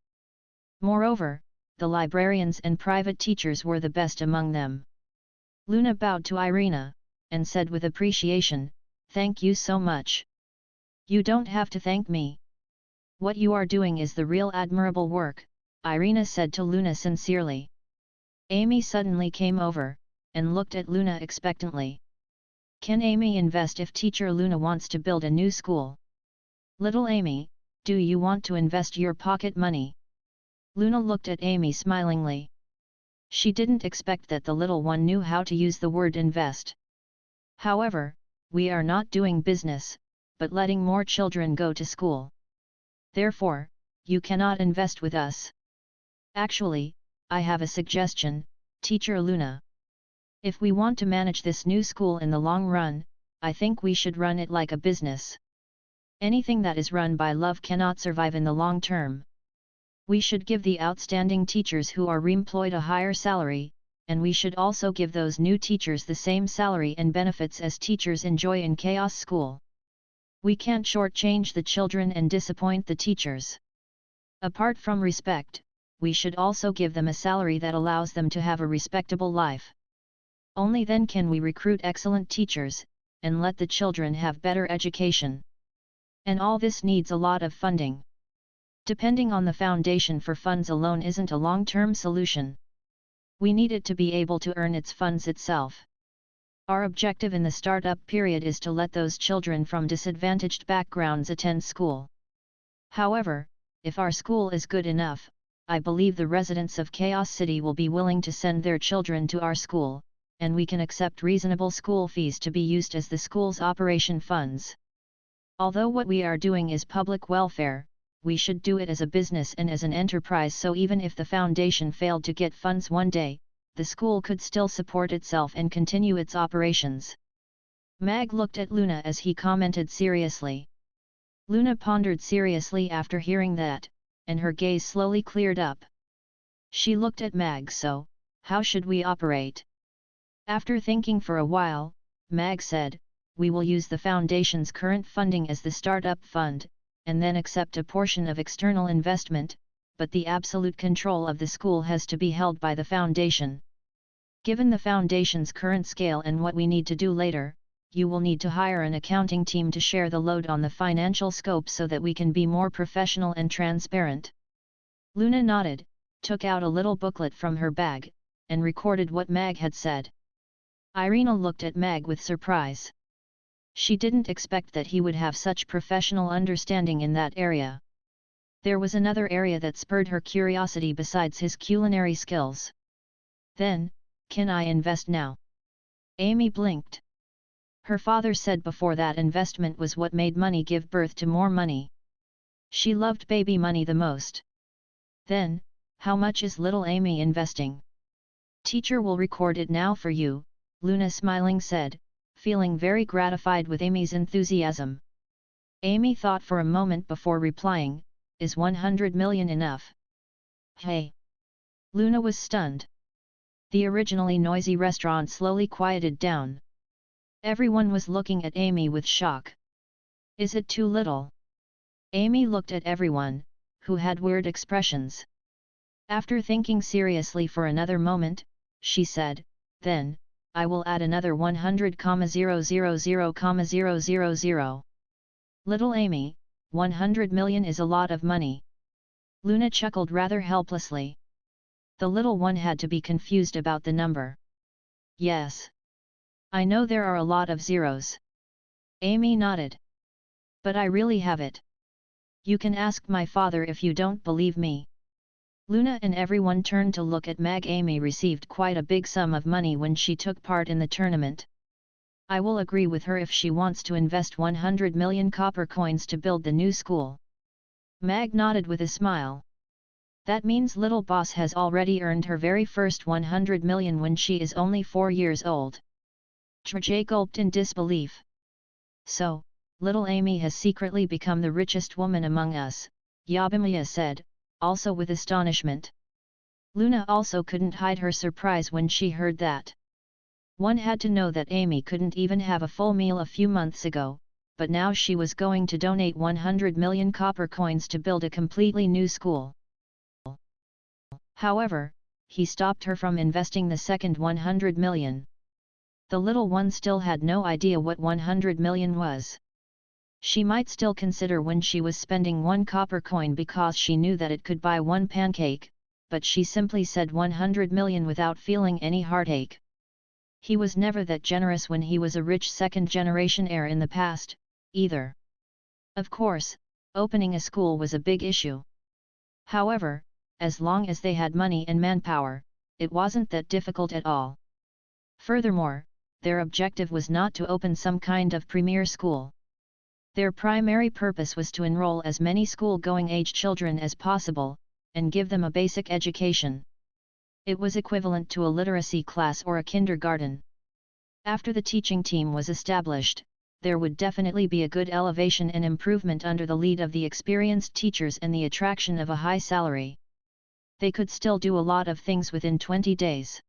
Moreover, the librarians and private teachers were the best among them. Luna bowed to Irina, and said with appreciation, "Thank you so much." "You don't have to thank me. What you are doing is the real admirable work," Irina said to Luna sincerely. Amy suddenly came over, and looked at Luna expectantly. "Can Amy invest if teacher Luna wants to build a new school?" "Little Amy, do you want to invest your pocket money?" Luna looked at Amy smilingly. She didn't expect that the little one knew how to use the word invest. "However, we are not doing business, but letting more children go to school. Therefore, you cannot invest with us." "Actually, I have a suggestion, Teacher Luna. If we want to manage this new school in the long run, I think we should run it like a business. Anything that is run by love cannot survive in the long term. We should give the outstanding teachers who are re-employed a higher salary, and we should also give those new teachers the same salary and benefits as teachers enjoy in Chaos School. We can't shortchange the children and disappoint the teachers. Apart from respect, we should also give them a salary that allows them to have a respectable life. Only then can we recruit excellent teachers, and let the children have better education. And all this needs a lot of funding. Depending on the foundation for funds alone isn't a long-term solution. We need it to be able to earn its funds itself. Our objective in the startup period is to let those children from disadvantaged backgrounds attend school. However, if our school is good enough, I believe the residents of Chaos City will be willing to send their children to our school, and we can accept reasonable school fees to be used as the school's operation funds. Although what we are doing is public welfare, we should do it as a business and as an enterprise, so even if the foundation failed to get funds one day, the school could still support itself and continue its operations." Mag looked at Luna as he commented seriously. Luna pondered seriously after hearing that, and her gaze slowly cleared up. She looked at Mag. "So, how should we operate?" After thinking for a while, Mag said, "We will use the foundation's current funding as the startup fund, and then accept a portion of external investment, but the absolute control of the school has to be held by the foundation. Given the foundation's current scale and what we need to do later, you will need to hire an accounting team to share the load on the financial scope so that we can be more professional and transparent." Luna nodded, took out a little booklet from her bag, and recorded what Mag had said. Irina looked at Mag with surprise. She didn't expect that he would have such professional understanding in that area. There was another area that spurred her curiosity besides his culinary skills. "Then, can I invest now?" Amy blinked. Her father said before that investment was what made money give birth to more money. She loved baby money the most. "Then, how much is little Amy investing?" "Teacher will record it now for you," Luna smiling said, feeling very gratified with Amy's enthusiasm. Amy thought for a moment before replying, "Is 100 million enough?" "Hey!" Luna was stunned. The originally noisy restaurant slowly quieted down. Everyone was looking at Amy with shock. "Is it too little?" Amy looked at everyone, who had weird expressions. After thinking seriously for another moment, she said, "Then, I will add another 100,000,000. Little Amy, 100 million is a lot of money." Luna chuckled rather helplessly. The little one had to be confused about the number. "Yes. I know there are a lot of zeros." Amy nodded. "But I really have it. You can ask my father if you don't believe me." Luna and everyone turned to look at Mag. Amy received quite a big sum of money when she took part in the tournament. "I will agree with her if she wants to invest 100 million copper coins to build the new school." Mag nodded with a smile. "That means little boss has already earned her very first 100 million when she is only 4 years old." Trajay gulped in disbelief. "So, little Amy has secretly become the richest woman among us," Yabimiya said, also with astonishment. Luna also couldn't hide her surprise when she heard that. One had to know that Amy couldn't even have a full meal a few months ago, but now she was going to donate 100 million copper coins to build a completely new school. However, he stopped her from investing the second 100 million. The little one still had no idea what 100 million was. She might still consider when she was spending 1 copper coin because she knew that it could buy 1 pancake, but she simply said 100 million without feeling any heartache. He was never that generous when he was a rich second-generation heir in the past, either. Of course, opening a school was a big issue. However, as long as they had money and manpower, it wasn't that difficult at all. Furthermore, their objective was not to open some kind of premier school. Their primary purpose was to enroll as many school-going age children as possible, and give them a basic education. It was equivalent to a literacy class or a kindergarten. After the teaching team was established, there would definitely be a good elevation and improvement under the lead of the experienced teachers and the attraction of a high salary. They could still do a lot of things within 20 days.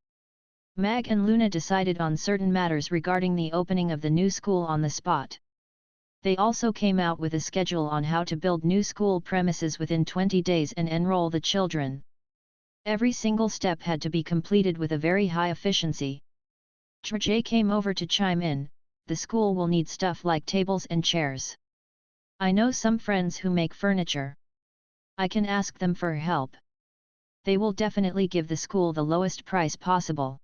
Mag and Luna decided on certain matters regarding the opening of the new school on the spot. They also came out with a schedule on how to build new school premises within 20 days and enroll the children. Every single step had to be completed with a very high efficiency. Trj came over to chime in, the school will need stuff like tables and chairs. I know some friends who make furniture. I can ask them for help. They will definitely give the school the lowest price possible.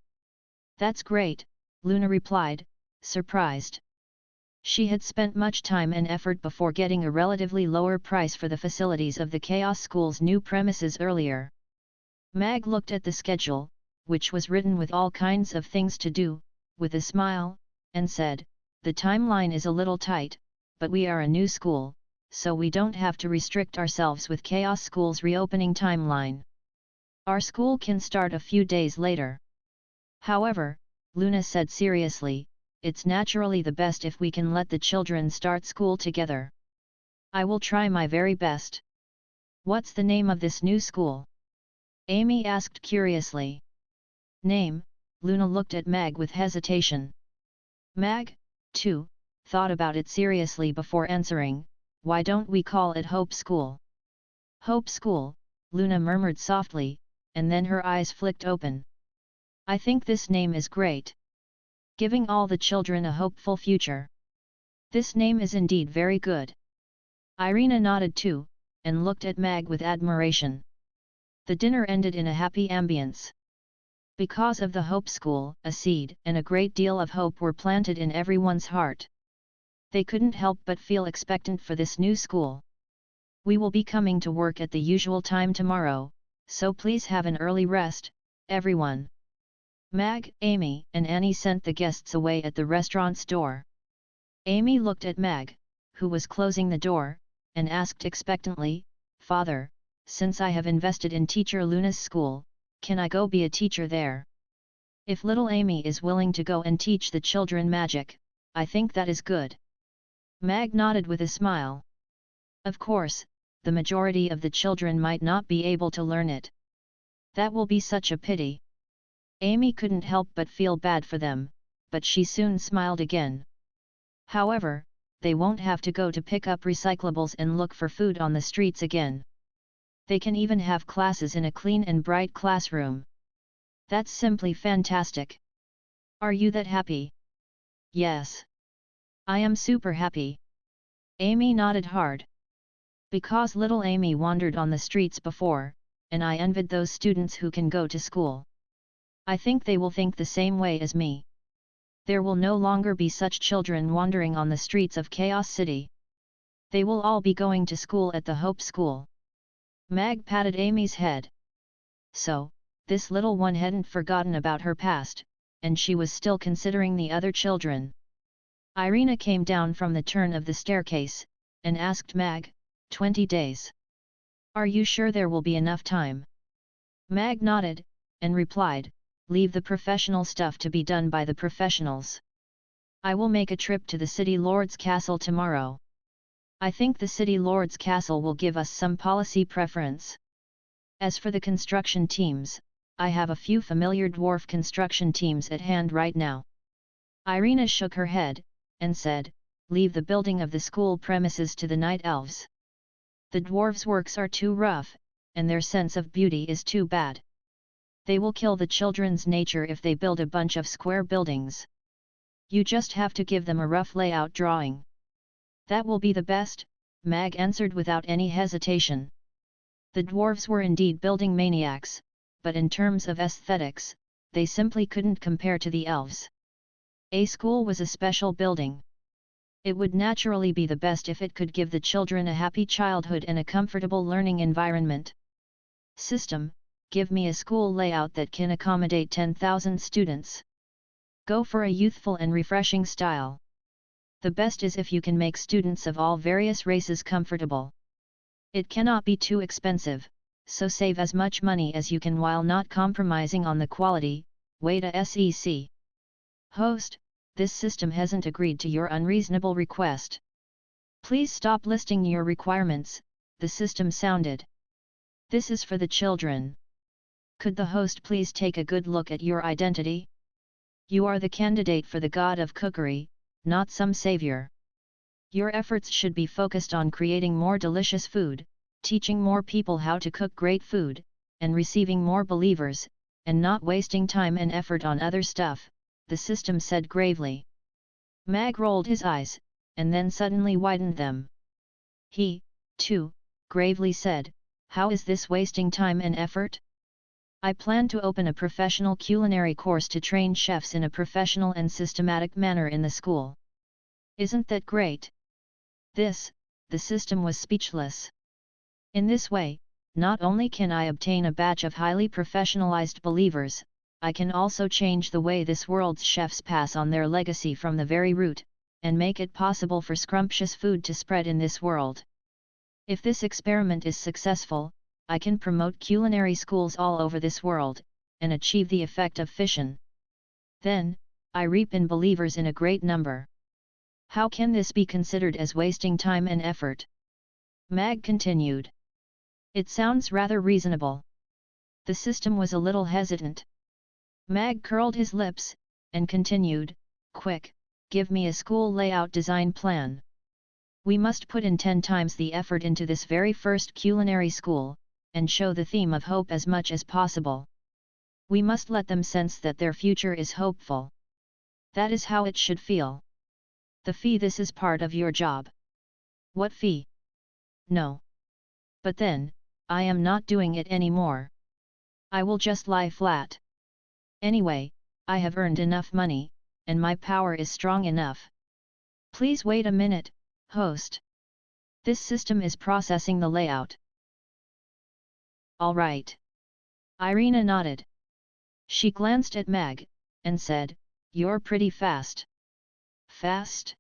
That's great, Luna replied, surprised. She had spent much time and effort before getting a relatively lower price for the facilities of the Chaos School's new premises earlier. Mag looked at the schedule, which was written with all kinds of things to do, with a smile, and said, the timeline is a little tight, but we are a new school, so we don't have to restrict ourselves with Chaos School's reopening timeline. Our school can start a few days later. However, Luna said seriously, it's naturally the best if we can let the children start school together. I will try my very best. What's the name of this new school? Amy asked curiously. Name? Luna looked at Mag with hesitation. Mag, too, thought about it seriously before answering, why don't we call it Hope School? Hope School, Luna murmured softly, and then her eyes flicked open. I think this name is great. Giving all the children a hopeful future. This name is indeed very good. Irina nodded too, and looked at Mag with admiration. The dinner ended in a happy ambience. Because of the Hope School, a seed and a great deal of hope were planted in everyone's heart. They couldn't help but feel expectant for this new school. We will be coming to work at the usual time tomorrow, so please have an early rest, everyone. Mag, Amy, and Annie sent the guests away at the restaurant's door. Amy looked at Mag, who was closing the door, and asked expectantly, Father, since I have invested in Teacher Luna's school, can I go be a teacher there? If little Amy is willing to go and teach the children magic, I think that is good. Mag nodded with a smile. Of course, the majority of the children might not be able to learn it. That will be such a pity. Amy couldn't help but feel bad for them, but she soon smiled again. However, they won't have to go to pick up recyclables and look for food on the streets again. They can even have classes in a clean and bright classroom. That's simply fantastic. Are you that happy? Yes. I am super happy. Amy nodded hard. Because little Amy wandered on the streets before, and I envied those students who can go to school. I think they will think the same way as me. There will no longer be such children wandering on the streets of Chaos City. They will all be going to school at the Hope School. Mag patted Amy's head. So, this little one hadn't forgotten about her past, and she was still considering the other children. Irina came down from the turn of the staircase, and asked Mag, 20 days. Are you sure there will be enough time? Mag nodded, and replied, leave the professional stuff to be done by the professionals. I will make a trip to the City Lord's Castle tomorrow. I think the City Lord's Castle will give us some policy preference. As for the construction teams, I have a few familiar dwarf construction teams at hand right now. Irina shook her head, and said, leave the building of the school premises to the night elves. The dwarves' works are too rough, and their sense of beauty is too bad. They will kill the children's nature if they build a bunch of square buildings. You just have to give them a rough layout drawing. That will be the best, Mag answered without any hesitation. The dwarves were indeed building maniacs, but in terms of aesthetics, they simply couldn't compare to the elves. A school was a special building. It would naturally be the best if it could give the children a happy childhood and a comfortable learning environment. System, give me a school layout that can accommodate 10,000 students. Go for a youthful and refreshing style. The best is if you can make students of all various races comfortable. It cannot be too expensive, so save as much money as you can while not compromising on the quality. Weta SEC. Host, this system hasn't agreed to your unreasonable request. Please stop listing your requirements, the system sounded. This is for the children. Could the host please take a good look at your identity? You are the candidate for the god of cookery, not some savior. Your efforts should be focused on creating more delicious food, teaching more people how to cook great food, and receiving more believers, and not wasting time and effort on other stuff, the system said gravely. Mag rolled his eyes, and then suddenly widened them. He, too, gravely said, how is this wasting time and effort? I plan to open a professional culinary course to train chefs in a professional and systematic manner in the school. Isn't that great? The system was speechless. In this way, not only can I obtain a batch of highly professionalized believers, I can also change the way this world's chefs pass on their legacy from the very root, and make it possible for scrumptious food to spread in this world. If this experiment is successful, I can promote culinary schools all over this world, and achieve the effect of fission. Then, I reap in believers in a great number. How can this be considered as wasting time and effort? Mag continued. It sounds rather reasonable. The system was a little hesitant. Mag curled his lips, and continued, quick, give me a school layout design plan. We must put in 10 times the effort into this very first culinary school, and show the theme of hope as much as possible. We must let them sense that their future is hopeful. That is how it should feel. The fee. This is part of your job. What fee? No. But then, I am not doing it anymore. I will just lie flat. Anyway, I have earned enough money, and my power is strong enough. Please wait a minute, host. This system is processing the layout. All right. Irina nodded. She glanced at Mag, and said, you're pretty fast. Fast?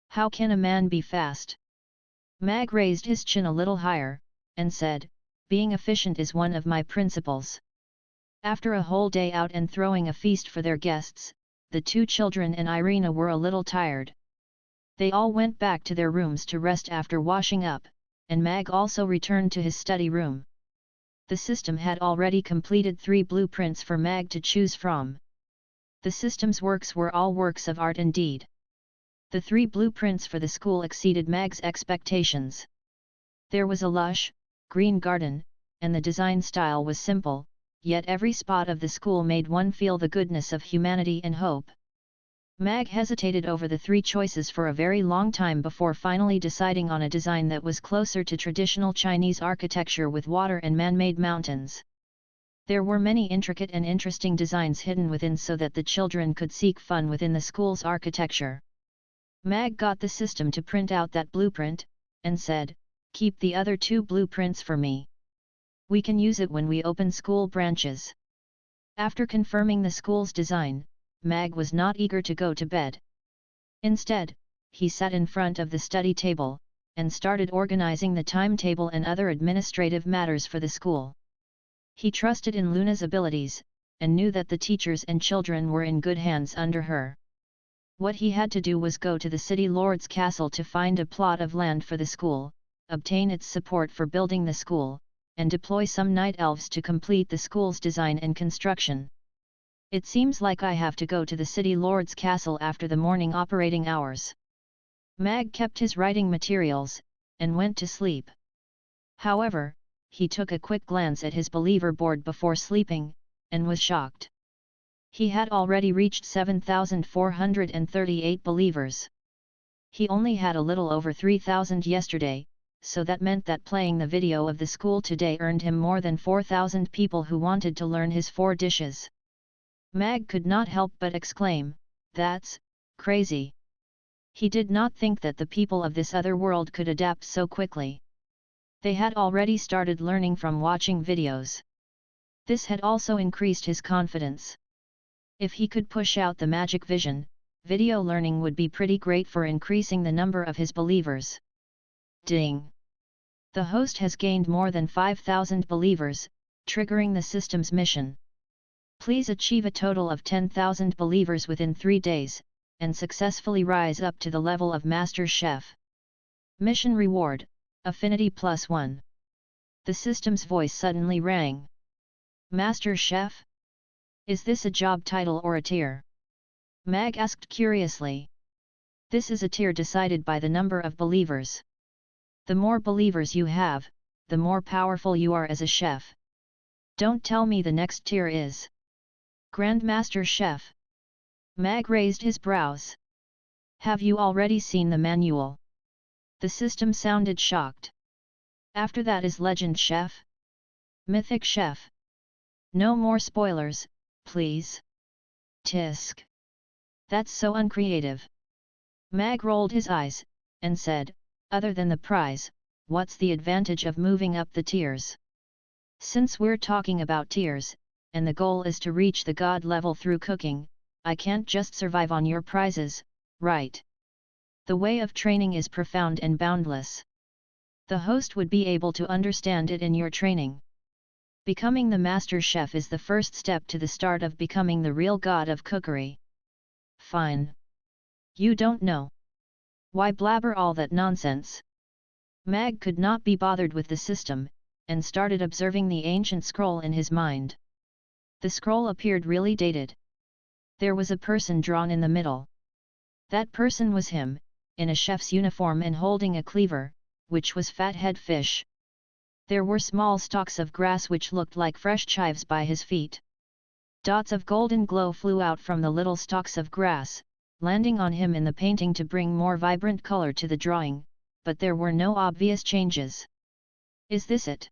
How can a man be fast? Mag raised his chin a little higher, and said, being efficient is one of my principles. After a whole day out and throwing a feast for their guests, the two children and Irina were a little tired. They all went back to their rooms to rest after washing up, and Mag also returned to his study room. The system had already completed 3 blueprints for Mag to choose from. The system's works were all works of art indeed. The 3 blueprints for the school exceeded Mag's expectations. There was a lush, green garden, and the design style was simple, yet every spot of the school made one feel the goodness of humanity and hope. Mag hesitated over the 3 choices for a very long time before finally deciding on a design that was closer to traditional Chinese architecture with water and man-made mountains. There were many intricate and interesting designs hidden within so that the children could seek fun within the school's architecture. Mag got the system to print out that blueprint, and said, keep the other 2 blueprints for me. We can use it when we open school branches. After confirming the school's design, Mag was not eager to go to bed. Instead, he sat in front of the study table, and started organizing the timetable and other administrative matters for the school. He trusted in Luna's abilities, and knew that the teachers and children were in good hands under her. What he had to do was go to the city lord's castle to find a plot of land for the school, obtain its support for building the school, and deploy some night elves to complete the school's design and construction. It seems like I have to go to the city lord's castle after the morning operating hours. Mag kept his writing materials, and went to sleep. However, he took a quick glance at his believer board before sleeping, and was shocked. He had already reached 7,438 believers. He only had a little over 3,000 yesterday, so that meant that playing the video of the school today earned him more than 4,000 people who wanted to learn his 4 dishes. Mag could not help but exclaim, "That's crazy." He did not think that the people of this other world could adapt so quickly. They had already started learning from watching videos. This had also increased his confidence. If he could push out the magic vision, video learning would be pretty great for increasing the number of his believers. Ding! The host has gained more than 5,000 believers, triggering the system's mission. Please achieve a total of 10,000 believers within 3 days, and successfully rise up to the level of Master Chef. Mission reward, Affinity +1. The system's voice suddenly rang. Master Chef? Is this a job title or a tier? Mag asked curiously. This is a tier decided by the number of believers. The more believers you have, the more powerful you are as a chef. Don't tell me the next tier is Grandmaster Chef. Mag raised his brows. Have you already seen the manual? The system sounded shocked. After that is Legend Chef? Mythic Chef? No more spoilers, please. Tisk. That's so uncreative. Mag rolled his eyes, and said, other than the prize, what's the advantage of moving up the tiers? Since we're talking about tiers, and the goal is to reach the god level through cooking, I can't just survive on your prizes, right? The way of training is profound and boundless. The host would be able to understand it in your training. Becoming the master chef is the first step to the start of becoming the real god of cookery. Fine. You don't know. Why blabber all that nonsense? Mag could not be bothered with the system, and started observing the ancient scroll in his mind. The scroll appeared really dated. There was a person drawn in the middle. That person was him, in a chef's uniform and holding a cleaver, which was fathead fish. There were small stalks of grass which looked like fresh chives by his feet. Dots of golden glow flew out from the little stalks of grass, landing on him in the painting to bring more vibrant color to the drawing, but there were no obvious changes. Is this it?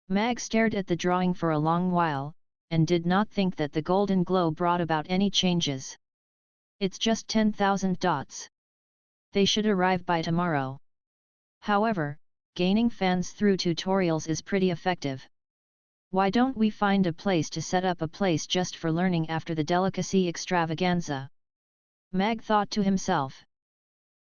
Mag stared at the drawing for a long while, and did not think that the golden glow brought about any changes. It's just 10,000 dots. They should arrive by tomorrow. However, gaining fans through tutorials is pretty effective. Why don't we find a place to set up a place just for learning after the delicacy extravaganza? Mag thought to himself.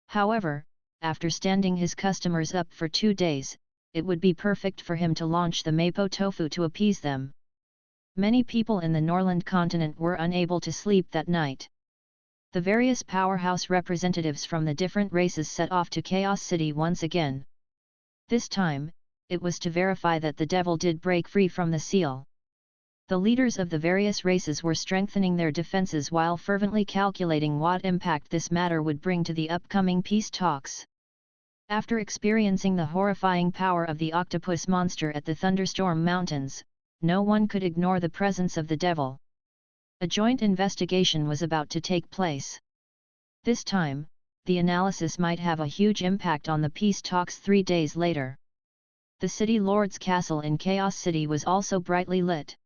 However, after standing his customers up for 2 days, it would be perfect for him to launch the Mapo tofu to appease them. Many people in the Norland continent were unable to sleep that night. The various powerhouse representatives from the different races set off to Chaos City once again. This time, it was to verify that the devil did break free from the seal. The leaders of the various races were strengthening their defenses while fervently calculating what impact this matter would bring to the upcoming peace talks. After experiencing the horrifying power of the octopus monster at the Thunderstorm Mountains, no one could ignore the presence of the devil. A joint investigation was about to take place. This time, the analysis might have a huge impact on the peace talks 3 days later. The City Lord's castle in Chaos City was also brightly lit.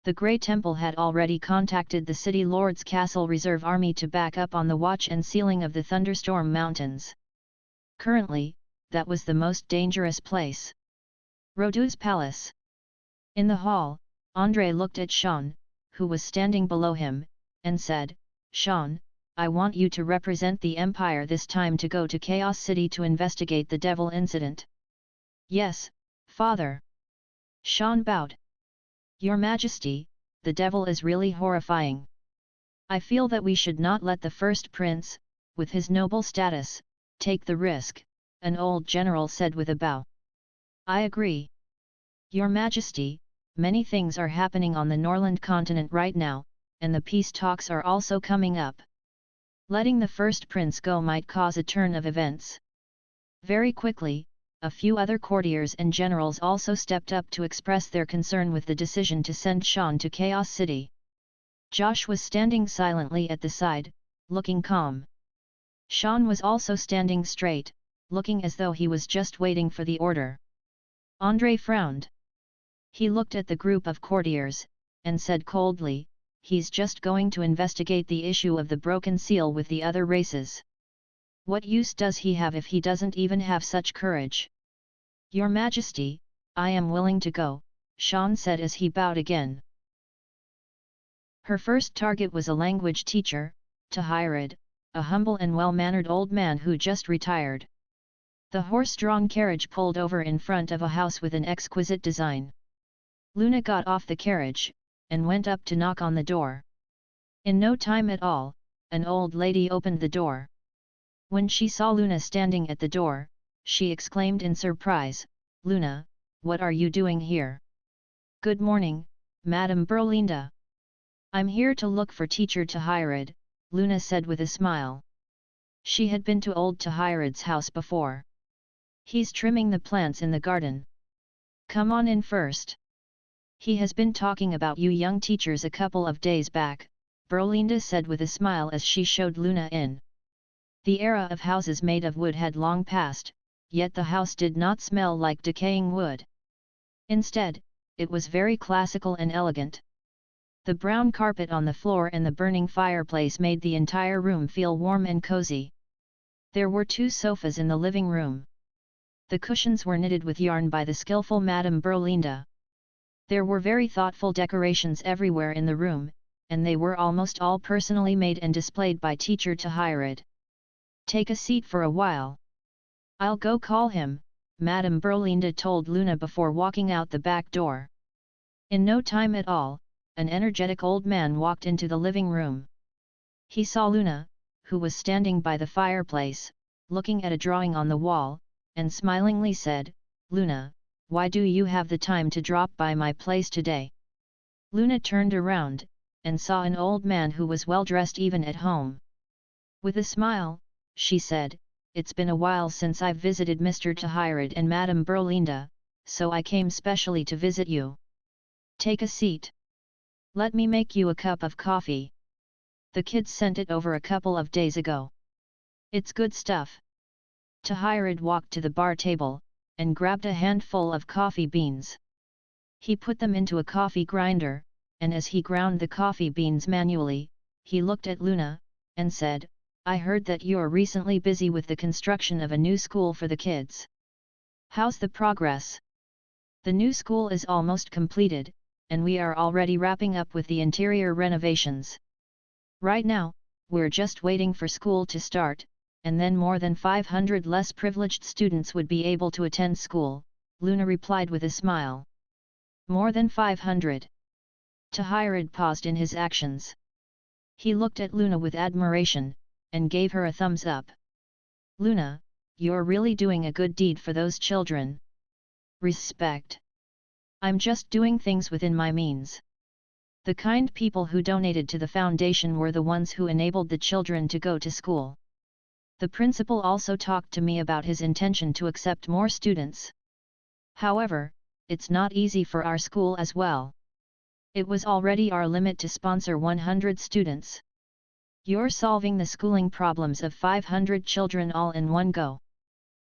The Grey Temple had already contacted the City Lord's Castle Reserve Army to back up on the watch and sealing of the Thunderstorm Mountains. Currently, that was the most dangerous place. Rodu's Palace. In the hall, André looked at Sean, who was standing below him, and said, "Sean, I want you to represent the Empire this time to go to Chaos City to investigate the devil incident." "Yes, Father." Sean bowed. "Your Majesty, the devil is really horrifying. I feel that we should not let the first prince, with his noble status, take the risk," an old general said with a bow. "I agree. Your Majesty, many things are happening on the Norland continent right now, and the peace talks are also coming up. Letting the first prince go might cause a turn of events." Very quickly, a few other courtiers and generals also stepped up to express their concern with the decision to send Sean to Chaos City. Josh was standing silently at the side, looking calm. Sean was also standing straight, looking as though he was just waiting for the order. Andre frowned. He looked at the group of courtiers, and said coldly, "He's just going to investigate the issue of the broken seal with the other races. What use does he have if he doesn't even have such courage?" "Your Majesty, I am willing to go," Sean said as he bowed again. Her first target was a language teacher, Tahirad, a humble and well-mannered old man who just retired. The horse-drawn carriage pulled over in front of a house with an exquisite design. Luna got off the carriage, and went up to knock on the door. In no time at all, an old lady opened the door. When she saw Luna standing at the door, she exclaimed in surprise, "Luna, what are you doing here?" "Good morning, Madame Berlinda. I'm here to look for teacher Tahirad," Luna said with a smile. She had been to old Tahirad's house before. "He's trimming the plants in the garden. Come on in first. He has been talking about you young teachers a couple of days back," Berlinda said with a smile as she showed Luna in. The era of houses made of wood had long passed, yet the house did not smell like decaying wood. Instead, it was very classical and elegant. The brown carpet on the floor and the burning fireplace made the entire room feel warm and cozy. There were 2 sofas in the living room. The cushions were knitted with yarn by the skillful Madame Berlinda. There were very thoughtful decorations everywhere in the room, and they were almost all personally made and displayed by teacher Tahirad. "Take a seat for a while. I'll go call him," Madame Berlinda told Luna before walking out the back door. In no time at all, an energetic old man walked into the living room. He saw Luna, who was standing by the fireplace, looking at a drawing on the wall, and smilingly said, "Luna, why do you have the time to drop by my place today?" Luna turned around, and saw an old man who was well dressed even at home. With a smile, she said, "It's been a while since I've visited Mr. Tahirad and Madame Berlinda, so I came specially to visit you. Take a seat. Let me make you a cup of coffee. The kids sent it over a couple of days ago. It's good stuff." Tahirad walked to the bar table, and grabbed a handful of coffee beans. He put them into a coffee grinder, and as he ground the coffee beans manually, he looked at Luna, and said, "I heard that you're recently busy with the construction of a new school for the kids. How's the progress?" "The new school is almost completed, and we are already wrapping up with the interior renovations. Right now, we're just waiting for school to start, and then more than 500 less privileged students would be able to attend school," Luna replied with a smile. "More than 500. Tahirad paused in his actions. He looked at Luna with admiration, and gave her a thumbs up. "Luna, you're really doing a good deed for those children. Respect. I'm just doing things within my means." The kind people who donated to the foundation were the ones who enabled the children to go to school. The principal also talked to me about his intention to accept more students. However, it's not easy for our school as well. It was already our limit to sponsor 100 students. You're solving the schooling problems of 500 children all in one go.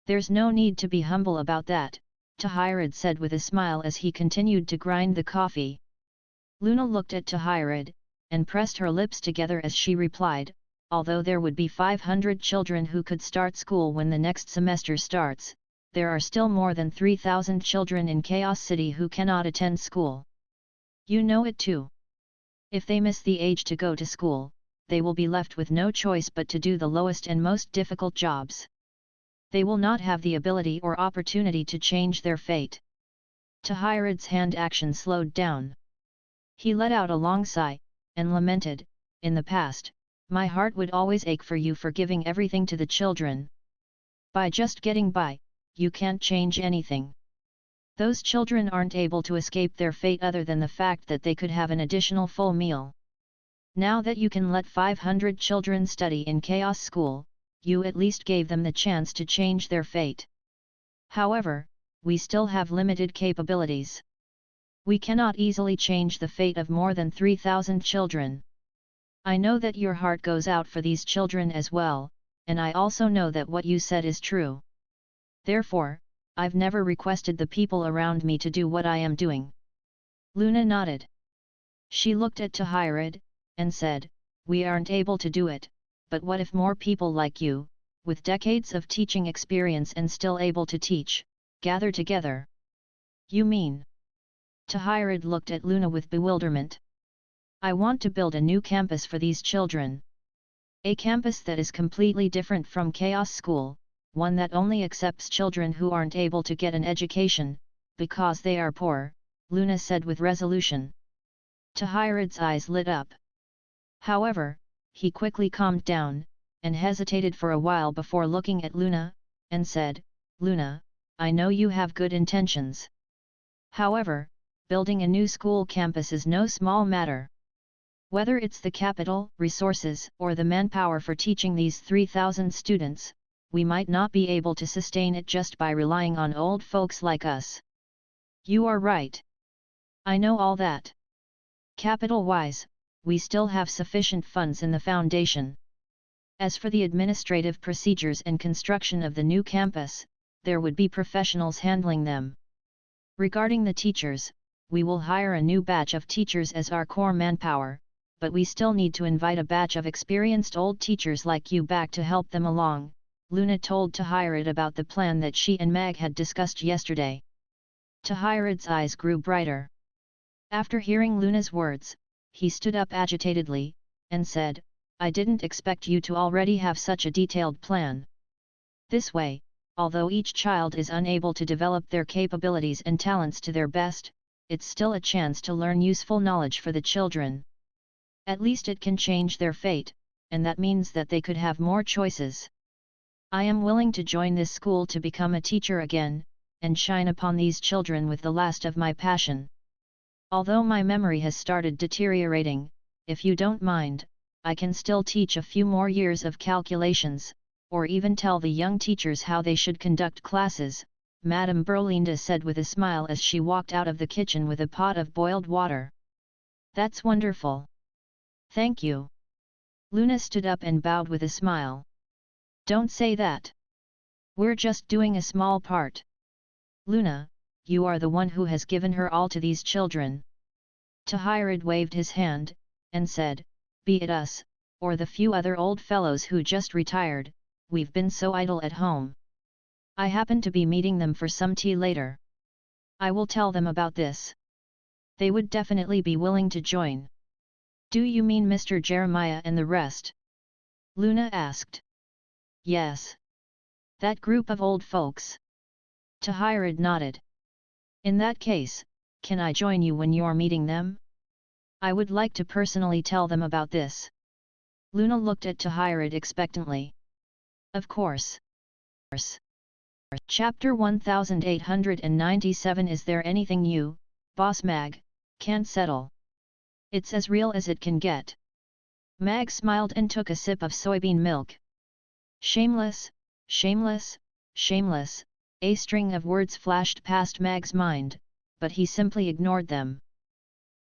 There's no need to be humble about that," Tahirad said with a smile as he continued to grind the coffee. Luna looked at Tahirad, and pressed her lips together as she replied, "Although there would be 500 children who could start school when the next semester starts, there are still more than 3,000 children in Chaos City who cannot attend school. You know it too. If they miss the age to go to school, they will be left with no choice but to do the lowest and most difficult jobs. They will not have the ability or opportunity to change their fate." Tahirad's hand action slowed down. He let out a long sigh, and lamented, "In the past, my heart would always ache for you for giving everything to the children. By just getting by, you can't change anything. Those children aren't able to escape their fate other than the fact that they could have an additional full meal. Now that you can let 500 children study in Chaos School, you at least gave them the chance to change their fate. However, we still have limited capabilities. We cannot easily change the fate of more than 3,000 children. I know that your heart goes out for these children as well, and I also know that what you said is true. Therefore, I've never requested the people around me to do what I am doing. Luna nodded. She looked at Tahirid, and said, we aren't able to do it, but what if more people like you, with decades of teaching experience and still able to teach, gather together? You mean? Tahirid looked at Luna with bewilderment. I want to build a new campus for these children. A campus that is completely different from Chaos School, one that only accepts children who aren't able to get an education, because they are poor, Luna said with resolution. Tahirid's eyes lit up. However, he quickly calmed down, and hesitated for a while before looking at Luna, and said, Luna, I know you have good intentions. However, building a new school campus is no small matter. Whether it's the capital, resources, or the manpower for teaching these 3,000 students, we might not be able to sustain it just by relying on old folks like us. You are right. I know all that. Capital-wise, we still have sufficient funds in the foundation. As for the administrative procedures and construction of the new campus, there would be professionals handling them. Regarding the teachers, we will hire a new batch of teachers as our core manpower, but we still need to invite a batch of experienced old teachers like you back to help them along, Luna told Tahirid about the plan that she and Mag had discussed yesterday. Tahirid's eyes grew brighter. After hearing Luna's words, he stood up agitatedly, and said, I didn't expect you to already have such a detailed plan. This way, although each child is unable to develop their capabilities and talents to their best, it's still a chance to learn useful knowledge for the children. At least it can change their fate, and that means that they could have more choices. I am willing to join this school to become a teacher again, and shine upon these children with the last of my passion. Although my memory has started deteriorating, if you don't mind, I can still teach a few more years of calculations, or even tell the young teachers how they should conduct classes, Madame Berlinda said with a smile as she walked out of the kitchen with a pot of boiled water. That's wonderful. Thank you. Luna stood up and bowed with a smile. Don't say that. We're just doing a small part. Luna, you are the one who has given her all to these children. Tahirid waved his hand, and said, be it us, or the few other old fellows who just retired, we've been so idle at home. I happen to be meeting them for some tea later. I will tell them about this. They would definitely be willing to join. Do you mean Mr. Jeremiah and the rest? Luna asked. Yes. That group of old folks. Tahirid nodded. In that case, can I join you when you're meeting them? I would like to personally tell them about this. Luna looked at Tahirid expectantly. Of course. Chapter 1897 Is there anything you, Boss Mag, can't settle? It's as real as it can get. Mag smiled and took a sip of soybean milk. Shameless, shameless, shameless, a string of words flashed past Mag's mind, but he simply ignored them.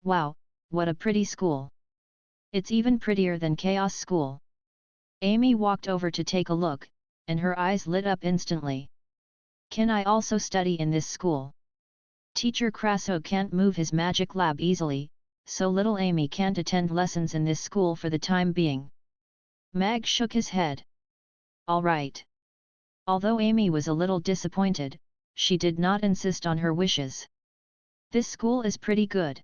Wow, what a pretty school. It's even prettier than Chaos School. Amy walked over to take a look, and her eyes lit up instantly. Can I also study in this school? Teacher Crasso can't move his magic lab easily, so little Amy can't attend lessons in this school for the time being. Mag shook his head. All right. Although Amy was a little disappointed, she did not insist on her wishes. This school is pretty good.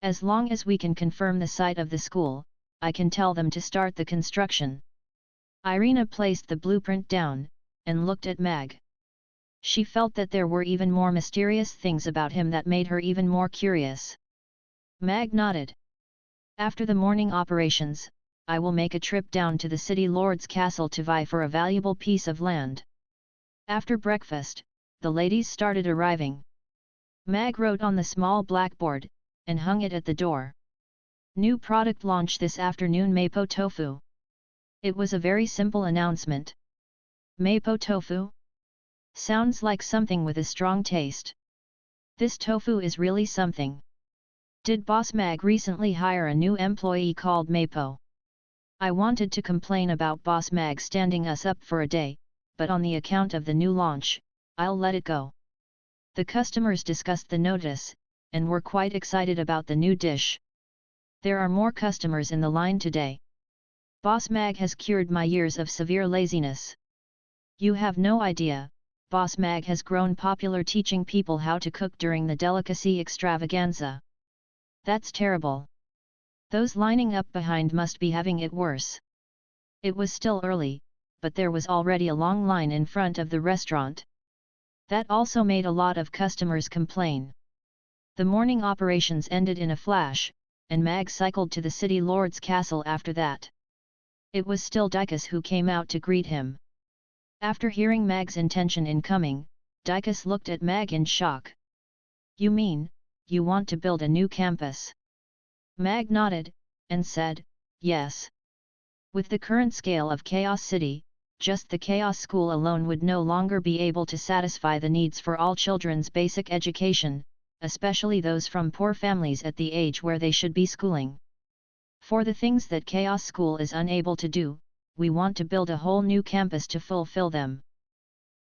As long as we can confirm the site of the school, I can tell them to start the construction. Irina placed the blueprint down, and looked at Mag. She felt that there were even more mysterious things about him that made her even more curious. Mag nodded. After the morning operations, I will make a trip down to the city lord's castle to vie for a valuable piece of land. After breakfast, the ladies started arriving. Mag wrote on the small blackboard, and hung it at the door. New product launch this afternoon, Mapo Tofu. It was a very simple announcement. Mapo Tofu? Sounds like something with a strong taste. This tofu is really something. Did Boss Mag recently hire a new employee called Mapo? I wanted to complain about Boss Mag standing us up for a day, but on the account of the new launch, I'll let it go. The customers discussed the notice, and were quite excited about the new dish. There are more customers in the line today. Boss Mag has cured my years of severe laziness. You have no idea, Boss Mag has grown popular teaching people how to cook during the delicacy extravaganza. That's terrible. Those lining up behind must be having it worse. It was still early, but there was already a long line in front of the restaurant. That also made a lot of customers complain. The morning operations ended in a flash, and Mag cycled to the city lord's castle after that. It was still Dicus who came out to greet him. After hearing Mag's intention in coming, Dicus looked at Mag in shock. You mean, you want to build a new campus? Mag nodded, and said, yes. With the current scale of Chaos City, just the Chaos School alone would no longer be able to satisfy the needs for all children's basic education, especially those from poor families at the age where they should be schooling. For the things that Chaos School is unable to do, we want to build a whole new campus to fulfill them.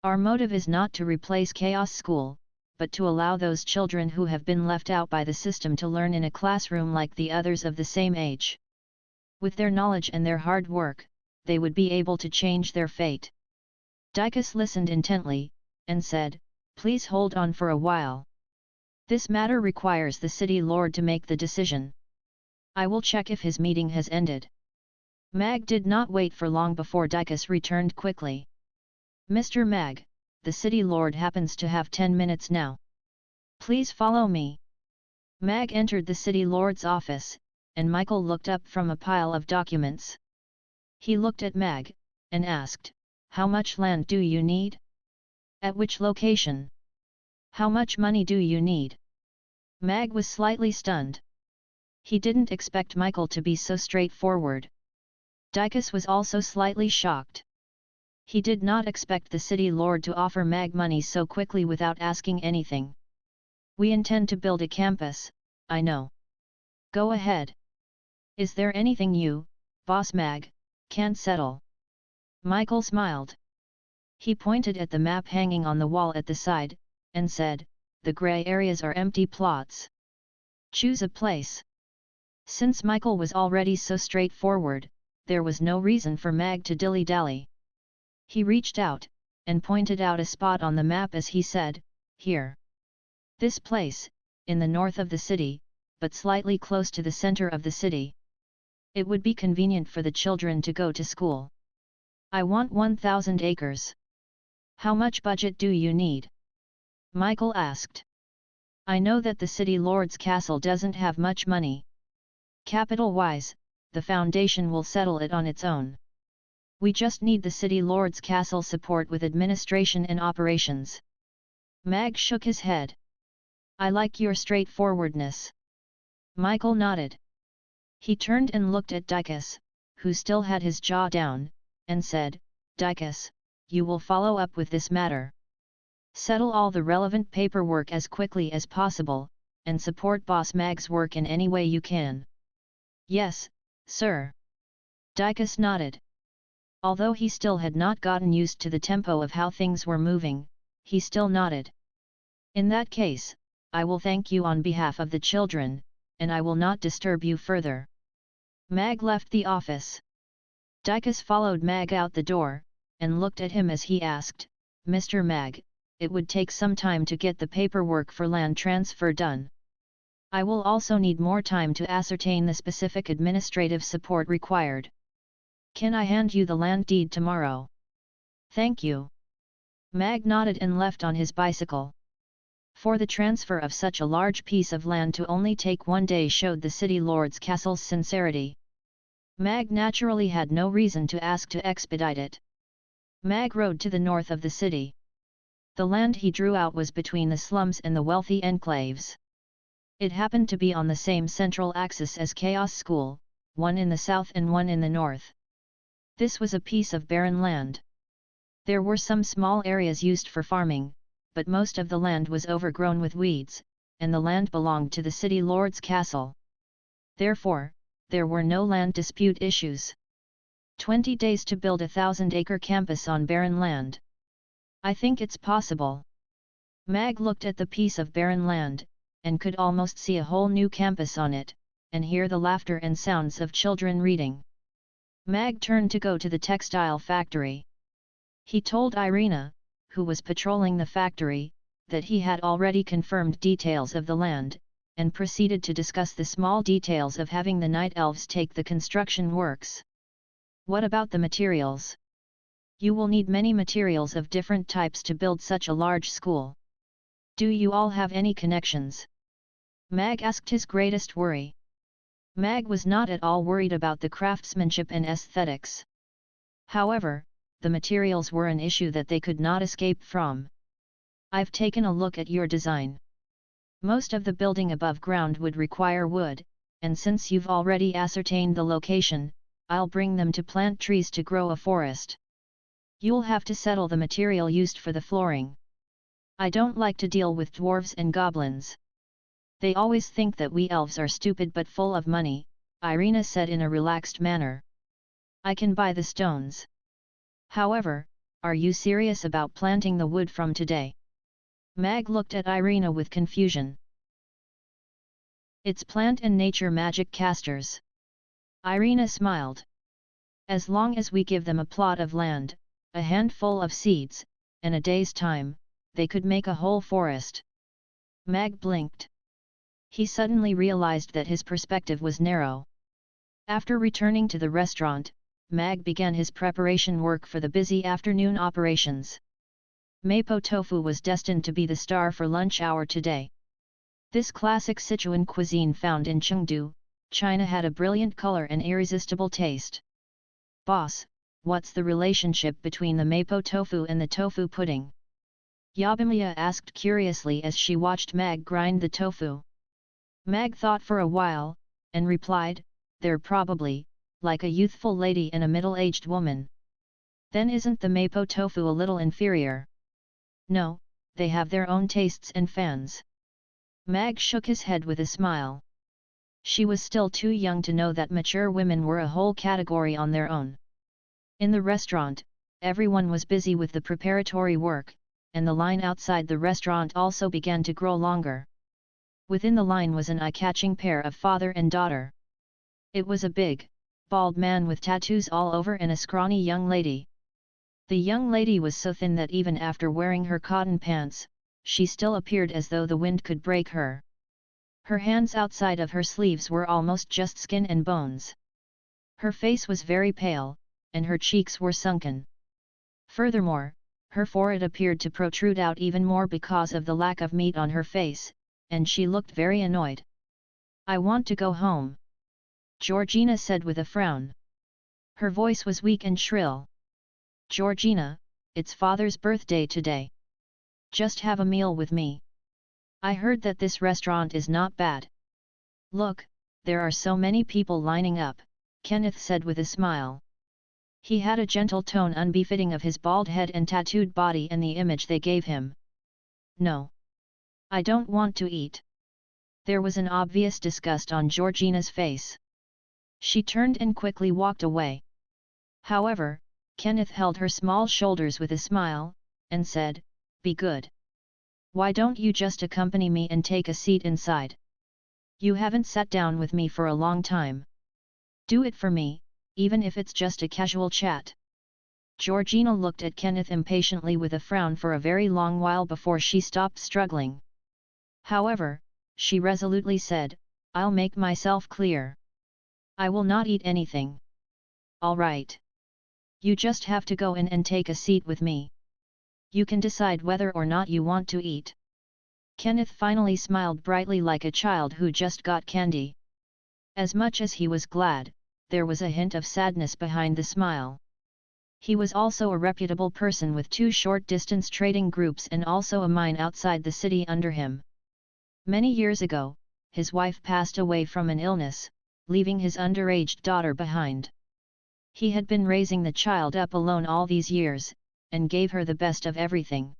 Our motive is not to replace Chaos School, but to allow those children who have been left out by the system to learn in a classroom like the others of the same age. With their knowledge and their hard work, they would be able to change their fate. Dicus listened intently, and said, please hold on for a while. This matter requires the city lord to make the decision. I will check if his meeting has ended. Mag did not wait for long before Dicus returned quickly. Mr. Mag, the city lord happens to have 10 minutes now. Please follow me. Mag entered the city lord's office, and Michael looked up from a pile of documents. He looked at Mag, and asked, how much land do you need? At which location? How much money do you need? Mag was slightly stunned. He didn't expect Michael to be so straightforward. Dicus was also slightly shocked. He did not expect the city lord to offer Mag money so quickly without asking anything. We intend to build a campus, I know. Go ahead. Is there anything you, Boss Mag, can't settle? Michael smiled. He pointed at the map hanging on the wall at the side, and said, the grey areas are empty plots. Choose a place. Since Michael was already so straightforward, there was no reason for Mag to dilly-dally. He reached out, and pointed out a spot on the map as he said, here. This place, in the north of the city, but slightly close to the center of the city. It would be convenient for the children to go to school. I want 1,000 acres. How much budget do you need? Michael asked. I know that the city lord's castle doesn't have much money. Capital-wise, the foundation will settle it on its own. We just need the city lord's castle support with administration and operations. Mag shook his head. I like your straightforwardness. Michael nodded. He turned and looked at Dicus, who still had his jaw down, and said, Dicus, you will follow up with this matter. Settle all the relevant paperwork as quickly as possible, and support Boss Mag's work in any way you can. Yes, sir. Dicus nodded. Although he still had not gotten used to the tempo of how things were moving, he still nodded. In that case, I will thank you on behalf of the children, and I will not disturb you further. Mag left the office. Dicus followed Mag out the door, and looked at him as he asked, Mr. Mag, it would take some time to get the paperwork for land transfer done. I will also need more time to ascertain the specific administrative support required. Can I hand you the land deed tomorrow? Thank you. Mag nodded and left on his bicycle. For the transfer of such a large piece of land to only take 1 day showed the city lord's castle's sincerity. Mag naturally had no reason to ask to expedite it. Mag rode to the north of the city. The land he drew out was between the slums and the wealthy enclaves. It happened to be on the same central axis as Chaos School, one in the south and one in the north. This was a piece of barren land. There were some small areas used for farming, but most of the land was overgrown with weeds, and the land belonged to the city lord's castle. Therefore, there were no land dispute issues. 20 days to build a 1,000-acre campus on barren land. I think it's possible. Mag looked at the piece of barren land, and could almost see a whole new campus on it, and hear the laughter and sounds of children reading. Mag turned to go to the textile factory. He told Irina, who was patrolling the factory, that he had already confirmed details of the land, and proceeded to discuss the small details of having the night elves take the construction works. What about the materials? You will need many materials of different types to build such a large school. Do you all have any connections? Mag asked his greatest worry. Mag was not at all worried about the craftsmanship and aesthetics. However, the materials were an issue that they could not escape from. I've taken a look at your design. Most of the building above ground would require wood, and since you've already ascertained the location, I'll bring them to plant trees to grow a forest. You'll have to settle the material used for the flooring. I don't like to deal with dwarves and goblins. They always think that we elves are stupid but full of money, Irina said in a relaxed manner. I can buy the stones. However, are you serious about planting the wood from today? Mag looked at Irina with confusion. It's plant and nature magic casters. Irina smiled. As long as we give them a plot of land, a handful of seeds, and a day's time, they could make a whole forest. Mag blinked. He suddenly realized that his perspective was narrow. After returning to the restaurant, Mag began his preparation work for the busy afternoon operations. Mapo tofu was destined to be the star for lunch hour today. This classic Sichuan cuisine found in Chengdu, China had a brilliant color and irresistible taste. Boss, what's the relationship between the mapo tofu and the tofu pudding? Yabimiya asked curiously as she watched Mag grind the tofu. Mag thought for a while, and replied, they're probably, like a youthful lady and a middle-aged woman. Then isn't the mapo tofu a little inferior? No, they have their own tastes and fans. Mag shook his head with a smile. She was still too young to know that mature women were a whole category on their own. In the restaurant, everyone was busy with the preparatory work, and the line outside the restaurant also began to grow longer. Within the line was an eye-catching pair of father and daughter. It was a big, bald man with tattoos all over and a scrawny young lady. The young lady was so thin that even after wearing her cotton pants, she still appeared as though the wind could break her. Her hands outside of her sleeves were almost just skin and bones. Her face was very pale, and her cheeks were sunken. Furthermore, her forehead appeared to protrude out even more because of the lack of meat on her face, and she looked very annoyed. I want to go home, Georgina said with a frown. Her voice was weak and shrill. Georgina, it's father's birthday today. Just have a meal with me. I heard that this restaurant is not bad. Look, there are so many people lining up, Kenneth said with a smile. He had a gentle tone unbefitting of his bald head and tattooed body and the image they gave him. No. I don't want to eat. There was an obvious disgust on Georgina's face. She turned and quickly walked away. However, Kenneth held her small shoulders with a smile, and said, be good. Why don't you just accompany me and take a seat inside? You haven't sat down with me for a long time. Do it for me, even if it's just a casual chat. Georgina looked at Kenneth impatiently with a frown for a very long while before she stopped struggling. However, she resolutely said, I'll make myself clear. I will not eat anything. All right. You just have to go in and take a seat with me. You can decide whether or not you want to eat. Kenneth finally smiled brightly like a child who just got candy. As much as he was glad, there was a hint of sadness behind the smile. He was also a reputable person with 2 short-distance trading groups and also a mine outside the city under him. Many years ago, his wife passed away from an illness, leaving his underage daughter behind. He had been raising the child up alone all these years, and gave her the best of everything.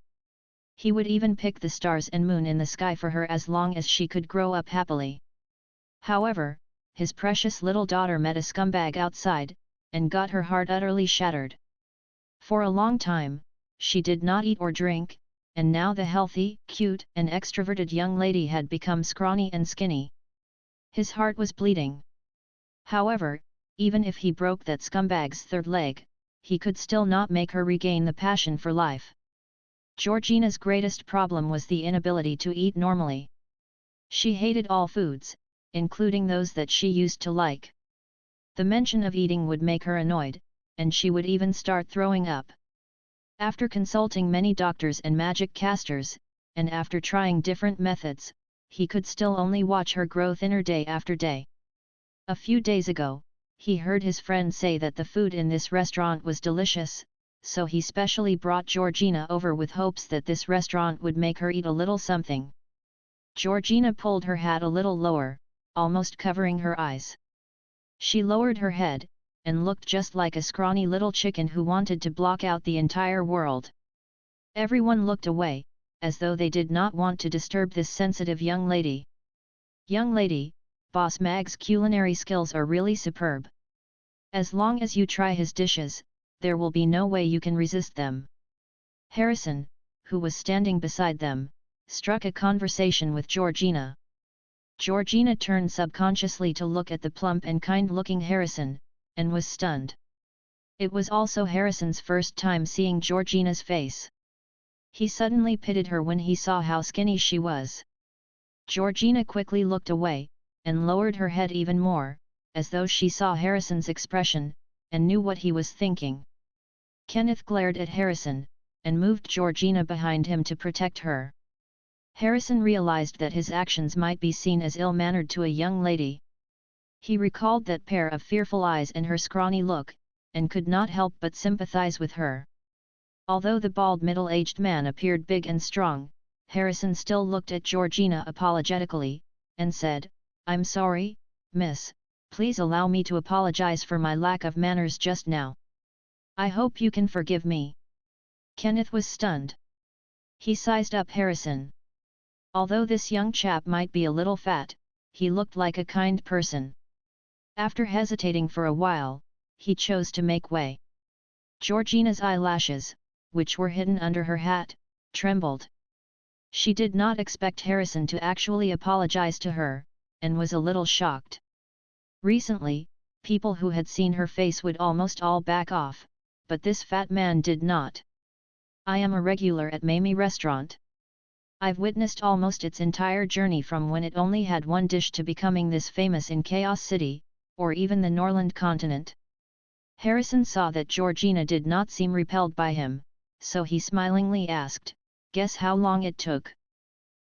He would even pick the stars and moon in the sky for her as long as she could grow up happily. However, his precious little daughter met a scumbag outside, and got her heart utterly shattered. For a long time, she did not eat or drink, and now the healthy, cute, and extroverted young lady had become scrawny and skinny. His heart was bleeding. However, even if he broke that scumbag's third leg, he could still not make her regain the passion for life. Georgina's greatest problem was the inability to eat normally. She hated all foods, including those that she used to like. The mention of eating would make her annoyed, and she would even start throwing up. After consulting many doctors and magic casters, and after trying different methods, he could still only watch her grow thinner day after day. A few days ago, he heard his friend say that the food in this restaurant was delicious, so he specially brought Georgina over with hopes that this restaurant would make her eat a little something. Georgina pulled her hat a little lower, almost covering her eyes. She lowered her head, and looked just like a scrawny little chicken who wanted to block out the entire world. Everyone looked away, as though they did not want to disturb this sensitive young lady. Young lady, Boss Mag's culinary skills are really superb. As long as you try his dishes, there will be no way you can resist them. Harrison, who was standing beside them, struck a conversation with Georgina. Georgina turned subconsciously to look at the plump and kind-looking Harrison, and was stunned. It was also Harrison's first time seeing Georgina's face. He suddenly pitied her when he saw how skinny she was. Georgina quickly looked away, and lowered her head even more, as though she saw Harrison's expression, and knew what he was thinking. Kenneth glared at Harrison, and moved Georgina behind him to protect her. Harrison realized that his actions might be seen as ill-mannered to a young lady. He recalled that pair of fearful eyes and her scrawny look, and could not help but sympathize with her. Although the bald middle-aged man appeared big and strong, Harrison still looked at Georgina apologetically, and said, "I'm sorry, miss, please allow me to apologize for my lack of manners just now. I hope you can forgive me." Kenneth was stunned. He sized up Harrison. Although this young chap might be a little fat, he looked like a kind person. After hesitating for a while, he chose to make way. Georgina's eyelashes, which were hidden under her hat, trembled. She did not expect Harrison to actually apologize to her, and was a little shocked. Recently, people who had seen her face would almost all back off, but this fat man did not. "I am a regular at Mamie Restaurant. I've witnessed almost its entire journey from when it only had one dish to becoming this famous in Chaos City, or even the Norland continent." Harrison saw that Georgina did not seem repelled by him, so he smilingly asked, "Guess how long it took?"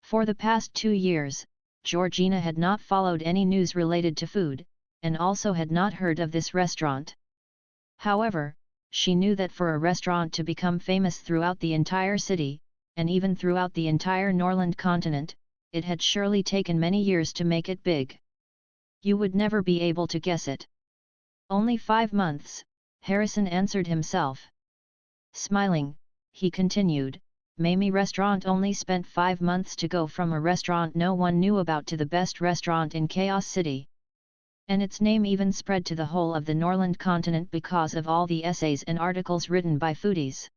For the past 2 years, Georgina had not followed any news related to food, and also had not heard of this restaurant. However, she knew that for a restaurant to become famous throughout the entire city, and even throughout the entire Norland continent, it had surely taken many years to make it big. You would never be able to guess it. "Only 5 months, Harrison answered himself. Smiling, he continued, "Mamie Restaurant only spent 5 months to go from a restaurant no one knew about to the best restaurant in Chaos City. And its name even spread to the whole of the Norland continent because of all the essays and articles written by foodies.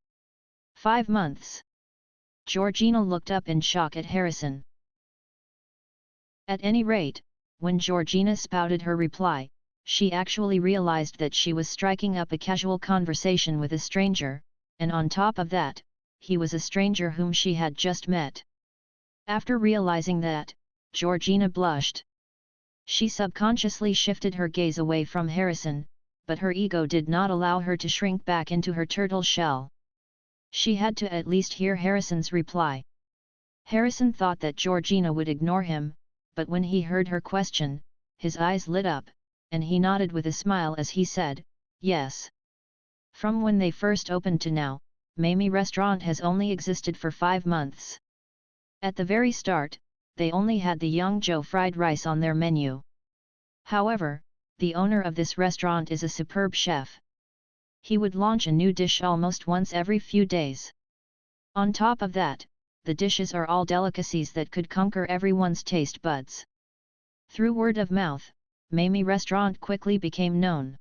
5 months. Georgina looked up in shock at Harrison. At any rate, when Georgina spouted her reply, she actually realized that she was striking up a casual conversation with a stranger, and on top of that, he was a stranger whom she had just met. After realizing that, Georgina blushed. She subconsciously shifted her gaze away from Harrison, but her ego did not allow her to shrink back into her turtle shell. She had to at least hear Harrison's reply. Harrison thought that Georgina would ignore him, but when he heard her question, his eyes lit up, and he nodded with a smile as he said, "Yes. From when they first opened to now, Mamie Restaurant has only existed for 5 months. At the very start, they only had the Young Joe fried rice on their menu. However, the owner of this restaurant is a superb chef. He would launch a new dish almost once every few days. On top of that, the dishes are all delicacies that could conquer everyone's taste buds. Through word of mouth, Mamie restaurant quickly became known.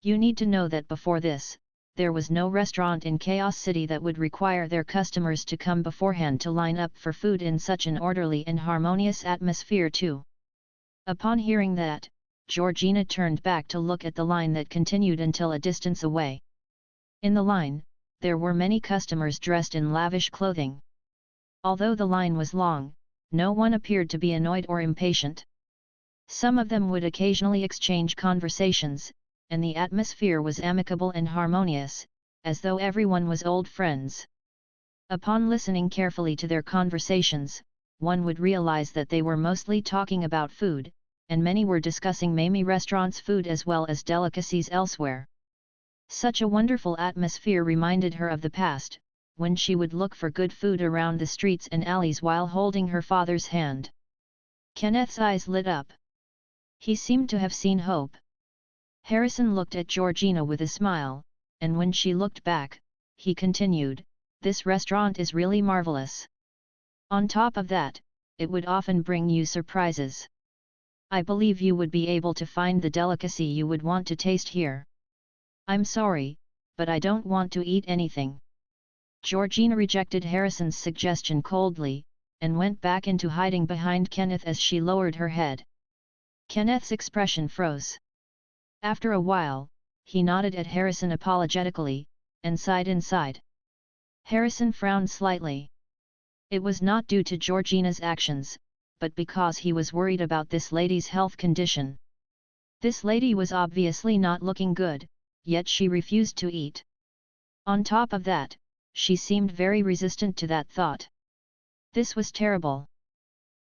You need to know that before this, there was no restaurant in Chaos City that would require their customers to come beforehand to line up for food in such an orderly and harmonious atmosphere too. Upon hearing that, Georgina turned back to look at the line that continued until a distance away. In the line, there were many customers dressed in lavish clothing. Although the line was long, no one appeared to be annoyed or impatient. Some of them would occasionally exchange conversations, and the atmosphere was amicable and harmonious, as though everyone was old friends. Upon listening carefully to their conversations, one would realize that they were mostly talking about food, and many were discussing Mamie restaurant's food as well as delicacies elsewhere. Such a wonderful atmosphere reminded her of the past, when she would look for good food around the streets and alleys while holding her father's hand. Kenneth's eyes lit up. He seemed to have seen hope. Harrison looked at Georgina with a smile, and when she looked back, he continued, "This restaurant is really marvelous. On top of that, it would often bring you surprises. I believe you would be able to find the delicacy you would want to taste here." "I'm sorry, but I don't want to eat anything." Georgina rejected Harrison's suggestion coldly, and went back into hiding behind Kenneth as she lowered her head. Kenneth's expression froze. After a while, he nodded at Harrison apologetically, and sighed inside. Harrison frowned slightly. It was not due to Georgina's actions, but because he was worried about this lady's health condition. This lady was obviously not looking good, yet she refused to eat. On top of that, she seemed very resistant to that thought. This was terrible.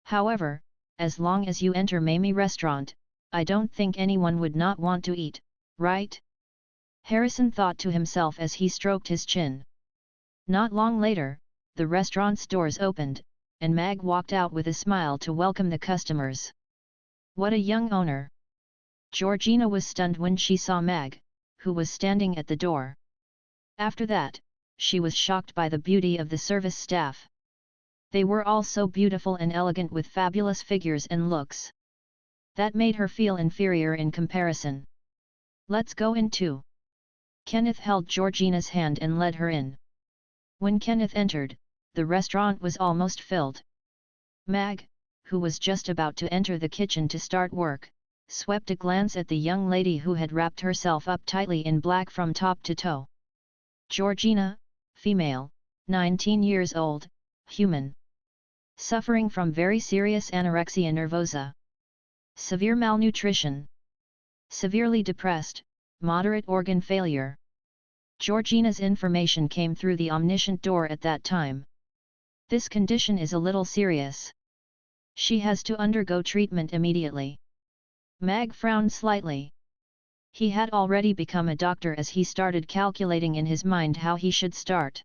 However, as long as you enter Mamie restaurant, I don't think anyone would not want to eat, right? Harrison thought to himself as he stroked his chin. Not long later, the restaurant's doors opened, and Mag walked out with a smile to welcome the customers. What a young owner! Georgina was stunned when she saw Mag, who was standing at the door. After that, she was shocked by the beauty of the service staff. They were all so beautiful and elegant with fabulous figures and looks. That made her feel inferior in comparison. "Let's go in too." Kenneth held Georgina's hand and led her in. When Kenneth entered, the restaurant was almost filled. Mag, who was just about to enter the kitchen to start work, swept a glance at the young lady who had wrapped herself up tightly in black from top to toe. Georgina, female, 19 years old, human. Suffering from very serious anorexia nervosa. Severe malnutrition. Severely depressed, moderate organ failure. Georgina's information came through the omniscient door at that time. This condition is a little serious. She has to undergo treatment immediately. Mag frowned slightly. He had already become a doctor as he started calculating in his mind how he should start.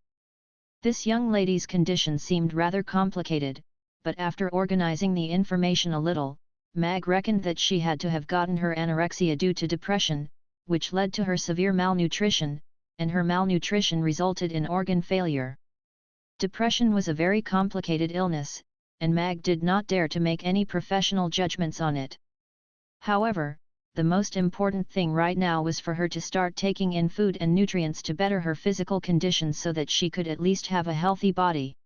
This young lady's condition seemed rather complicated, but after organizing the information a little, Mag reckoned that she had to have gotten her anorexia due to depression, which led to her severe malnutrition, and her malnutrition resulted in organ failure. Depression was a very complicated illness, and Mag did not dare to make any professional judgments on it. However, the most important thing right now was for her to start taking in food and nutrients to better her physical condition so that she could at least have a healthy body.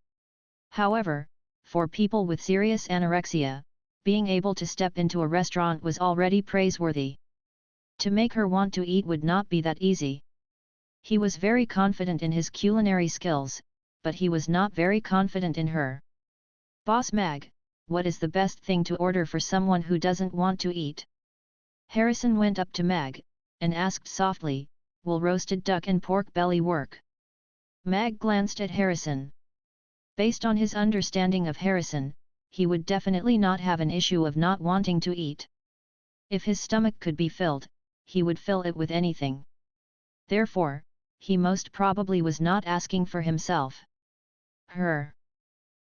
However, for people with serious anorexia, being able to step into a restaurant was already praiseworthy. To make her want to eat would not be that easy. He was very confident in his culinary skills, but he was not very confident in her. "Boss Mag, what is the best thing to order for someone who doesn't want to eat?" Harrison went up to Mag, and asked softly, "Will roasted duck and pork belly work?" Mag glanced at Harrison. Based on his understanding of Harrison, he would definitely not have an issue of not wanting to eat. If his stomach could be filled, he would fill it with anything. Therefore, he most probably was not asking for himself. Her.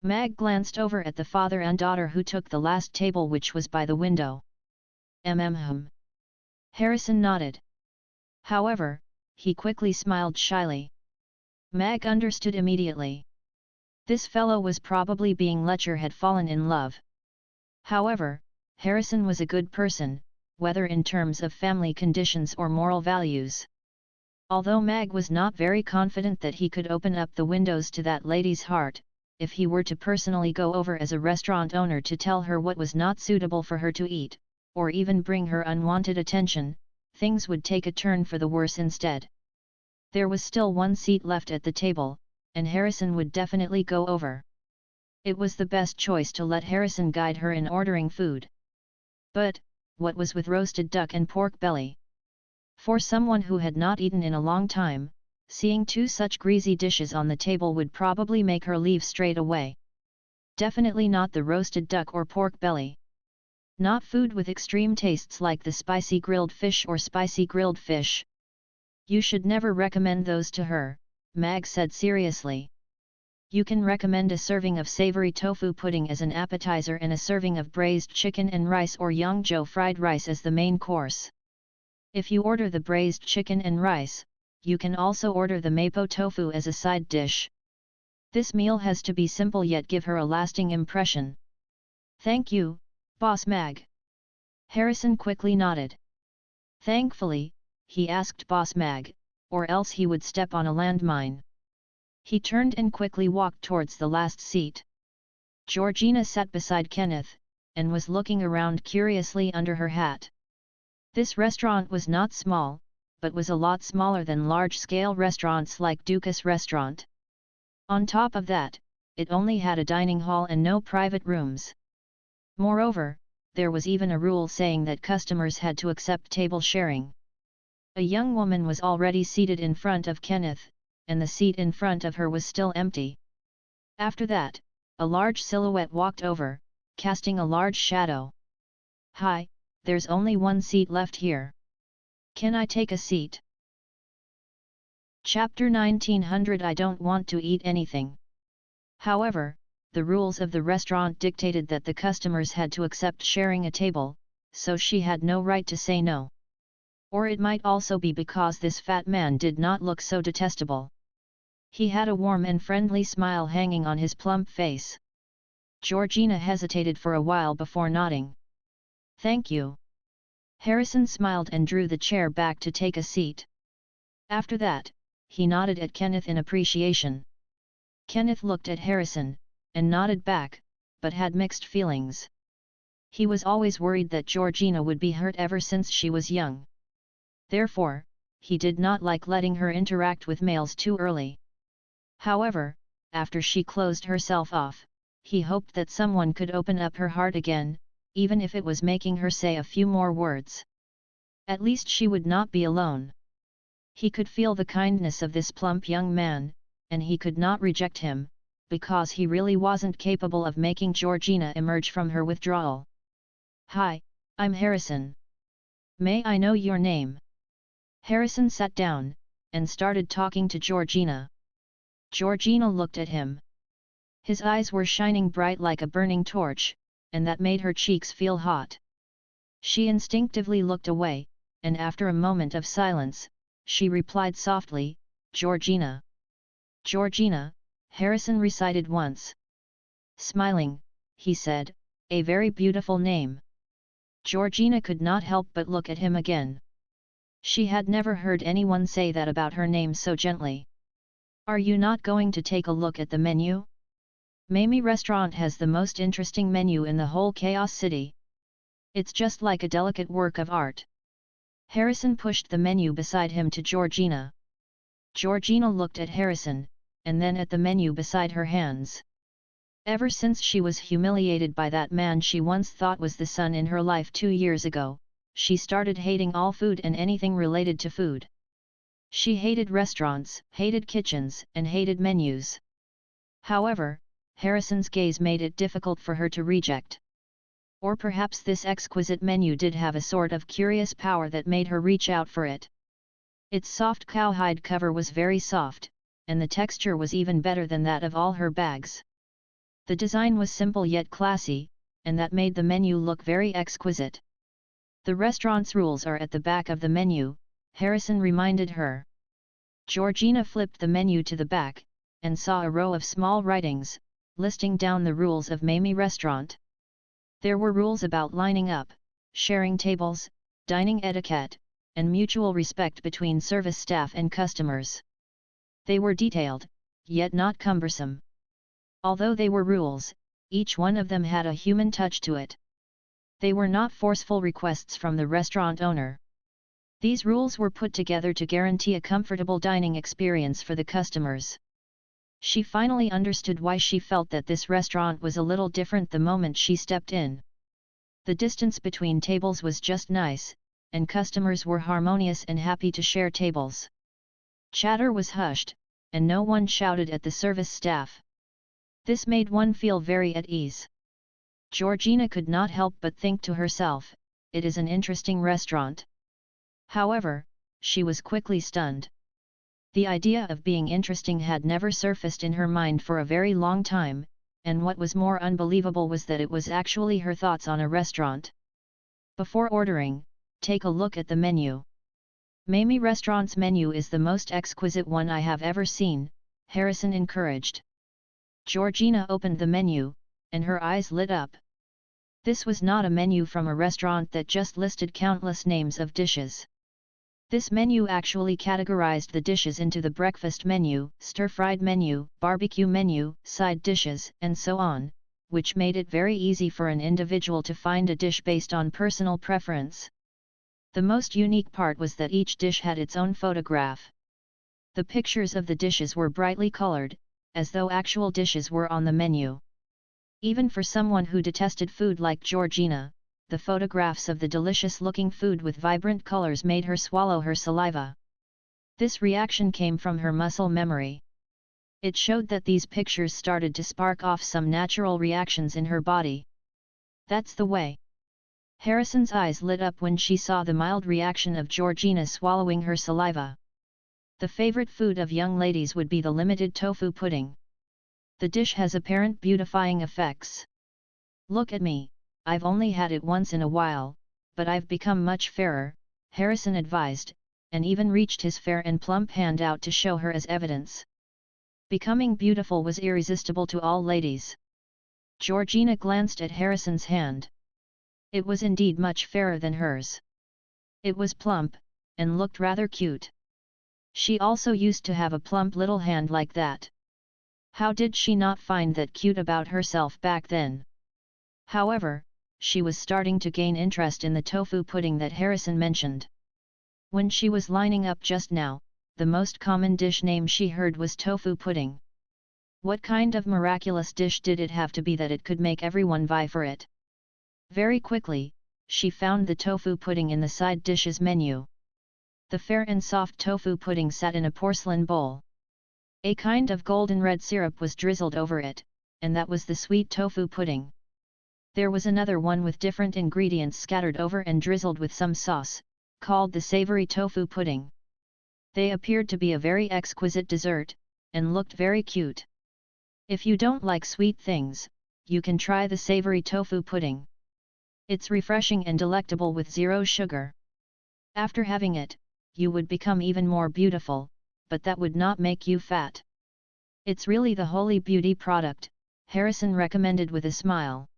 Mag glanced over at the father and daughter who took the last table, which was by the window. Harrison nodded. However, he quickly smiled shyly. Mag understood immediately. This fellow was probably being Letcher had fallen in love. However, Harrison was a good person, whether in terms of family conditions or moral values. Although Mag was not very confident that he could open up the windows to that lady's heart, if he were to personally go over as a restaurant owner to tell her what was not suitable for her to eat, or even bring her unwanted attention, things would take a turn for the worse instead. There was still one seat left at the table, and Harrison would definitely go over. It was the best choice to let Harrison guide her in ordering food. But, what was with roasted duck and pork belly? For someone who had not eaten in a long time, seeing two such greasy dishes on the table would probably make her leave straight away. Definitely not the roasted duck or pork belly. Not food with extreme tastes like the spicy grilled fish or spicy grilled fish. You should never recommend those to her, Mag said seriously. You can recommend a serving of savory tofu pudding as an appetizer and a serving of braised chicken and rice or Yangzhou fried rice as the main course. If you order the braised chicken and rice, you can also order the mapo tofu as a side dish. This meal has to be simple yet give her a lasting impression. Thank you, Boss Mag. Harrison quickly nodded. Thankfully, he asked Boss Mag, or else he would step on a landmine. He turned and quickly walked towards the last seat. Georgina sat beside Kenneth, and was looking around curiously under her hat. This restaurant was not small, but was a lot smaller than large-scale restaurants like Dukas Restaurant. On top of that, it only had a dining hall and no private rooms. Moreover, there was even a rule saying that customers had to accept table sharing. A young woman was already seated in front of Kenneth, and the seat in front of her was still empty. After that, a large silhouette walked over, casting a large shadow. Hi, there's only one seat left here. Can I take a seat? Chapter 1900 I don't want to eat anything. However, the rules of the restaurant dictated that the customers had to accept sharing a table, so she had no right to say no. Or it might also be because this fat man did not look so detestable. He had a warm and friendly smile hanging on his plump face. Georgina hesitated for a while before nodding. Thank you. Harrison smiled and drew the chair back to take a seat. After that, he nodded at Kenneth in appreciation. Kenneth looked at Harrison, and nodded back, but had mixed feelings. He was always worried that Georgina would be hurt ever since she was young. Therefore, he did not like letting her interact with males too early. However, after she closed herself off, he hoped that someone could open up her heart again, even if it was making her say a few more words. At least she would not be alone. He could feel the kindness of this plump young man, and he could not reject him, because he really wasn't capable of making Georgina emerge from her withdrawal. Hi, I'm Harrison. May I know your name? Harrison sat down, and started talking to Georgina. Georgina looked at him. His eyes were shining bright like a burning torch, and that made her cheeks feel hot. She instinctively looked away, and after a moment of silence, she replied softly, Georgina. Georgina, Harrison recited once. Smiling, he said, a very beautiful name. Georgina could not help but look at him again. She had never heard anyone say that about her name so gently. Are you not going to take a look at the menu? Mamie Restaurant has the most interesting menu in the whole Chaos City. It's just like a delicate work of art. Harrison pushed the menu beside him to Georgina. Georgina looked at Harrison, and then at the menu beside her hands. Ever since she was humiliated by that man she once thought was the son in her life 2 years ago, she started hating all food and anything related to food. She hated restaurants, hated kitchens, and hated menus. However, Harrison's gaze made it difficult for her to reject. Or perhaps this exquisite menu did have a sort of curious power that made her reach out for it. Its soft cowhide cover was very soft, and the texture was even better than that of all her bags. The design was simple yet classy, and that made the menu look very exquisite. The restaurant's rules are at the back of the menu, Harrison reminded her. Georgina flipped the menu to the back, and saw a row of small writings, listing down the rules of Mamie Restaurant. There were rules about lining up, sharing tables, dining etiquette, and mutual respect between service staff and customers. They were detailed, yet not cumbersome. Although they were rules, each one of them had a human touch to it. They were not forceful requests from the restaurant owner. These rules were put together to guarantee a comfortable dining experience for the customers. She finally understood why she felt that this restaurant was a little different the moment she stepped in. The distance between tables was just nice, and customers were harmonious and happy to share tables. Chatter was hushed, and no one shouted at the service staff. This made one feel very at ease. Georgina could not help but think to herself, it is an interesting restaurant. However, she was quickly stunned. The idea of being interesting had never surfaced in her mind for a very long time, and what was more unbelievable was that it was actually her thoughts on a restaurant. Before ordering, take a look at the menu. Mamie Restaurant's menu is the most exquisite one I have ever seen, Harrison encouraged. Georgina opened the menu, and her eyes lit up. This was not a menu from a restaurant that just listed countless names of dishes. This menu actually categorized the dishes into the breakfast menu, stir-fried menu, barbecue menu, side dishes, and so on, which made it very easy for an individual to find a dish based on personal preference. The most unique part was that each dish had its own photograph. The pictures of the dishes were brightly colored, as though actual dishes were on the menu. Even for someone who detested food like Georgina, the photographs of the delicious-looking food with vibrant colors made her swallow her saliva. This reaction came from her muscle memory. It showed that these pictures started to spark off some natural reactions in her body. That's the way. Harrison's eyes lit up when she saw the mild reaction of Georgina swallowing her saliva. The favorite food of young ladies would be the limited tofu pudding. The dish has apparent beautifying effects. Look at me, I've only had it once in a while, but I've become much fairer, Harrison advised, and even reached his fair and plump hand out to show her as evidence. Becoming beautiful was irresistible to all ladies. Georgina glanced at Harrison's hand. It was indeed much fairer than hers. It was plump, and looked rather cute. She also used to have a plump little hand like that. How did she not find that cute about herself back then? However, she was starting to gain interest in the tofu pudding that Harrison mentioned. When she was lining up just now, the most common dish name she heard was tofu pudding. What kind of miraculous dish did it have to be that it could make everyone vie for it? Very quickly, she found the tofu pudding in the side dishes menu. The fair and soft tofu pudding sat in a porcelain bowl. A kind of golden red syrup was drizzled over it, and that was the sweet tofu pudding. There was another one with different ingredients scattered over and drizzled with some sauce, called the savory tofu pudding. They appeared to be a very exquisite dessert, and looked very cute. If you don't like sweet things, you can try the savory tofu pudding. It's refreshing and delectable with zero sugar. After having it, you would become even more beautiful, but that would not make you fat. It's really the holy beauty product, Harrison recommended with a smile.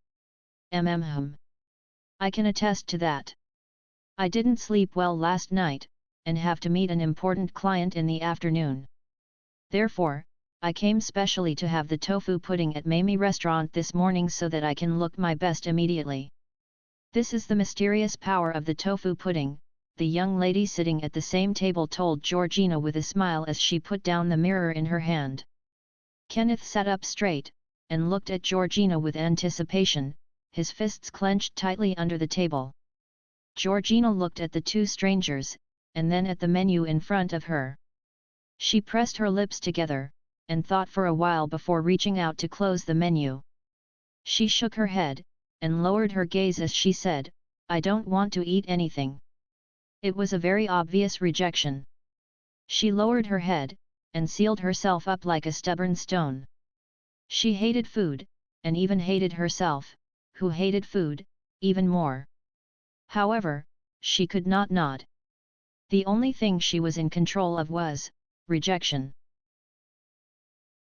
I can attest to that. I didn't sleep well last night, and have to meet an important client in the afternoon. Therefore, I came specially to have the tofu pudding at Mamie Restaurant this morning so that I can look my best immediately. This is the mysterious power of the tofu pudding, the young lady sitting at the same table told Georgina with a smile as she put down the mirror in her hand. Kenneth sat up straight, and looked at Georgina with anticipation, his fists clenched tightly under the table. Georgina looked at the two strangers, and then at the menu in front of her. She pressed her lips together, and thought for a while before reaching out to close the menu. She shook her head, and lowered her gaze as she said, "I don't want to eat anything." It was a very obvious rejection. She lowered her head, and sealed herself up like a stubborn stone. She hated food, and even hated herself, who hated food, even more. However, she could not nod. The only thing she was in control of was, rejection.